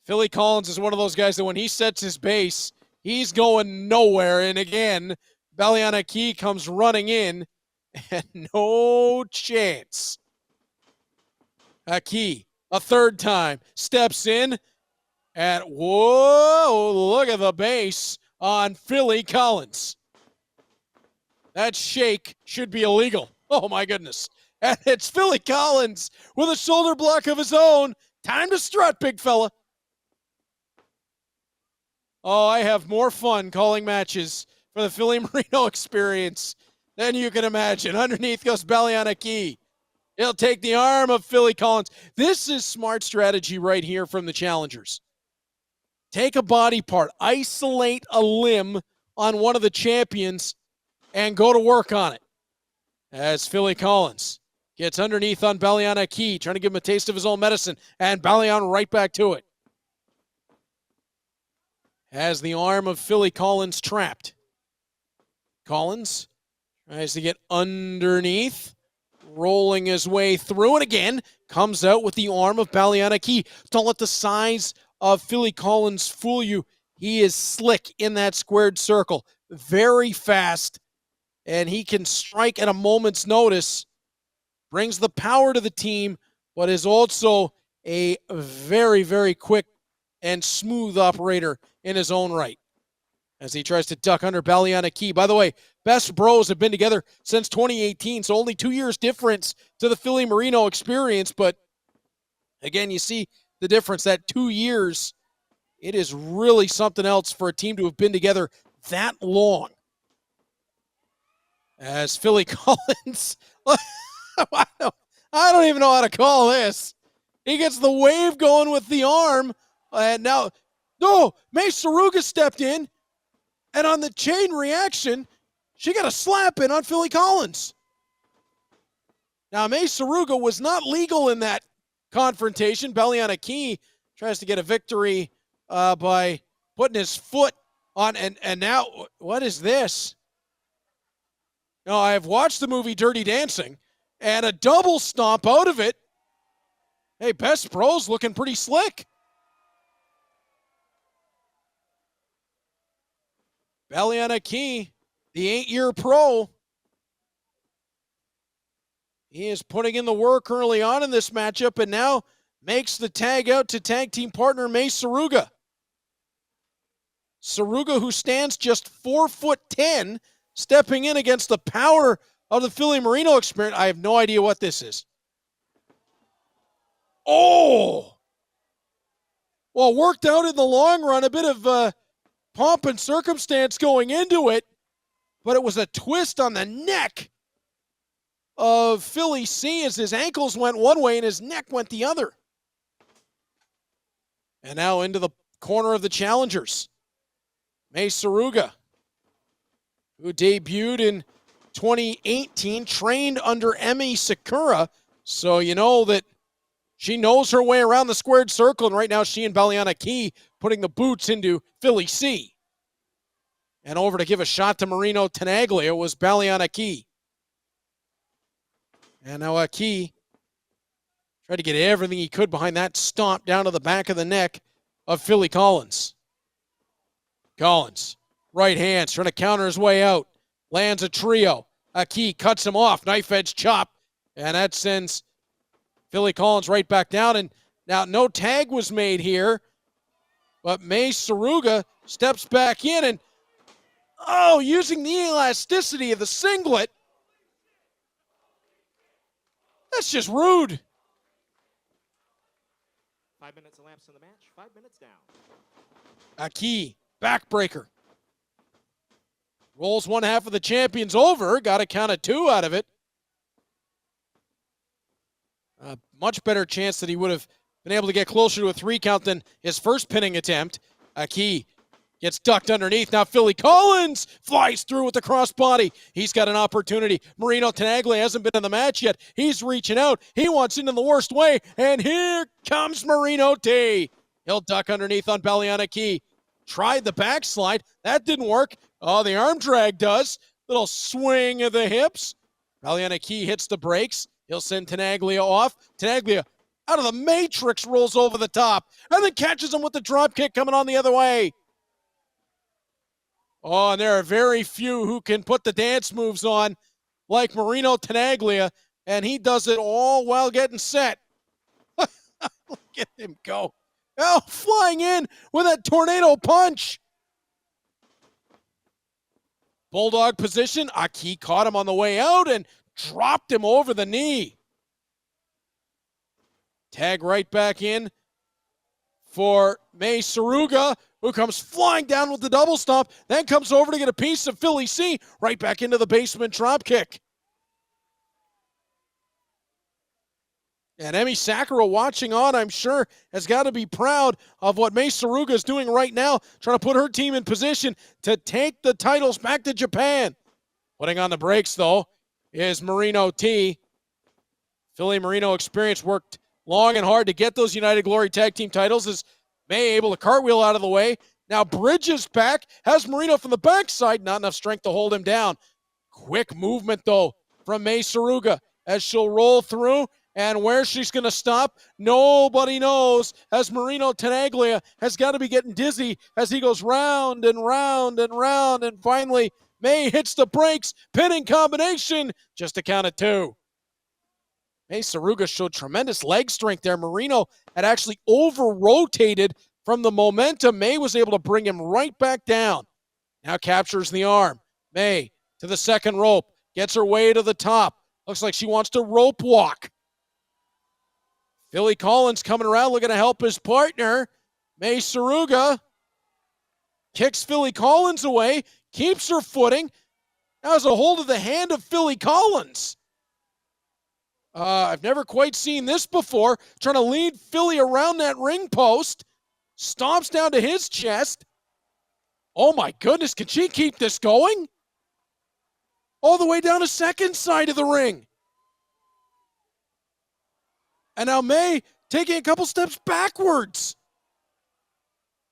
Philly Collins is one of those guys that when he sets his base, he's going nowhere. And again, Baliana Key comes running in, and no chance. Key, a third time, steps in, and whoa, look at the base on Philly Collins. That shake should be illegal. Oh, my goodness. And it's Philly Collins with a shoulder block of his own. Time to strut, big fella. Oh, I have more fun calling matches for the Philly Marino experience than you can imagine. Underneath goes Baliana Key. He'll take the arm of Philly Collins. This is smart strategy right here from the challengers. Take a body part, isolate a limb on one of the champions, and go to work on it. As Philly Collins gets underneath on Baliana Key, trying to give him a taste of his own medicine, and Baliana right back to it. Has the arm of Philly Collins trapped. Collins tries to get underneath, rolling his way through, and again, comes out with the arm of Baliana Key. Don't let the size of Philly Collins fool you. He is slick in that squared circle, very fast, and he can strike at a moment's notice. Brings the power to the team, but is also a very, very quick and smooth operator in his own right as he tries to duck under Baliana Key. By the way, Best Bros have been together since 2018, so only 2 years difference to the Philly Marino experience. But again, you see the difference, that 2 years, it is really something else for a team to have been together that long. As Philly Collins, I don't even know how to call this. He gets the wave going with the arm, and now, no, May Saruga stepped in, and on the chain reaction, she got a slap in on Philly Collins. Now, May Saruga was not legal in that confrontation. Baliana Key tries to get a victory by putting his foot on, and now, what is this? Now, I have watched the movie Dirty Dancing, and a double stomp out of it. Hey, Best Bros looking pretty slick. Baliana Key, the 8-year pro. He is putting in the work early on in this matchup and now makes the tag out to tag team partner May Saruga. Saruga, who stands just 4'10", stepping in against the power of the Philly Marino experience. I have no idea what this is. Oh! Well, worked out in the long run, a bit of pomp and circumstance going into it, but it was a twist on the neck of Philly C as his ankles went one way and his neck went the other. And now into the corner of the challengers. May Saruga, who debuted in 2018, trained under Emi Sakura, so you know that she knows her way around the squared circle, and right now she and Baliana Key putting the boots into Philly C. And over to give a shot to Marino Tenaglia was Baliana Key. And now Key Tried to get everything he could behind that stomp down to the back of the neck of Philly Collins. Collins, right hands, trying to counter his way out. Lands a trio. Aki cuts him off. Knife edge chop. And that sends Philly Collins right back down. And now no tag was made here. But May Saruga steps back in and, using the elasticity of the singlet. That's just rude. 5 minutes elapsed in the match. 5 minutes down. Aki, backbreaker. Rolls one half of the champions over. Got a count of 2 out of it. A much better chance that he would have been able to get closer to a 3 count than his first pinning attempt. Aki gets ducked underneath. Now Philly Collins flies through with the crossbody. He's got an opportunity. Marino Tenaglia hasn't been in the match yet. He's reaching out. He wants in the worst way. And here comes Marino T. He'll duck underneath on Baliana Key. Tried the backslide. That didn't work. Oh, the arm drag does. Little swing of the hips. Baliana Key hits the brakes. He'll send Tenaglia off. Tenaglia out of the matrix rolls over the top and then catches him with the drop kick coming on the other way. Oh, and there are very few who can put the dance moves on like Marino Tenaglia, and he does it all while getting set. Look at him go. Oh, flying in with that tornado punch. Bulldog position. Aki caught him on the way out and dropped him over the knee. Tag right back in for May Saruga, who comes flying down with the double stomp, then comes over to get a piece of Philly C, right back into the basement drop kick. And Emi Sakura watching on, I'm sure, has got to be proud of what May Saruga is doing right now, trying to put her team in position to take the titles back to Japan. Putting on the brakes, though, is Marino T. Philly Marino experience worked long and hard to get those United Glory Tag Team titles as May able to cartwheel out of the way. Now Bridges back, has Marino from the backside, not enough strength to hold him down. Quick movement, though, from May Saruga as she'll roll through. And where she's going to stop, nobody knows, as Marino Tenaglia has got to be getting dizzy as he goes round and round and round. And finally, May hits the brakes, pinning combination, just a count of 2. May Saruga showed tremendous leg strength there. Marino had actually over-rotated from the momentum. May was able to bring him right back down. Now captures the arm. May to the second rope, gets her way to the top. Looks like she wants to rope walk. Philly Collins coming around looking to help his partner. May Saruga kicks Philly Collins away, keeps her footing. Now has a hold of the hand of Philly Collins. I've never quite seen this before. Trying to lead Philly around that ring post. Stomps down to his chest. Oh my goodness, can she keep this going? All the way down to second side of the ring. And now May taking a couple steps backwards.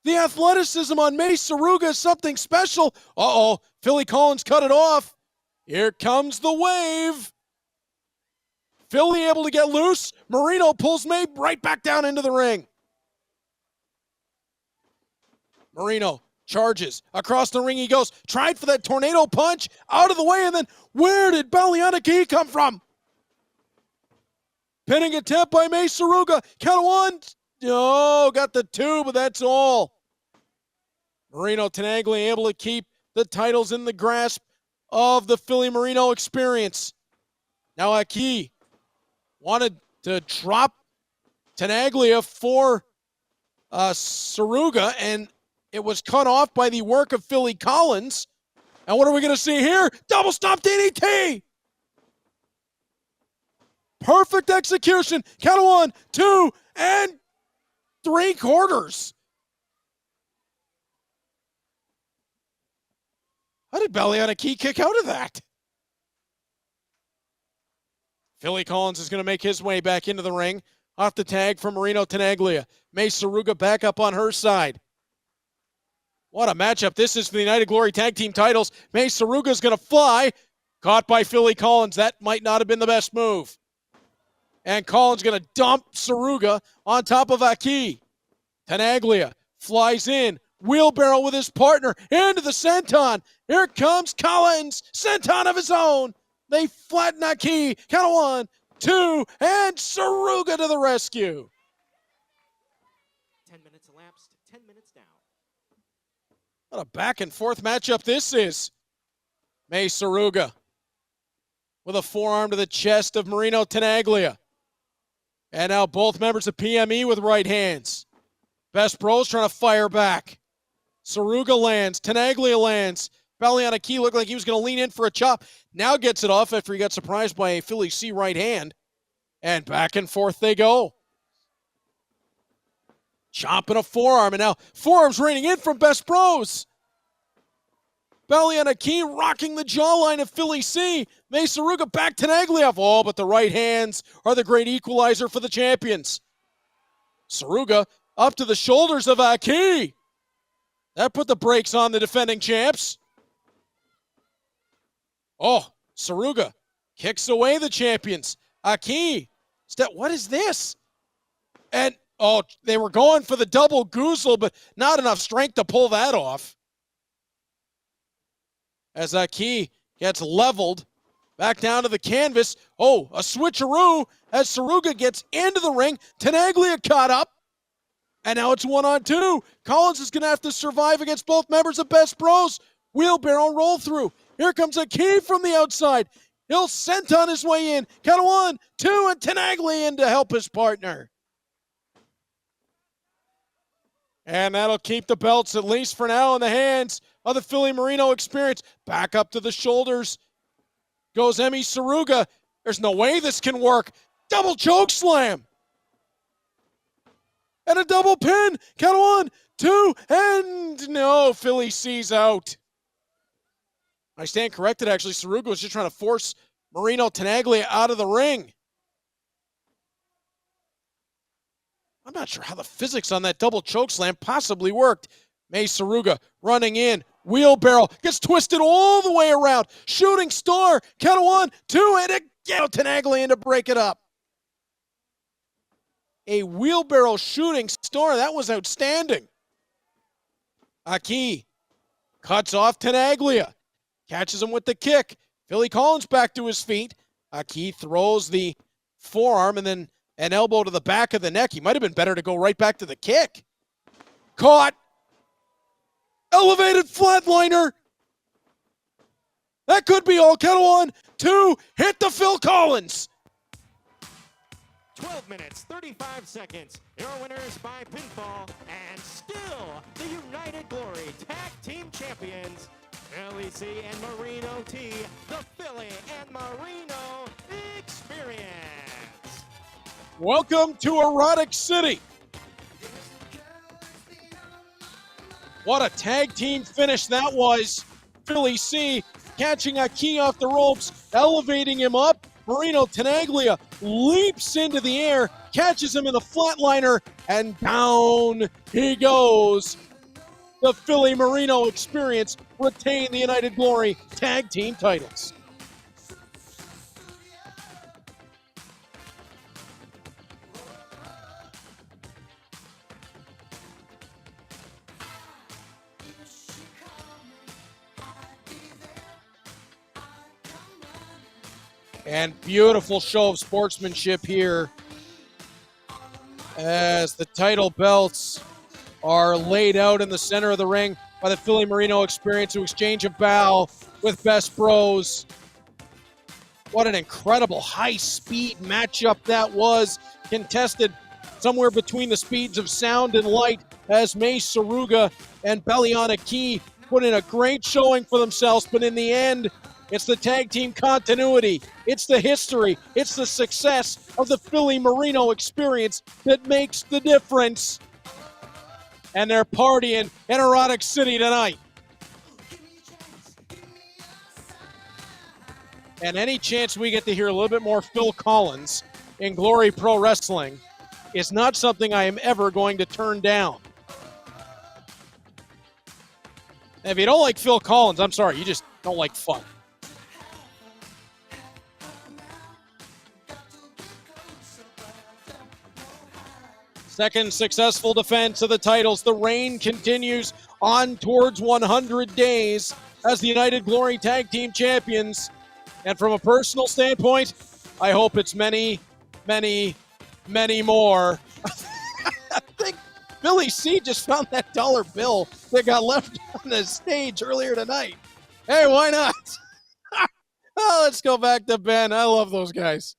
The athleticism on May Saruga is something special. Uh-oh, Philly Collins cut it off. Here comes the wave. Philly able to get loose. Marino pulls May right back down into the ring. Marino charges. Across the ring he goes. Tried for that tornado punch. Out of the way, and then where did Baliana Key come from? Pinning attempt by May Saruga. Count of 1. Oh, got the 2, but that's all. Marino Tenaglia able to keep the titles in the grasp of the Philly Marino experience. Now Aki wanted to drop Tenaglia for Saruga, and it was cut off by the work of Philly Collins. And what are we going to see here? Double stomp DDT! Perfect execution. Count of 1, 2, and 3/4. How did Baliana Key kick out of that? Philly Collins is going to make his way back into the ring. Off the tag from Marino Tenaglia. May Saruga back up on her side. What a matchup this is for the United Glory Tag Team titles. May Saruga is going to fly. Caught by Philly Collins. That might not have been the best move. And Collins going to dump Saruga on top of Aki. Tenaglia flies in. Wheelbarrow with his partner into the senton. Here comes Collins. Senton of his own. They flatten Aki. Count of 1, 2, and Saruga to the rescue. 10 minutes elapsed. 10 minutes down. What a back and forth matchup this is. May Saruga with a forearm to the chest of Marino Tenaglia. And now both members of PME with right hands. Best Bros trying to fire back. Saruga lands. Tenaglia lands. Belly on a key. Looked like he was going to lean in for a chop. Now gets it off after he got surprised by a Philly C right hand. And back and forth they go. Chopping a forearm. And now forearms raining in from Best Bros. Belly on a key, rocking the jawline of Philly C. May Saruga back Tenaglia. Oh, but the right hands are the great equalizer for the champions. Saruga up to the shoulders of Aki. That put the brakes on the defending champs. Oh, Saruga kicks away the champions. Aki, what is this? And, oh, they were going for the double goozle, but not enough strength to pull that off. As Aki gets leveled back down to the canvas. Oh, a switcheroo as Saruga gets into the ring. Tenaglia caught up. And now it's 1-on-2. Collins is going to have to survive against both members of Best Bros. Wheelbarrow roll through. Here comes Aki from the outside. He'll sent on his way in. Count of 1, 2, and Tenaglia in to help his partner. And that'll keep the belts, at least for now, in the hands of the Philly Marino Experience. Back up to the shoulders goes Emi Saruga. There's no way this can work. Double choke slam. And a double pin. Count of 1, 2, and no, Philly C's out. I stand corrected, actually. Saruga was just trying to force Marino Tenaglia out of the ring. I'm not sure how the physics on that double choke slam possibly worked. May Saruga running in. Wheelbarrow gets twisted all the way around. Shooting star. Count of 1, 2, and again Tenaglia in to break it up. A wheelbarrow shooting star. That was outstanding. Aki cuts off Tenaglia. Catches him with the kick. Philly Collins back to his feet. Aki throws the forearm and then an elbow to the back of the neck. He might have been better to go right back to the kick. Caught. Elevated flatliner. That could be all. Count of 1, 2, hit the Phil Collins. 12 minutes, 35 seconds. Your winners by pinfall, and still the United Glory Tag Team Champions, Philly C and Marino T, the Philly and Marino Experience. Welcome to Erotic City. What a tag team finish that was. Philly C catching Aki off the ropes, elevating him up. Marino Tenaglia leaps into the air, catches him in the flatliner, and down he goes. The Philly Marino Experience retain the United Glory Tag Team titles. And beautiful show of sportsmanship here as the title belts are laid out in the center of the ring by the Philly Marino Experience to exchange a bow with Best Bros. What an incredible high-speed matchup that was, contested somewhere between the speeds of sound and light as May Saruga and Belliana Key put in a great showing for themselves, but in the end, it's the tag team continuity, it's the history, it's the success of the Philly Marino Experience that makes the difference. And they're partying in Erotic City tonight. And any chance we get to hear a little bit more Phil Collins in Glory Pro Wrestling is not something I am ever going to turn down. And if you don't like Phil Collins, I'm sorry, you just don't like fun. Second successful defense of the titles. The reign continues on towards 100 days as the United Glory Tag Team Champions. And from a personal standpoint, I hope it's many, many, many more. I think Billy C just found that dollar bill that got left on the stage earlier tonight. Hey, why not? Oh, let's go back to Ben. I love those guys.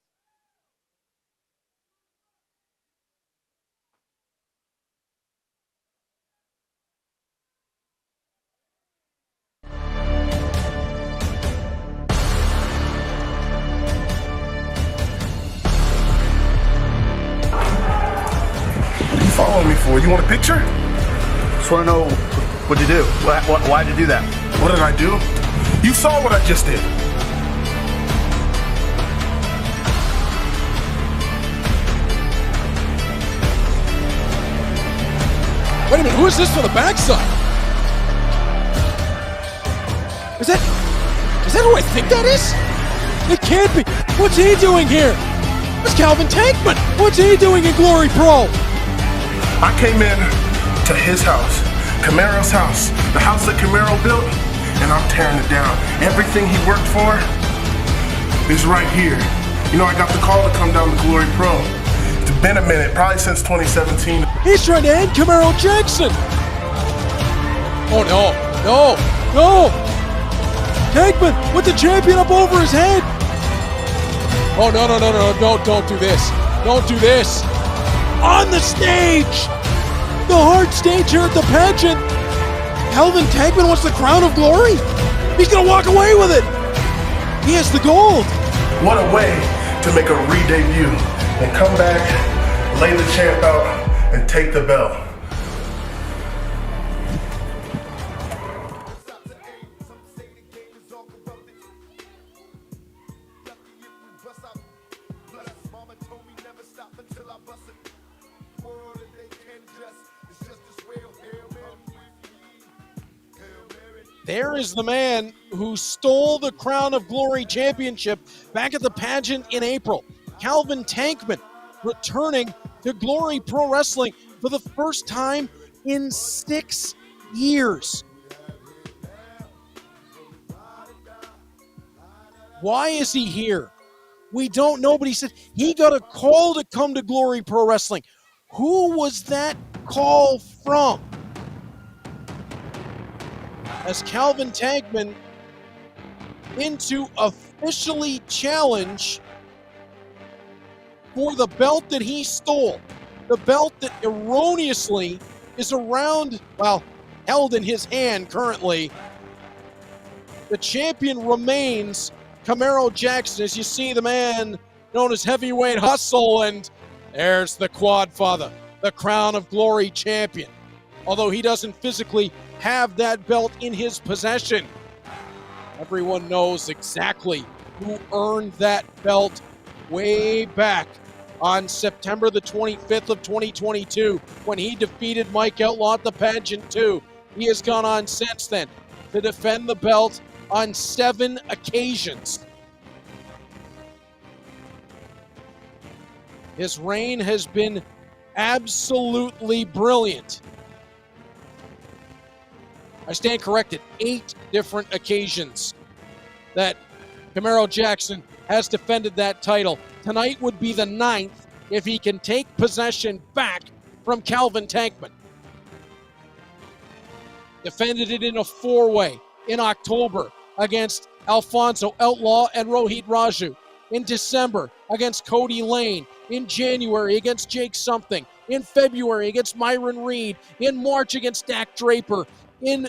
Following me for? You want a picture? Just want to know, what'd you do? Why'd you do that? What did I do? You saw what I just did. Wait a minute, who is this for the backside? Is that who I think that is? It can't be. What's he doing here? It's Calvin Tankman. What's he doing in Glory Pro? I came in to his house, Camaro's house, the house that Camaro built, and I'm tearing it down. Everything he worked for is right here. You know, I got the call to come down to Glory Pro. It's been a minute, probably since 2017. He's trying to end Camaro Jaxon. Oh no, no, no! Tankman with the champion up over his head. Oh no, no, no, no, no, don't do this. Don't do this. On the stage! The hard stage here at the pageant. Calvin Tankman wants the crown of glory. He's gonna walk away with it. He has the gold. What a way to make a re-debut and come back, lay the champ out, and take the belt. There is the man who stole the Crown of Glory Championship back at the pageant in April. Calvin Tankman returning to Glory Pro Wrestling for the first time in 6 years. Why is he here? We don't know, but he said he got a call to come to Glory Pro Wrestling. Who was that call from? As Calvin Tankman in to officially challenge for the belt that he stole. The belt that erroneously is around, well, held in his hand currently. The champion remains Camaro Jaxon, as you see the man known as Heavyweight Hustle, and there's the Quad Father, the Crown of Glory champion. Although he doesn't physically have that belt in his possession, everyone knows exactly who earned that belt way back on September the 25th of 2022 when he defeated Mike Outlaw at the pageant 2. He has gone on since then to defend the belt on 7 occasions. His reign has been absolutely brilliant. I stand corrected, 8 different occasions that Camaro Jaxon has defended that title. Tonight would be the 9th if he can take possession back from Calvin Tankman. Defended it in a 4-way in October against Alfonso Outlaw and Rohit Raju. In December against Kody Lane. In January against Jake Something. In February against Myron Reed. In March against Dak Draper. In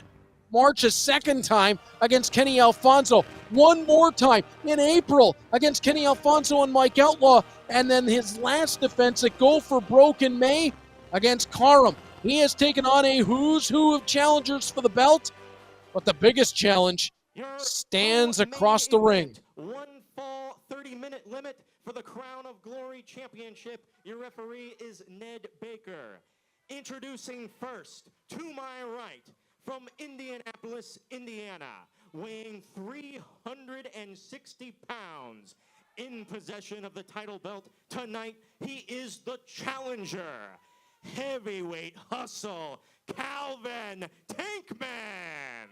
March a second time against Kenny Alfonso. One more time in April against Kenny Alfonso and Mike Outlaw. And then his last defense at Go for Broke in May against Karam. He has taken on a who's who of challengers for the belt. But the biggest challenge stands across the ring. One fall, 30-minute limit for the Crown of Glory Championship. Your referee is Ned Baker. Introducing first, to my right, from Indianapolis, Indiana, weighing 360 pounds, in possession of the title belt tonight, he is the challenger. heavyweight hustle, Calvin Tankman.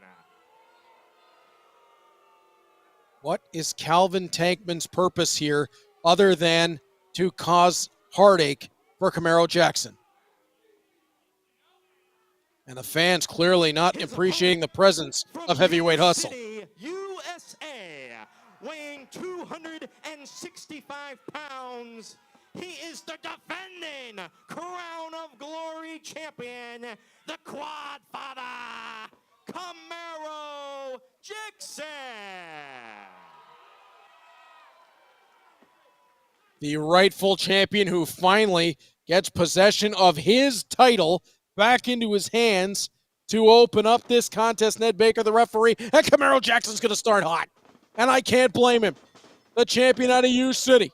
What is Calvin Tankman's purpose here other than to cause heartache for Camaro Jaxon? And the fans clearly not appreciating the presence of heavyweight hustle. City, USA, weighing 265 pounds. He is the defending Crown of Glory champion, the Quad Father, Camaro Jaxon. The rightful champion who finally gets possession of his title back into his hands to open up this contest. Ned Baker, the referee, and Camaro Jackson's going to start hot. And I can't blame him. The champion out of U City.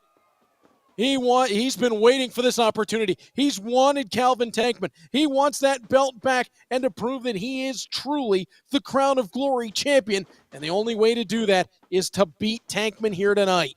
He's been waiting for this opportunity. He's wanted Calvin Tankman. He wants that belt back and to prove that he is truly the Crown of Glory champion. And the only way to do that is to beat Tankman here tonight.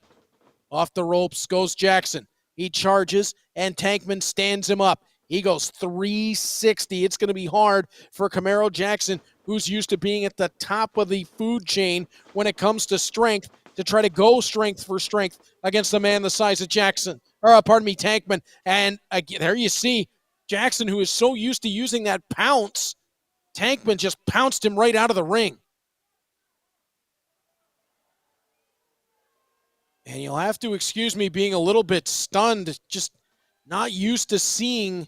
Off the ropes goes Jaxon. He charges, and Tankman stands him up. He goes 360. It's going to be hard for Camaro Jaxon, who's used to being at the top of the food chain when it comes to strength, to try to go strength for strength against a man the size of Tankman. And there you see Jaxon, who is so used to using that pounce. Tankman just pounced him right out of the ring. And you'll have to excuse me being a little bit stunned, just not used to seeing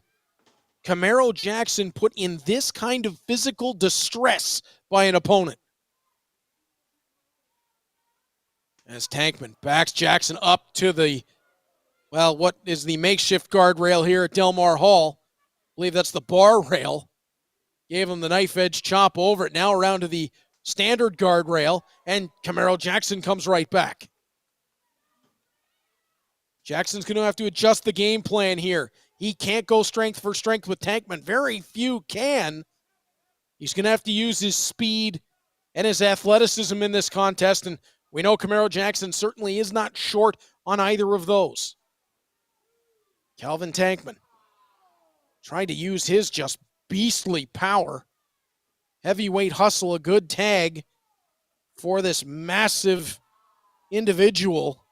Camaro Jaxon put in this kind of physical distress by an opponent. As Tankman backs Jaxon up to what is the makeshift guardrail here at Delmar Hall. I believe that's the bar rail. Gave him the knife edge chop over it. Now around to the standard guardrail, and Camaro Jaxon comes right back. Jackson's going to have to adjust the game plan here. He can't go strength for strength with Tankman. Very few can. He's going to have to use his speed and his athleticism in this contest, and we know Camaro Jaxon certainly is not short on either of those. Calvin Tankman trying to use his just beastly power. Heavyweight hustle, a good tag for this massive individual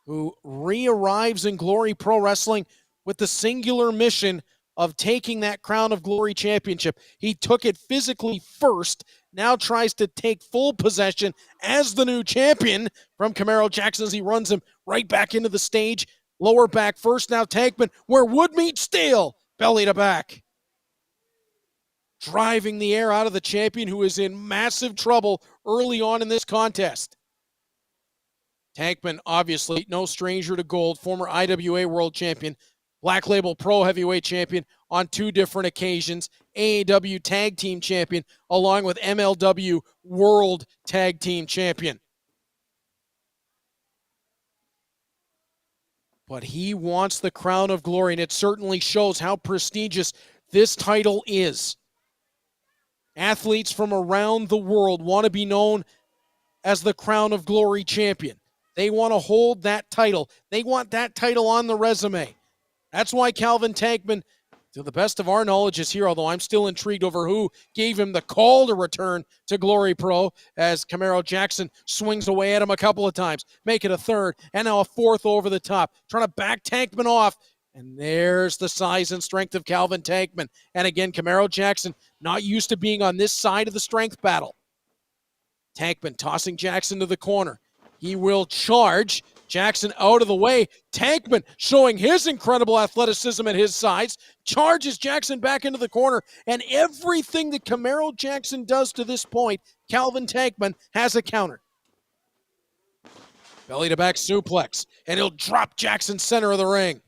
who re-arrives in Glory Pro Wrestling with the singular mission of taking that Crown of Glory championship. He took it physically first, now tries to take full possession as the new champion from Camaro Jaxon as he runs him right back into the stage. Lower back first, now Tankman, where wood meets steel, belly to back. Driving the air out of the champion, who is in massive trouble early on in this contest. Tankman, obviously, no stranger to gold, former IWA World Champion, Black Label Pro Heavyweight Champion on 2 different occasions, AAW Tag Team Champion, along with MLW World Tag Team Champion. But he wants the Crown of Glory, and it certainly shows how prestigious this title is. Athletes from around the world want to be known as the Crown of Glory champion. They want to hold that title. They want that title on the resume. That's why Calvin Tankman, to the best of our knowledge, is here, although I'm still intrigued over who gave him the call to return to Glory Pro, as Camaro Jaxon swings away at him a couple of times, make it a third, and now a fourth over the top, trying to back Tankman off. And there's the size and strength of Calvin Tankman. And again, Camaro Jaxon not used to being on this side of the strength battle. Tankman tossing Jaxon to the corner. He will charge. Jaxon out of the way. Tankman showing his incredible athleticism at his size. Charges Jaxon back into the corner. And everything that Camaro Jaxon does to this point, Calvin Tankman has a counter. Belly to back suplex. And he'll drop Jaxon center of the ring.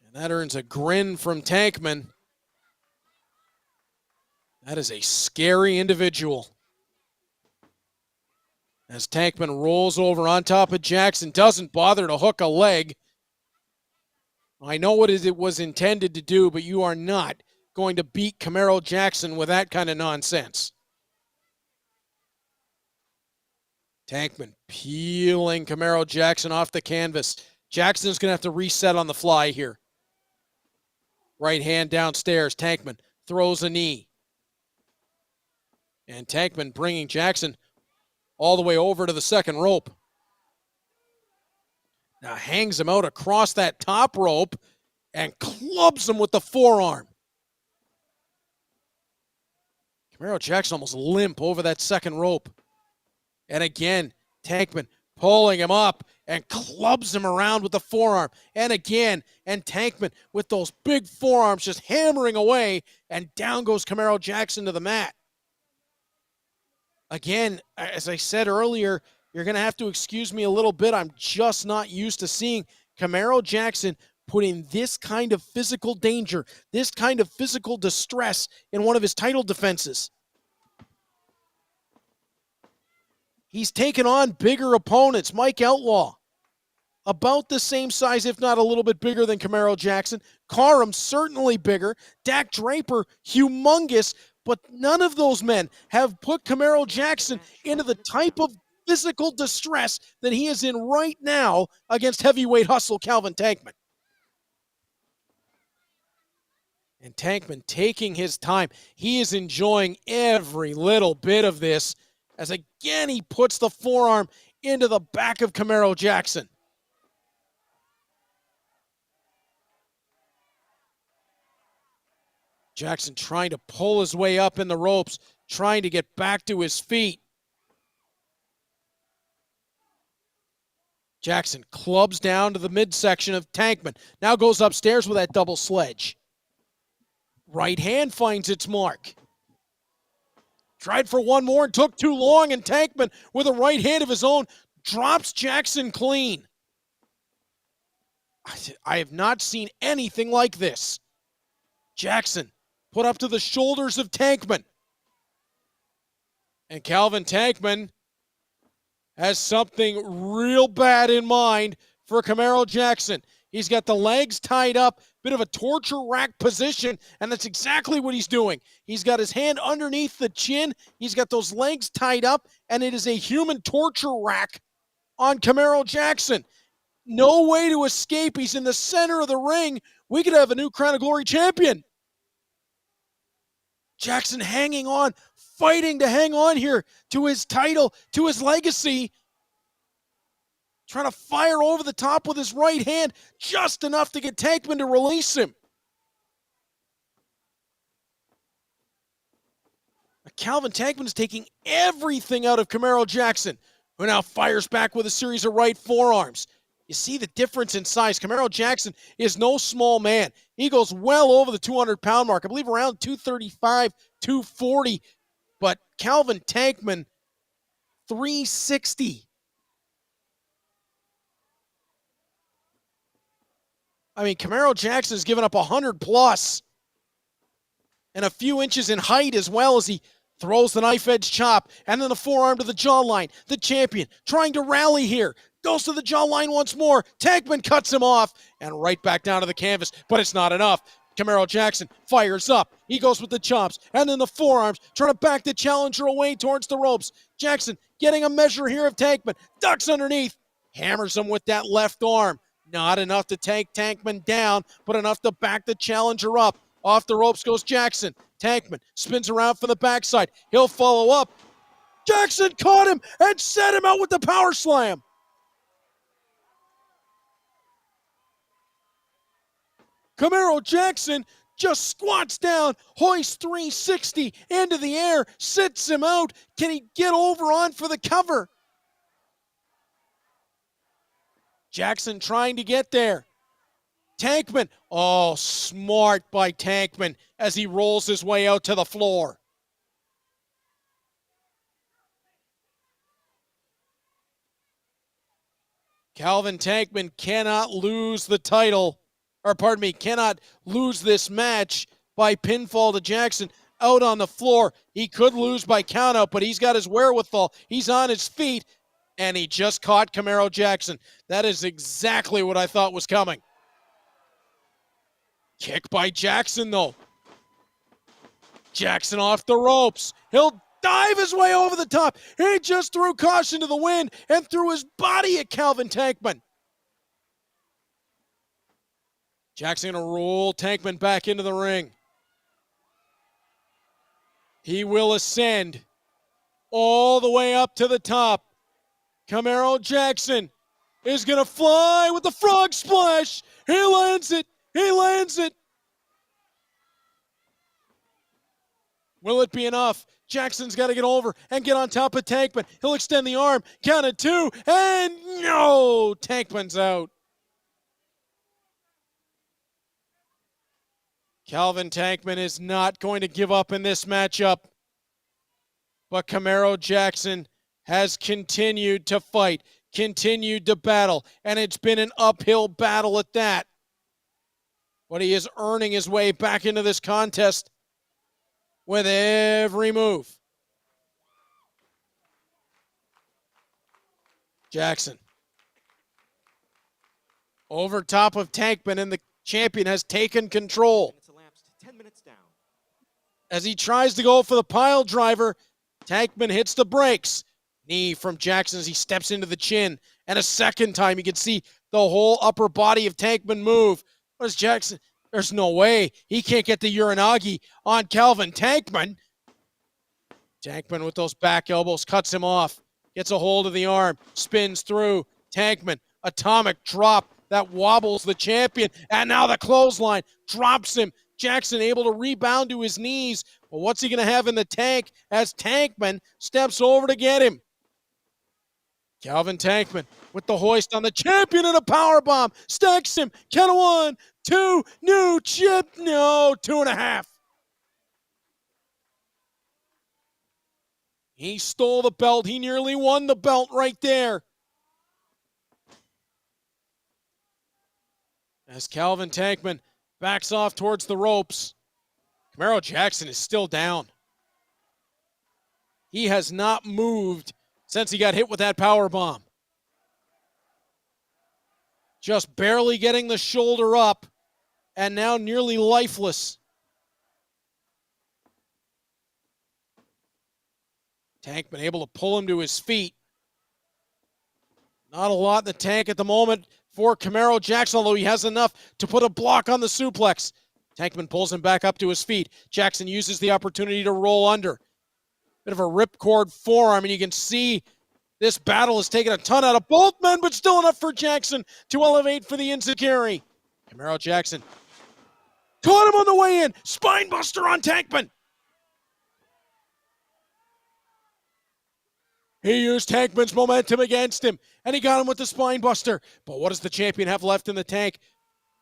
And that earns a grin from Tankman. That is a scary individual. As Tankman rolls over on top of Jaxon, doesn't bother to hook a leg. I know what it was intended to do, but you are not going to beat Camaro Jaxon with that kind of nonsense. Tankman peeling Camaro Jaxon off the canvas. Jackson's going to have to reset on the fly here. Right hand downstairs. Tankman throws a knee. And Tankman bringing Jaxon all the way over to the second rope. Now hangs him out across that top rope and clubs him with the forearm. Camaro Jaxon almost limp over that second rope. And again, Tankman pulling him up and clubs him around with the forearm. And again, and Tankman with those big forearms just hammering away, and down goes Camaro Jaxon to the mat. Again, as I said earlier, you're going to have to excuse me a little bit. I'm just not used to seeing Camaro Jaxon put in this kind of physical danger, this kind of physical distress in one of his title defenses. He's taken on bigger opponents. Mike Outlaw, about the same size, if not a little bit bigger than Camaro Jaxon. Karam, certainly bigger. Dak Draper, humongous. But none of those men have put Camaro Jaxon into the type of physical distress that he is in right now against heavyweight hustle Calvin Tankman. And Tankman taking his time. He is enjoying every little bit of this as again he puts the forearm into the back of Camaro Jaxon. Jaxon trying to pull his way up in the ropes, trying to get back to his feet. Jaxon clubs down to the midsection of Tankman. Now goes upstairs with that double sledge. Right hand finds its mark. Tried for one more and took too long, and Tankman with a right hand of his own drops Jaxon clean. I have not seen anything like this. Jaxon put up to the shoulders of Tankman. And Calvin Tankman has something real bad in mind for Camaro Jaxon. He's got the legs tied up, bit of a torture rack position, and that's exactly what he's doing. He's got his hand underneath the chin, he's got those legs tied up, and it is a human torture rack on Camaro Jaxon. No way to escape. He's in the center of the ring. We could have a new Crown of Glory champion. Jaxon hanging on, fighting to hang on here to his title, to his legacy. Trying to fire over the top with his right hand, just enough to get Tankman to release him. Calvin Tankman is taking everything out of Camaro Jaxon, who now fires back with a series of right forearms. You see the difference in size. Camaro Jaxon is no small man. He goes well over the 200-pound mark. I believe around 235, 240. But Calvin Tankman, 360. I mean, Camaro Jaxon has given up 100 plus. And a few inches in height as well, as he throws the knife edge chop. And then the forearm to the jawline. The champion trying to rally here. Goes to the jawline once more. Tankman cuts him off. And right back down to the canvas. But it's not enough. Camaro Jaxon fires up. He goes with the chops. And then the forearms. Trying to back the challenger away towards the ropes. Jaxon getting a measure here of Tankman. Ducks underneath. Hammers him with that left arm. Not enough to take Tankman down, but enough to back the challenger up. Off the ropes goes Jaxon. Tankman spins around for the backside. He'll follow up. Jaxon caught him and set him out with the power slam. Camaro Jaxon just squats down, hoists 360 into the air, sits him out. Can he get over on for the cover? Jaxon trying to get there. Tankman. Oh, smart by Tankman as he rolls his way out to the floor. Calvin Tankman cannot lose the title, or pardon me, cannot lose this match by pinfall to Jaxon out on the floor. He could lose by countout, but he's got his wherewithal. He's on his feet. And he just caught Camaro Jaxon. That is exactly what I thought was coming. Kick by Jaxon, though. Jaxon off the ropes. He'll dive his way over the top. He just threw caution to the wind and threw his body at Calvin Tankman. Jaxon gonna roll Tankman back into the ring. He will ascend all the way up to the top. Camaro Jaxon is gonna fly with the frog splash. He lands it. He lands it. Will it be enough? Jackson's got to get over and get on top of Tankman. He'll extend the arm. Count of two. And no! Tankman's out. Calvin Tankman is not going to give up in this matchup. But Camaro Jaxon has continued to fight, continued to battle, and it's been an uphill battle at that. But he is earning his way back into this contest with every move. Jaxon over top of Tankman, and the champion has taken control. 10 minutes down. As he tries to go for the pile driver, Tankman hits the brakes. Knee from Jaxon as he steps into the chin. And a second time, you can see the whole upper body of Tankman move. What is Jaxon? There's no way. He can't get the Uranagi on Calvin Tankman. Tankman with those back elbows cuts him off. Gets a hold of the arm. Spins through. Tankman, atomic drop that wobbles the champion. And now the clothesline drops him. Jaxon able to rebound to his knees. But what's he going to have in the tank as Tankman steps over to get him? Calvin Tankman with the hoist on the champion and a powerbomb. Stacks him. Count of 1, 2, new chip. No, 2.5. He stole the belt. He nearly won the belt right there. As Calvin Tankman backs off towards the ropes, Camaro Jaxon is still down. He has not moved since he got hit with that power bomb. Just barely getting the shoulder up, and now nearly lifeless. Tankman able to pull him to his feet. Not a lot in the tank at the moment for Camaro Jaxon, although he has enough to put a block on the suplex. Tankman pulls him back up to his feet. Jaxon uses the opportunity to roll under. Bit of a ripcord forearm, and you can see this battle has taken a ton out of both men, but still enough for Jaxon to elevate for the enziguri. Camaro Jaxon caught him on the way in. Spinebuster on Tankman. He used Tankman's momentum against him, and he got him with the spinebuster. But what does the champion have left in the tank?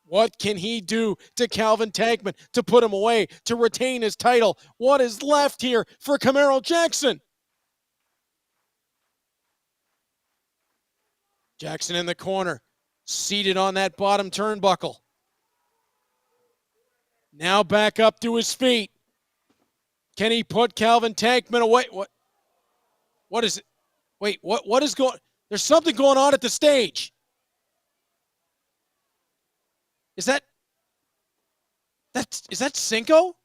What can he do to Calvin Tankman to put him away, to retain his title? What is left here for Camaro Jaxon? Jaxon in the corner, seated on that bottom turnbuckle. Now back up to his feet. Can he put Calvin Tankman away? What is it? Wait, what is going? There's something going on at the stage. Is that Cinco?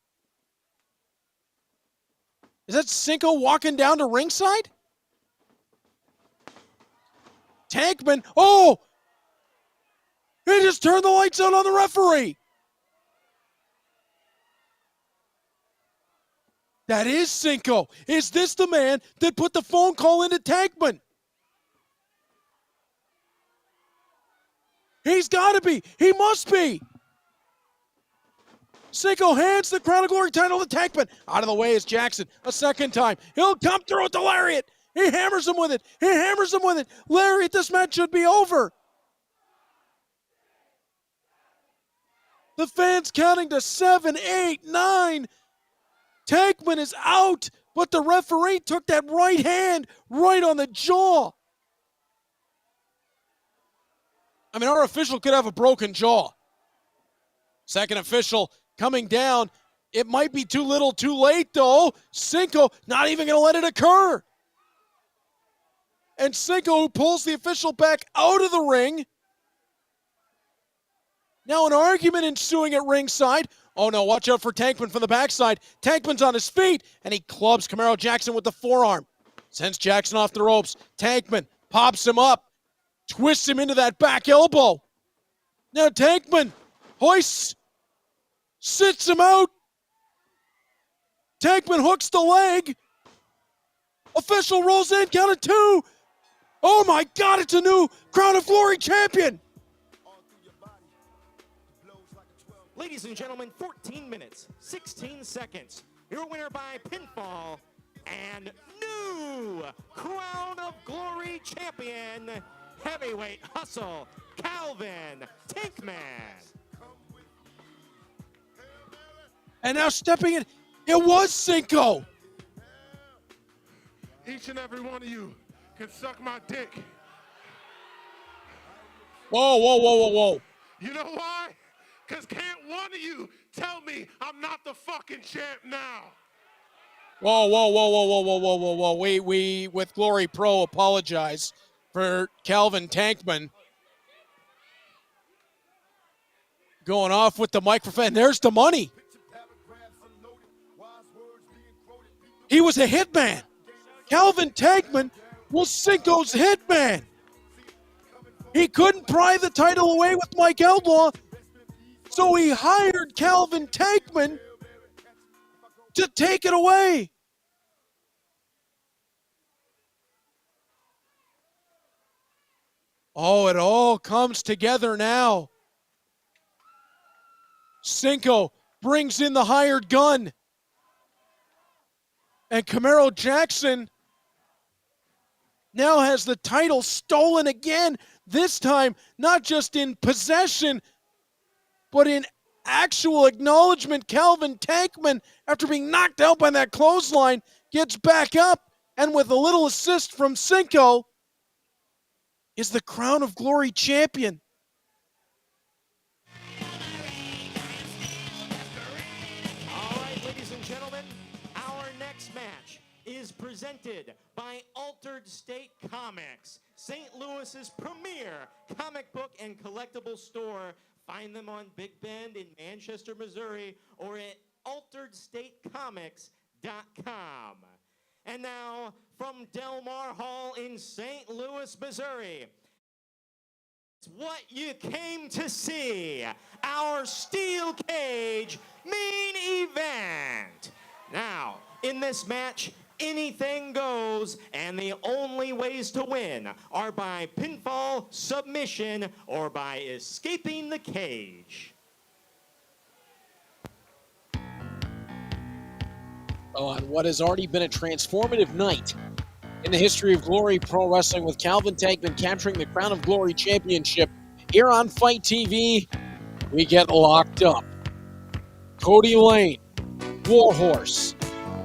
Is that Cinco walking down to ringside? Tankman, oh! He just turned the lights out on the referee. That is Cinco. Is this the man that put the phone call into Tankman? He's got to be. He must be. Cinco hands the Crown of Glory title to Tankman. Out of the way is Jaxon. A second time. He'll come through with the lariat. He hammers him with it. He hammers him with it. Lariat, this match should be over. The fans counting to 7, 8, 9. Tankman is out, but the referee took that right hand right on the jaw. I mean, our official could have a broken jaw. Second official coming down. It might be too little too late, though. Cinco not even going to let it occur. And Cinco, who pulls the official back out of the ring. Now an argument ensuing at ringside. Oh no, watch out for Tankman from the backside. Tankman's on his feet, and he clubs Camaro Jaxon with the forearm. Sends Jaxon off the ropes. Tankman pops him up. Twists him into that back elbow. Now Tankman hoists, sits him out. Tankman hooks the leg. Official rolls in, count of 2. Oh my God, it's a new Crown of Glory champion. Ladies and gentlemen, 14 minutes, 16 seconds. Your winner by pinfall and new Crown of Glory champion, heavyweight hustle, Calvin Tankman. And now stepping in, it was Cinco. Each and every one of you can suck my dick. Whoa, whoa, whoa, whoa, whoa. You know why? Because can't one of you tell me I'm not the fucking champ now? Whoa, whoa, whoa, whoa, whoa, whoa, whoa, whoa, whoa. We with Glory Pro apologize for Calvin Tankman going off with the microphone. There's the money. He was a hitman. Calvin Tankman was Cinco's hitman. He couldn't pry the title away with Mike Outlaw, so he hired Calvin Tankman to take it away. Oh, it all comes together now. Cinco brings in the hired gun. And Camaro Jaxon now has the title stolen again. This time, not just in possession, but in actual acknowledgement. Calvin Tankman, after being knocked out by that clothesline, gets back up, and with a little assist from Cinco, is the Crown of Glory champion. All right, ladies and gentlemen, our next match is presented by Altered State Comics, St. Louis's premier comic book and collectible store. Find them on Big Bend in Manchester, Missouri, or at alteredstatecomics.com. And now, from Delmar Hall in St. Louis, Missouri, it's what you came to see, our steel cage main event. Now, in this match, anything goes, and the only ways to win are by pinfall, submission, or by escaping the cage. On what has already been a transformative night in the history of Glory Pro Wrestling, with Calvin Tankman capturing the Crown of Glory Championship here on Fight TV, we get locked up. Kody Lane, WARHORSE,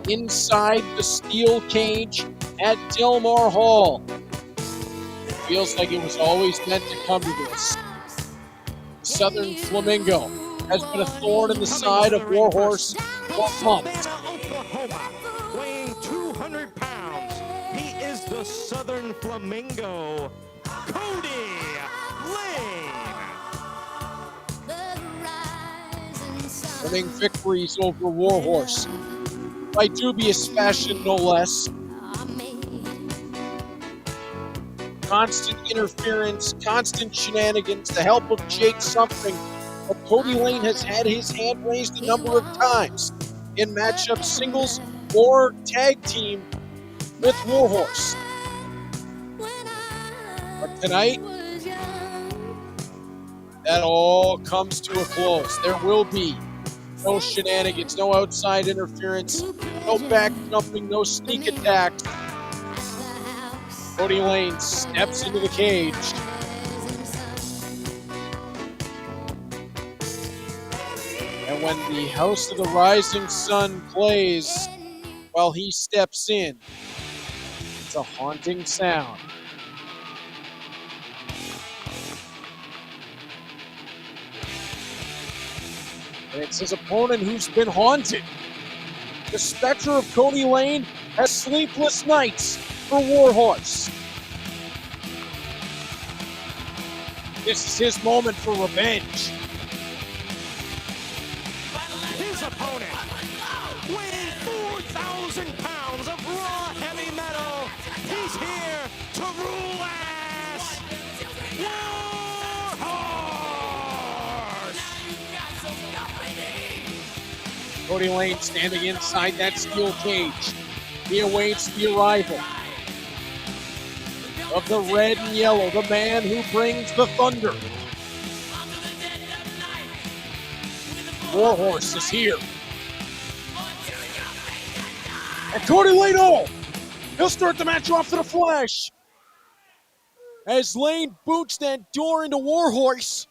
inside the steel cage at Delmar Hall. Feels like it was always meant to come to this. Southern Flamingo has been a thorn in the side of WARHORSE for months. Oklahoma, weighing 200 pounds, he is the Southern Flamingo, Kody Lane. Winning victories over WARHORSE by dubious fashion, no less. Constant interference, constant shenanigans, the help of Jake something. But Kody Lane has had his hand raised a number of times in matchup singles or tag team with WARHORSE. But tonight, that all comes to a close. There will be no shenanigans, no outside interference, no back jumping, no sneak attacks. Kody Lane steps into the cage. And when the House of the Rising Sun plays while he steps in, it's a haunting sound. And it's his opponent who's been haunted. The specter of Kody Lane has sleepless nights for WARHORSE. This is his moment for revenge. His opponent, weighing 4,000 pounds of raw heavy metal, he's here to rule as WARHORSE. Kody Lane standing inside that steel cage. He awaits the arrival of the red and yellow, the man who brings the thunder. Warhorse is here. And Kody Lane, oh! He'll start the match off to the flash. As Lane boots that door into Warhorse.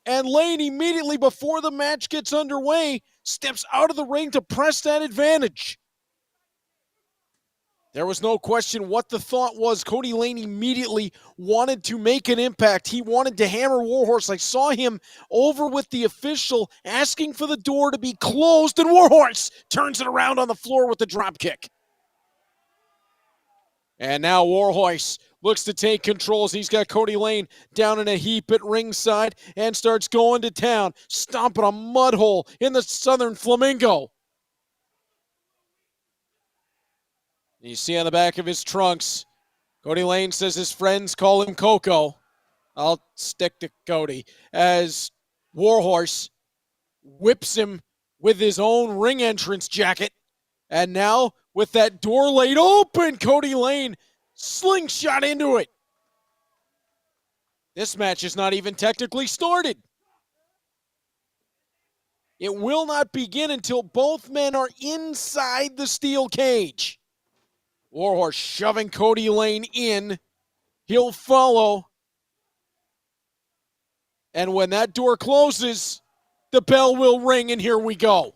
And Lane immediately before the match gets underway steps out of the ring to press that advantage. There was no question what the thought was. Kody Lane immediately wanted to make an impact. He wanted to hammer Warhorse. I saw him over with the official asking for the door to be closed, and Warhorse turns it around on the floor with the dropkick. And now Warhorse looks to take control as he's got Kody Lane down in a heap at ringside and starts going to town, stomping a mud hole in the Southern Flamingo. You see on the back of his trunks, Kody Lane says his friends call him Coco. I'll stick to Kody. As Warhorse whips him with his own ring entrance jacket. And now, with that door laid open, Kody Lane slingshot into it. This match is not even technically started. It will not begin until both men are inside the steel cage. Warhorse shoving Kody Lane in. He'll follow. And when that door closes, the bell will ring, and here we go.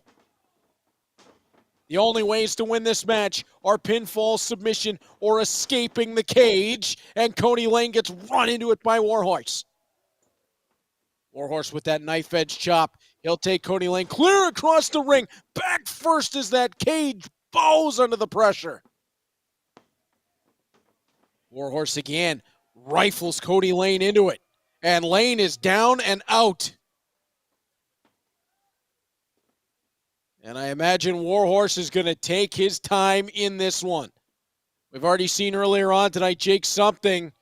The only ways to win this match are pinfall, submission, or escaping the cage, and Kody Lane gets run into it by Warhorse. Warhorse with that knife edge chop. He'll take Kody Lane clear across the ring. Back first as that cage bows under the pressure. Warhorse again rifles Kody Lane into it. And Lane is down and out. And I imagine Warhorse is going to take his time in this one. We've already seen earlier on tonight, Jake Something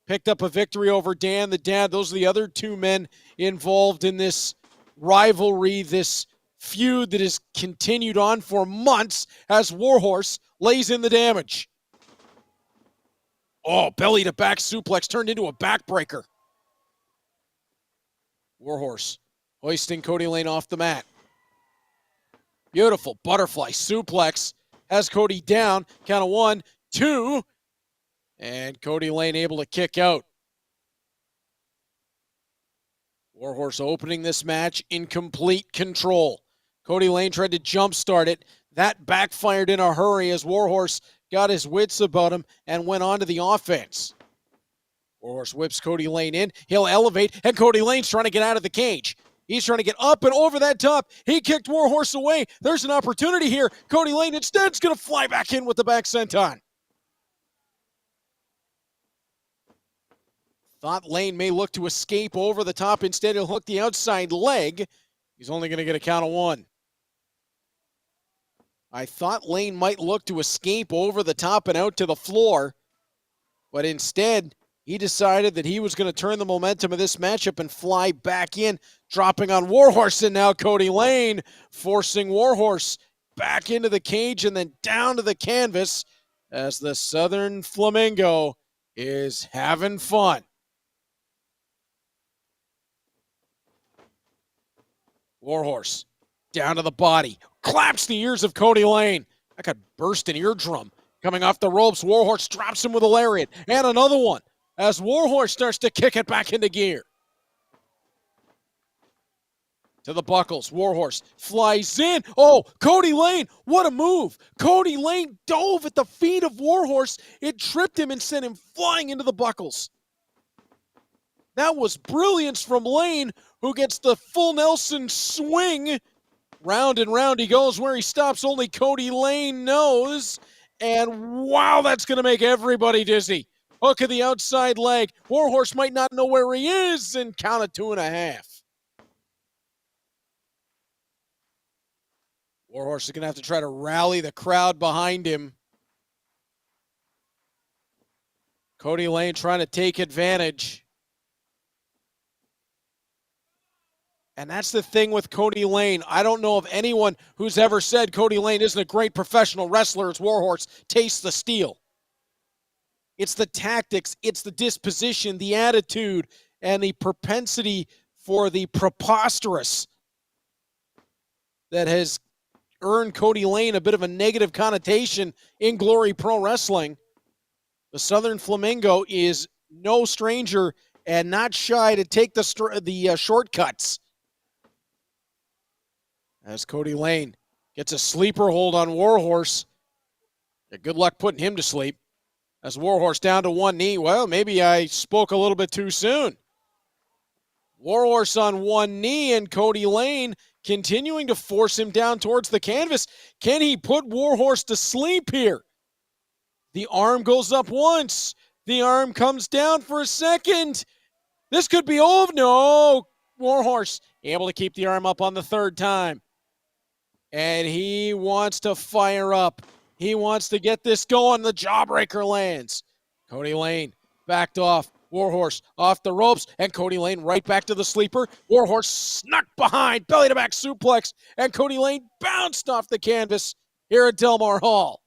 picked up a victory over Dan the Dad. Those are the other two men involved in this rivalry, this feud that has continued on for months as Warhorse lays in the damage. Oh, belly to back suplex turned into a backbreaker. Warhorse hoisting Kody Lane off the mat. Beautiful butterfly suplex has Kody down. Count of 1, 2. And Kody Lane able to kick out. Warhorse opening this match in complete control. Kody Lane tried to jumpstart it. That backfired in a hurry as Warhorse got his wits about him and went on to the offense. Warhorse whips Kody Lane in. He'll elevate, and Kody Lane's trying to get out of the cage. He's trying to get up and over that top. He kicked Warhorse away. There's an opportunity here. Kody Lane instead is going to fly back in with the back senton. Thought Lane may look to escape over the top. Instead, he'll hook the outside leg. He's only going to get a count of 1. I thought Lane might look to escape over the top and out to the floor. But instead, he decided that he was going to turn the momentum of this matchup and fly back in, dropping on Warhorse, and now Kody Lane forcing Warhorse back into the cage and then down to the canvas as the Southern Flamingo is having fun. Warhorse down to the body, claps the ears of Kody Lane. That could burst an eardrum. Coming off the ropes, Warhorse drops him with a lariat, and another one as Warhorse starts to kick it back into gear. To the buckles, Warhorse flies in. Oh, Kody Lane, what a move. Kody Lane dove at the feet of Warhorse. It tripped him and sent him flying into the buckles. That was brilliance from Lane, who gets the full Nelson swing. Round and round he goes. Where he stops, only Kody Lane knows. And wow, that's going to make everybody dizzy. Hook of the outside leg. Warhorse might not know where he is, and count of 2.5. Warhorse is going to have to try to rally the crowd behind him. Kody Lane trying to take advantage. And that's the thing with Kody Lane. I don't know of anyone who's ever said Kody Lane isn't a great professional wrestler as Warhorse tastes the steel. It's the tactics, it's the disposition, the attitude, and the propensity for the preposterous that has earned Kody Lane a bit of a negative connotation in Glory Pro Wrestling. The Southern Flamingo is no stranger and not shy to take the shortcuts. As Kody Lane gets a sleeper hold on Warhorse. Yeah, good luck putting him to sleep. As Warhorse down to one knee. Well, maybe I spoke a little bit too soon. Warhorse on one knee and Kody Lane continuing to force him down towards the canvas. Can he put Warhorse to sleep here? The arm goes up once. The arm comes down for a second. This could be over. No. Warhorse able to keep the arm up on the third time. And he wants to fire up. He wants to get this going. The jawbreaker lands. Kody Lane backed off. Warhorse off the ropes. And Kody Lane right back to the sleeper. Warhorse snuck behind. Belly to back suplex. And Kody Lane bounced off the canvas here at Delmar Hall.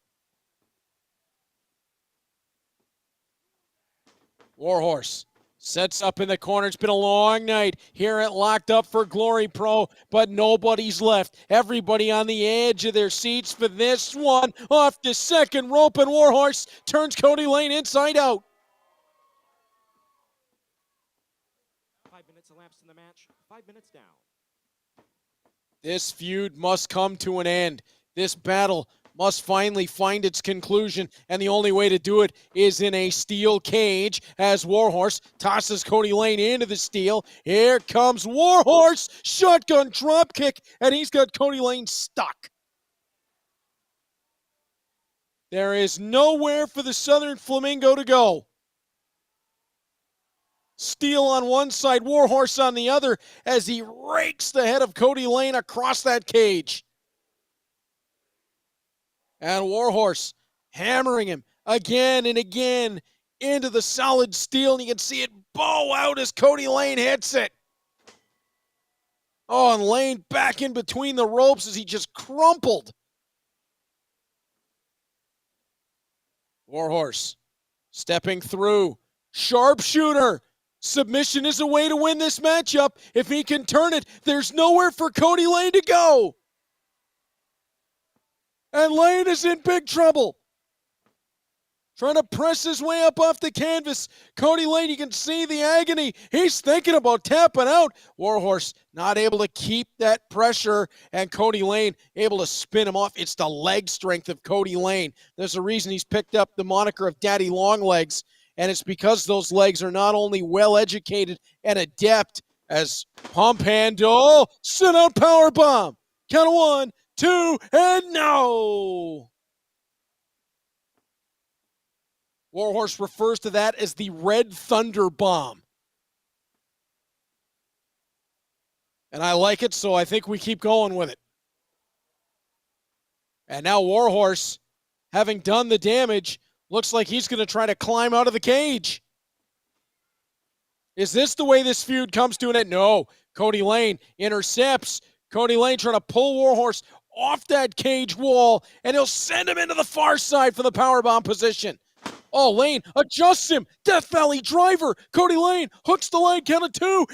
Warhorse sets up in the corner. It's been a long night here at Locked Up for Glory Pro, but nobody's left. Everybody on the edge of their seats for this one. Off the second rope, and Warhorse turns Kody Lane inside out. 5 minutes elapsed in the match. 5 minutes down. This feud must come to an end. This battle must finally find its conclusion, and the only way to do it is in a steel cage as Warhorse tosses Kody Lane into the steel. Here comes Warhorse, shotgun drop kick, and he's got Kody Lane stuck. There is nowhere for the Southern Flamingo to go. Steel on one side, Warhorse on the other, as he rakes the head of Kody Lane across that cage. And Warhorse hammering him again and again into the solid steel. And you can see it bow out as Kody Lane hits it. Oh, and Lane back in between the ropes as he just crumpled. Warhorse stepping through. Sharpshooter. Submission is a way to win this matchup. If he can turn it, there's nowhere for Kody Lane to go. And Lane is in big trouble. Trying to press his way up off the canvas. Kody Lane, you can see the agony. He's thinking about tapping out. Warhorse not able to keep that pressure. And Kody Lane able to spin him off. It's the leg strength of Kody Lane. There's a reason he's picked up the moniker of Daddy Longlegs. And it's because those legs are not only well-educated and adept as pump handle, sit out powerbomb. Count of 1, 2, and no! Warhorse refers to that as the Red Thunder Bomb. And I like it, so I think we keep going with it. And now Warhorse, having done the damage, looks like he's going to try to climb out of the cage. Is this the way this feud comes to an end? No. Kody Lane intercepts. Kody Lane trying to pull Warhorse off that cage wall, and he'll send him into the far side for the powerbomb position. Oh, Lane adjusts him. Death Valley driver. Kody Lane hooks the leg, count of 2.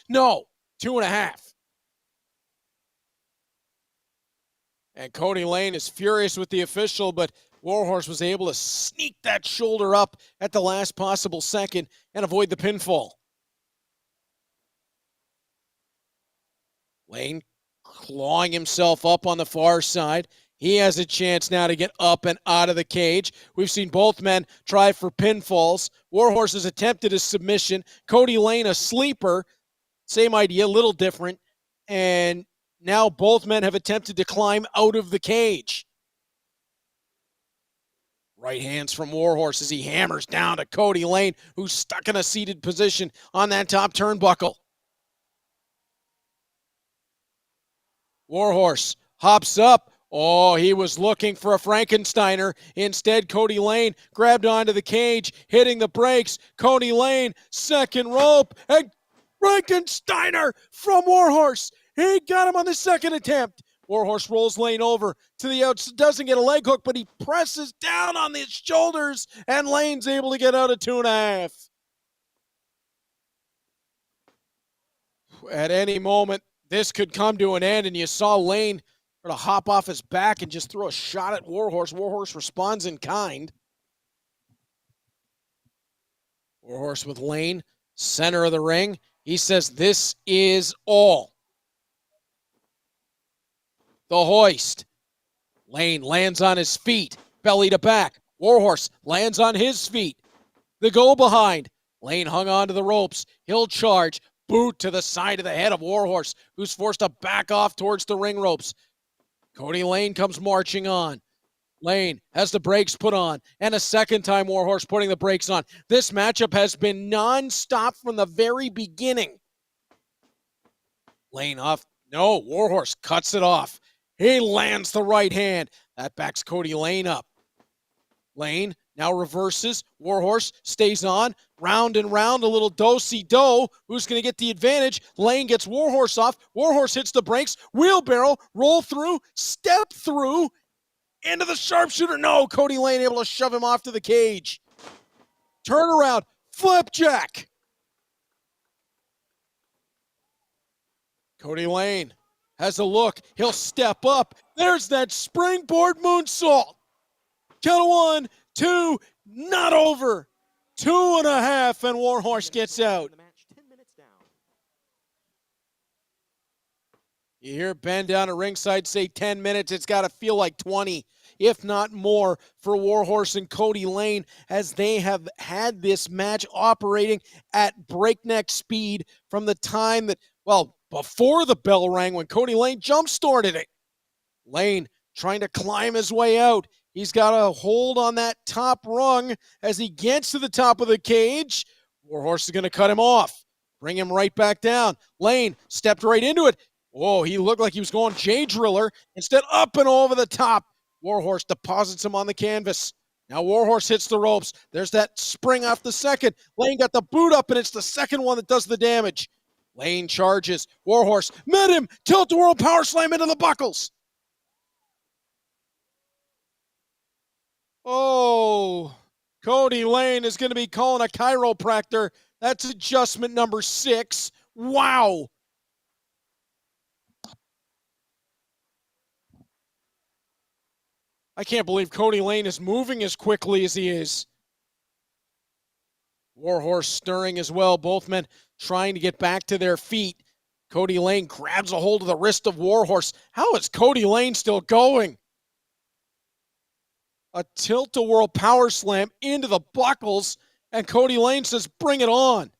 No, 2.5. And Kody Lane is furious with the official, but Warhorse was able to sneak that shoulder up at the last possible second and avoid the pinfall. Lane clawing himself up on the far side. He has a chance now to get up and out of the cage. We've seen both men try for pinfalls. Warhorse has attempted a submission. Kody Lane a sleeper. Same idea, a little different. And now both men have attempted to climb out of the cage. Right hands from Warhorse as he hammers down to Kody Lane, who's stuck in a seated position on that top turnbuckle. Warhorse hops up. Oh, he was looking for a Frankensteiner. Instead, Kody Lane grabbed onto the cage, hitting the brakes. Kody Lane, second rope, and Frankensteiner from Warhorse. He got him on the second attempt. Warhorse rolls Lane over to the outs, doesn't get a leg hook, but he presses down on his shoulders, and Lane's able to get out of 2.5. At any moment, this could come to an end, and you saw Lane sort of hop off his back and just throw a shot at Warhorse. Warhorse responds in kind. Warhorse with Lane, center of the ring. He says, "This is all." The hoist. Lane lands on his feet, belly to back. Warhorse lands on his feet. The go behind. Lane hung on to the ropes. He'll charge. Boot to the side of the head of Warhorse, who's forced to back off towards the ring ropes. Kody Lane comes marching on. Lane has the brakes put on, and a second time Warhorse putting the brakes on. This matchup has been non-stop from the very beginning. Lane off. No, Warhorse cuts it off. He lands the right hand. That backs Kody Lane up. Lane now reverses. Warhorse stays on. Round and round, a little do-si-do. Who's going to get the advantage? Lane gets Warhorse off. Warhorse hits the brakes. Wheelbarrow, roll through, step through, into the sharpshooter. No, Kody Lane able to shove him off to the cage. Turn around, flipjack. Kody Lane has a look. He'll step up. There's that springboard moonsault. Count of 1, 2, not over. 2.5, and Warhorse gets out. You hear Ben down at ringside say 10 minutes. It's got to feel like 20, if not more, for Warhorse and Kody Lane, as they have had this match operating at breakneck speed from the time that, well, before the bell rang when Kody Lane jump-started it. Lane trying to climb his way out. He's got a hold on that top rung as he gets to the top of the cage. Warhorse is going to cut him off, bring him right back down. Lane stepped right into it. Oh, he looked like he was going J-Driller. Instead, up and over the top. Warhorse deposits him on the canvas. Now Warhorse hits the ropes. There's that spring off the second. Lane got the boot up, and it's the second one that does the damage. Lane charges. Warhorse met him. Tilt-a-whirl power slam into the buckles. Oh, Kody Lane is going to be calling a chiropractor. That's adjustment number 6. Wow. I can't believe Kody Lane is moving as quickly as he is. Warhorse stirring as well. Both men trying to get back to their feet. Kody Lane grabs a hold of the wrist of Warhorse. How is Kody Lane still going? A tilt-a-whirl power slam into the buckles, and Kody Lane says, "Bring it on."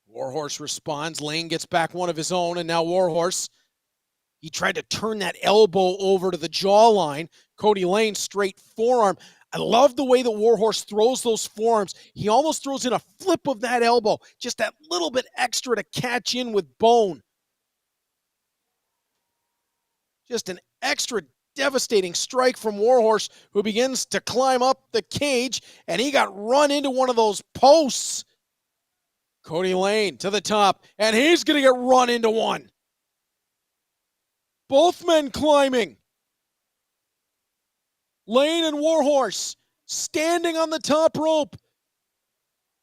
Warhorse responds. Lane gets back one of his own, and now Warhorse, he tried to turn that elbow over to the jawline. Kody Lane straight forearm. I love the way that Warhorse throws those forearms. He almost throws in a flip of that elbow, just that little bit extra to catch in with bone. Just an extra devastating strike from Warhorse, who begins to climb up the cage, and he got run into one of those posts. Kody Lane to the top, and he's going to get run into one. Both men climbing. Lane and Warhorse standing on the top rope.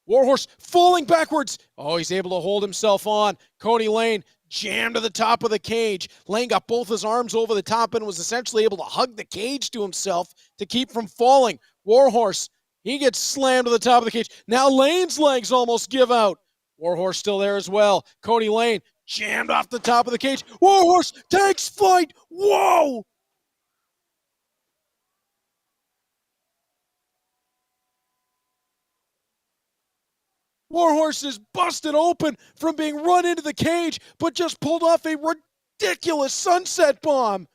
Warhorse falling backwards. Oh, he's able to hold himself on. Kody Lane jammed to the top of the cage. Lane got both his arms over the top and was essentially able to hug the cage to himself to keep from falling. Warhorse, he gets slammed to the top of the cage. Now Lane's legs almost give out. Warhorse still there as well. Kody Lane jammed off the top of the cage. Warhorse takes flight. Whoa! Warhorse is busted open from being run into the cage, but just pulled off a ridiculous sunset bomb.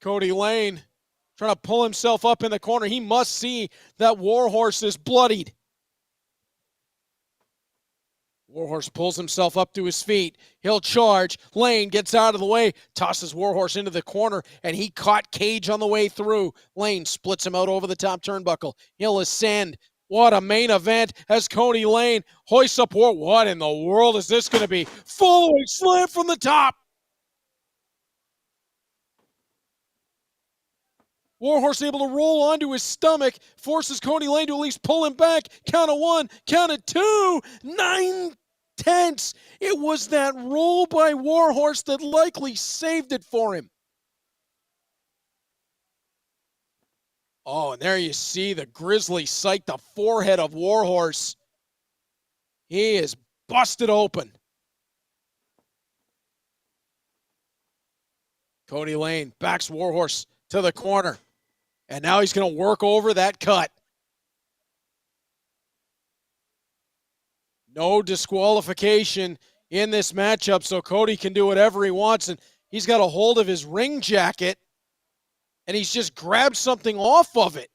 Kody Lane trying to pull himself up in the corner. He must see that Warhorse is bloodied. Warhorse pulls himself up to his feet. He'll charge. Lane gets out of the way, tosses Warhorse into the corner, and he caught Cage on the way through. Lane splits him out over the top turnbuckle. He'll ascend. What a main event as Kody Lane hoists up War. What in the world is this going to be? Following slam from the top. Warhorse able to roll onto his stomach, forces Kody Lane to at least pull him back. Count of one, count of two, 9/10. It was that roll by Warhorse that likely saved it for him. Oh, and there you see the grisly sight, the forehead of Warhorse. He is busted open. Kody Lane backs Warhorse to the corner. And now he's going to work over that cut. No disqualification in this matchup, so Kody can do whatever he wants. And he's got a hold of his ring jacket, and he's just grabbed something off of it.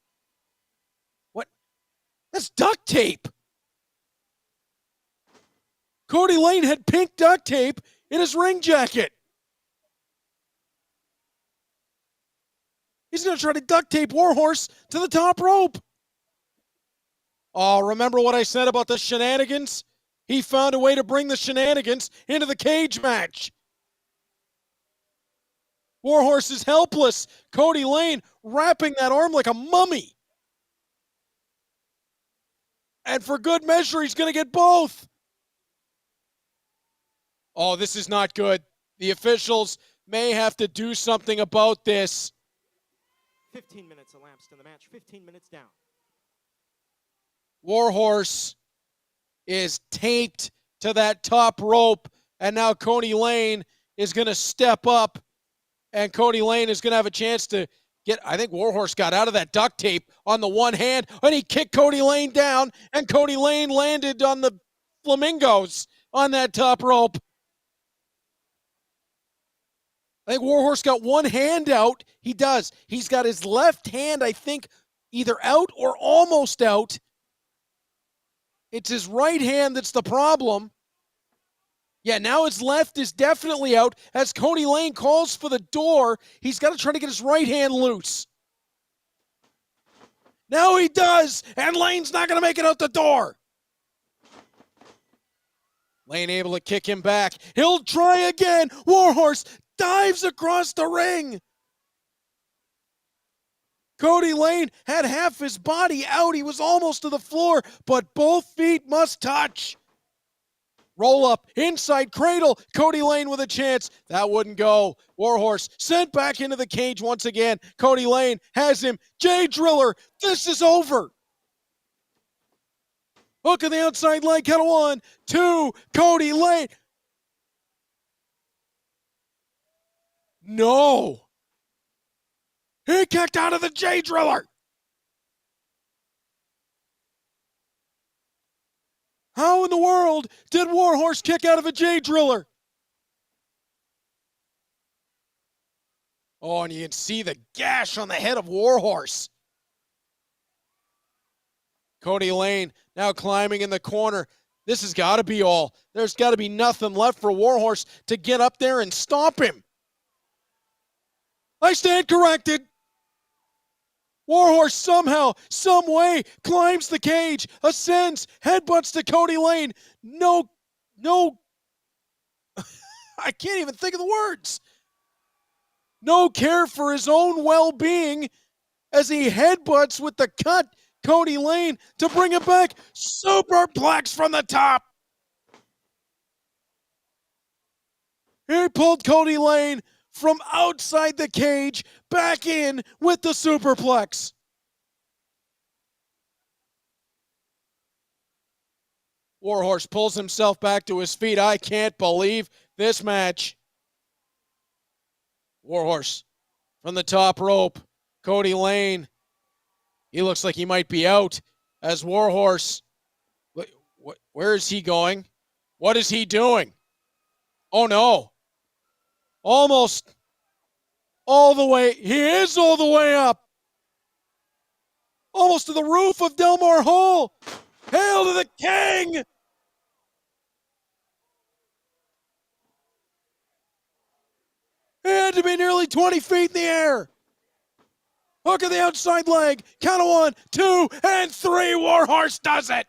What? That's duct tape. Kody Lane had pink duct tape in his ring jacket. He's going to try to duct tape Warhorse to the top rope. Oh, remember what I said about the shenanigans? He found a way to bring the shenanigans into the cage match. Warhorse is helpless. Kody Lane wrapping that arm like a mummy. And for good measure, he's going to get both. Oh, this is not good. The officials may have to do something about this. 15 minutes elapsed in the match. 15 minutes down. Warhorse is taped to that top rope, and now Kody Lane is going to step up, and Kody Lane is going to have a chance to get, I think Warhorse got out of that duct tape on the one hand, and he kicked Kody Lane down, and Kody Lane landed on the flamingos on that top rope. I think Warhorse got one hand out. He does. He's got his left hand, I think, either out or almost out. It's his right hand that's the problem. Yeah, now his left is definitely out. As Kody Lane calls for the door, he's got to try to get his right hand loose. Now he does, and Lane's not going to make it out the door. Lane able to kick him back. He'll try again. Warhorse dives across the ring. Kody Lane had half his body out. He was almost to the floor, but both feet must touch. Roll up, inside cradle. Kody Lane with a chance. That wouldn't go. Warhorse sent back into the cage once again. Kody Lane has him. Jay Driller, this is over. Hook of the outside leg, count of 1, 2, Kody Lane. No. He kicked out of the Jay Driller. How in the world did Warhorse kick out of a Jay Driller? Oh, and you can see the gash on the head of Warhorse. Kody Lane now climbing in the corner. This has got to be all. There's got to be nothing left for Warhorse to get up there and stop him. I stand corrected. Warhorse somehow, some way, climbs the cage, ascends, headbutts to Kody Lane. No, I can't even think of the words. No care for his own well-being as he headbutts with the cut Kody Lane to bring it back. Superplex from the top. He pulled Kody Lane from outside the cage back in with the superplex. Warhorse pulls himself back to his feet. I can't believe this match. Warhorse from the top rope. Kody Lane. He looks like he might be out as Warhorse. Where is he going? What is he doing? Oh no. Almost all the way. He is all the way up. Almost to the roof of Delmar Hall. Hail to the king. He had to be nearly 20 feet in the air. Hook of the outside leg. Count of 1, 2, and 3. Warhorse does it.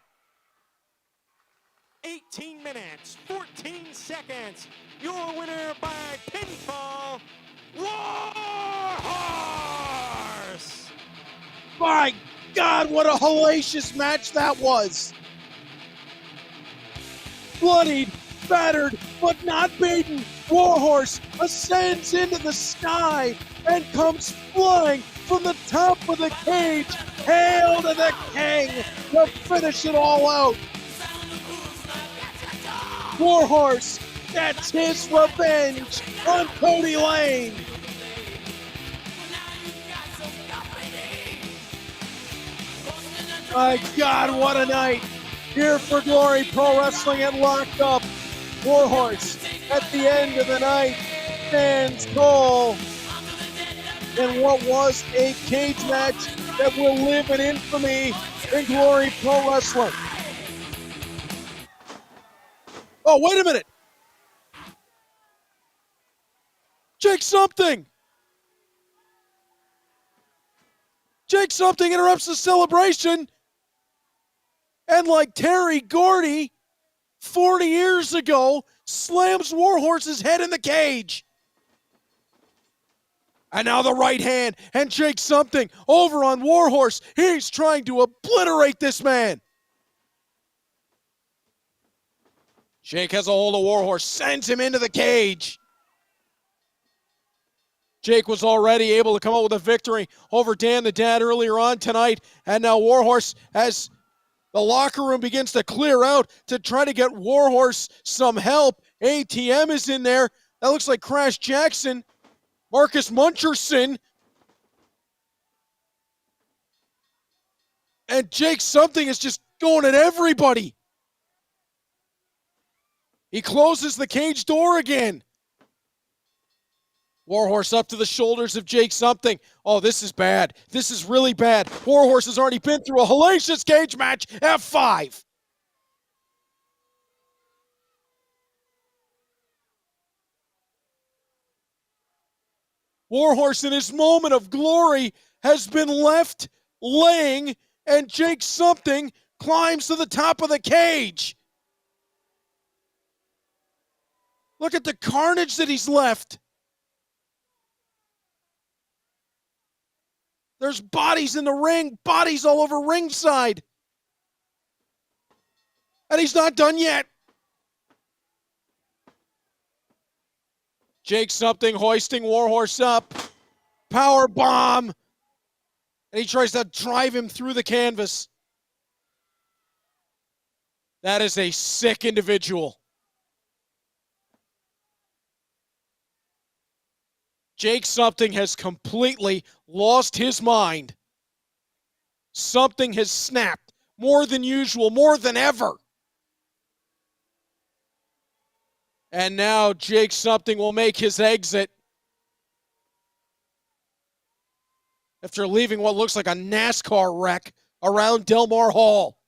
18 minutes, 14 seconds. Your winner by pinfall, Warhorse! My God, what a hellacious match that was. Bloodied, battered, but not beaten, Warhorse ascends into the sky and comes flying from the top of the cage. Hail to the king to finish it all out. Warhorse gets his revenge on Kody Lane. My God, what a night. Here for Glory Pro Wrestling and Locked Up. Warhorse at the end of the night stands tall in what was a cage match that will live in infamy in Glory Pro Wrestling. Oh, wait a minute. Jake Something. Jake Something interrupts the celebration. And like Terry Gordy, 40 years ago, slams Warhorse's head in the cage. And now the right hand, and Jake Something over on Warhorse. He's trying to obliterate this man. Jake has a hold of Warhorse, sends him into the cage. Jake was already able to come out with a victory over Dan the Dad earlier on tonight. And now Warhorse, as the locker room begins to clear out to try to get Warhorse some help. ATM is in there. That looks like Crash Jaxon. Marcus Muncherson. And Jake Something is just going at everybody. He closes the cage door again. Warhorse up to the shoulders of Jake Something. Oh, this is bad. This is really bad. Warhorse has already been through a hellacious cage match. F5. Warhorse in his moment of glory has been left laying, and Jake Something climbs to the top of the cage. Look at the carnage that he's left. There's bodies in the ring, bodies all over ringside. And he's not done yet. Jake Something hoisting Warhorse up. Power bomb. And he tries to drive him through the canvas. That is a sick individual. Jake Something has completely lost his mind. Something has snapped more than usual, more than ever. And now Jake Something will make his exit after leaving what looks like a NASCAR wreck around Delmar Hall.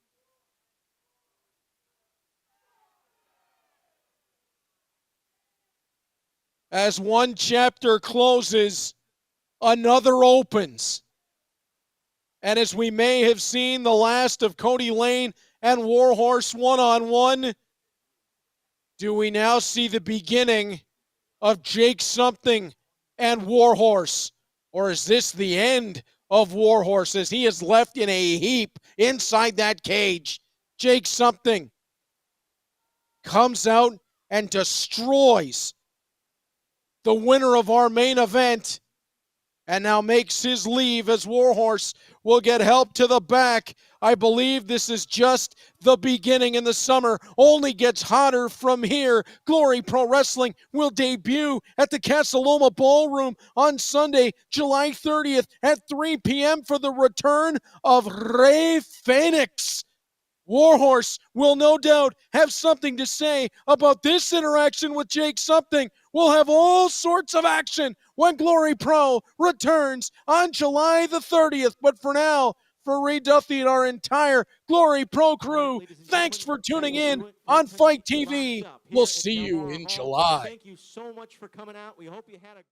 As one chapter closes, another opens. And as we may have seen the last of Kody Lane and Warhorse one-on-one, do we now see the beginning of Jake Something and Warhorse? Or is this the end of Warhorse as he is left in a heap inside that cage? Jake Something comes out and destroys the winner of our main event, and now makes his leave as Warhorse will get help to the back. I believe this is just the beginning, in the summer only gets hotter from here. Glory Pro Wrestling will debut at the Casa Loma Ballroom on Sunday, July 30th at 3 p.m. for the return of Rey Fenix. Warhorse will no doubt have something to say about this interaction with Jake Something. We'll have all sorts of action when Glory Pro returns on July the 30th. But for now, for Ray Duffy and our entire Glory Pro crew, thanks for tuning in on Fight TV. We'll see you in July. Thank you so much for coming out. We hope you had a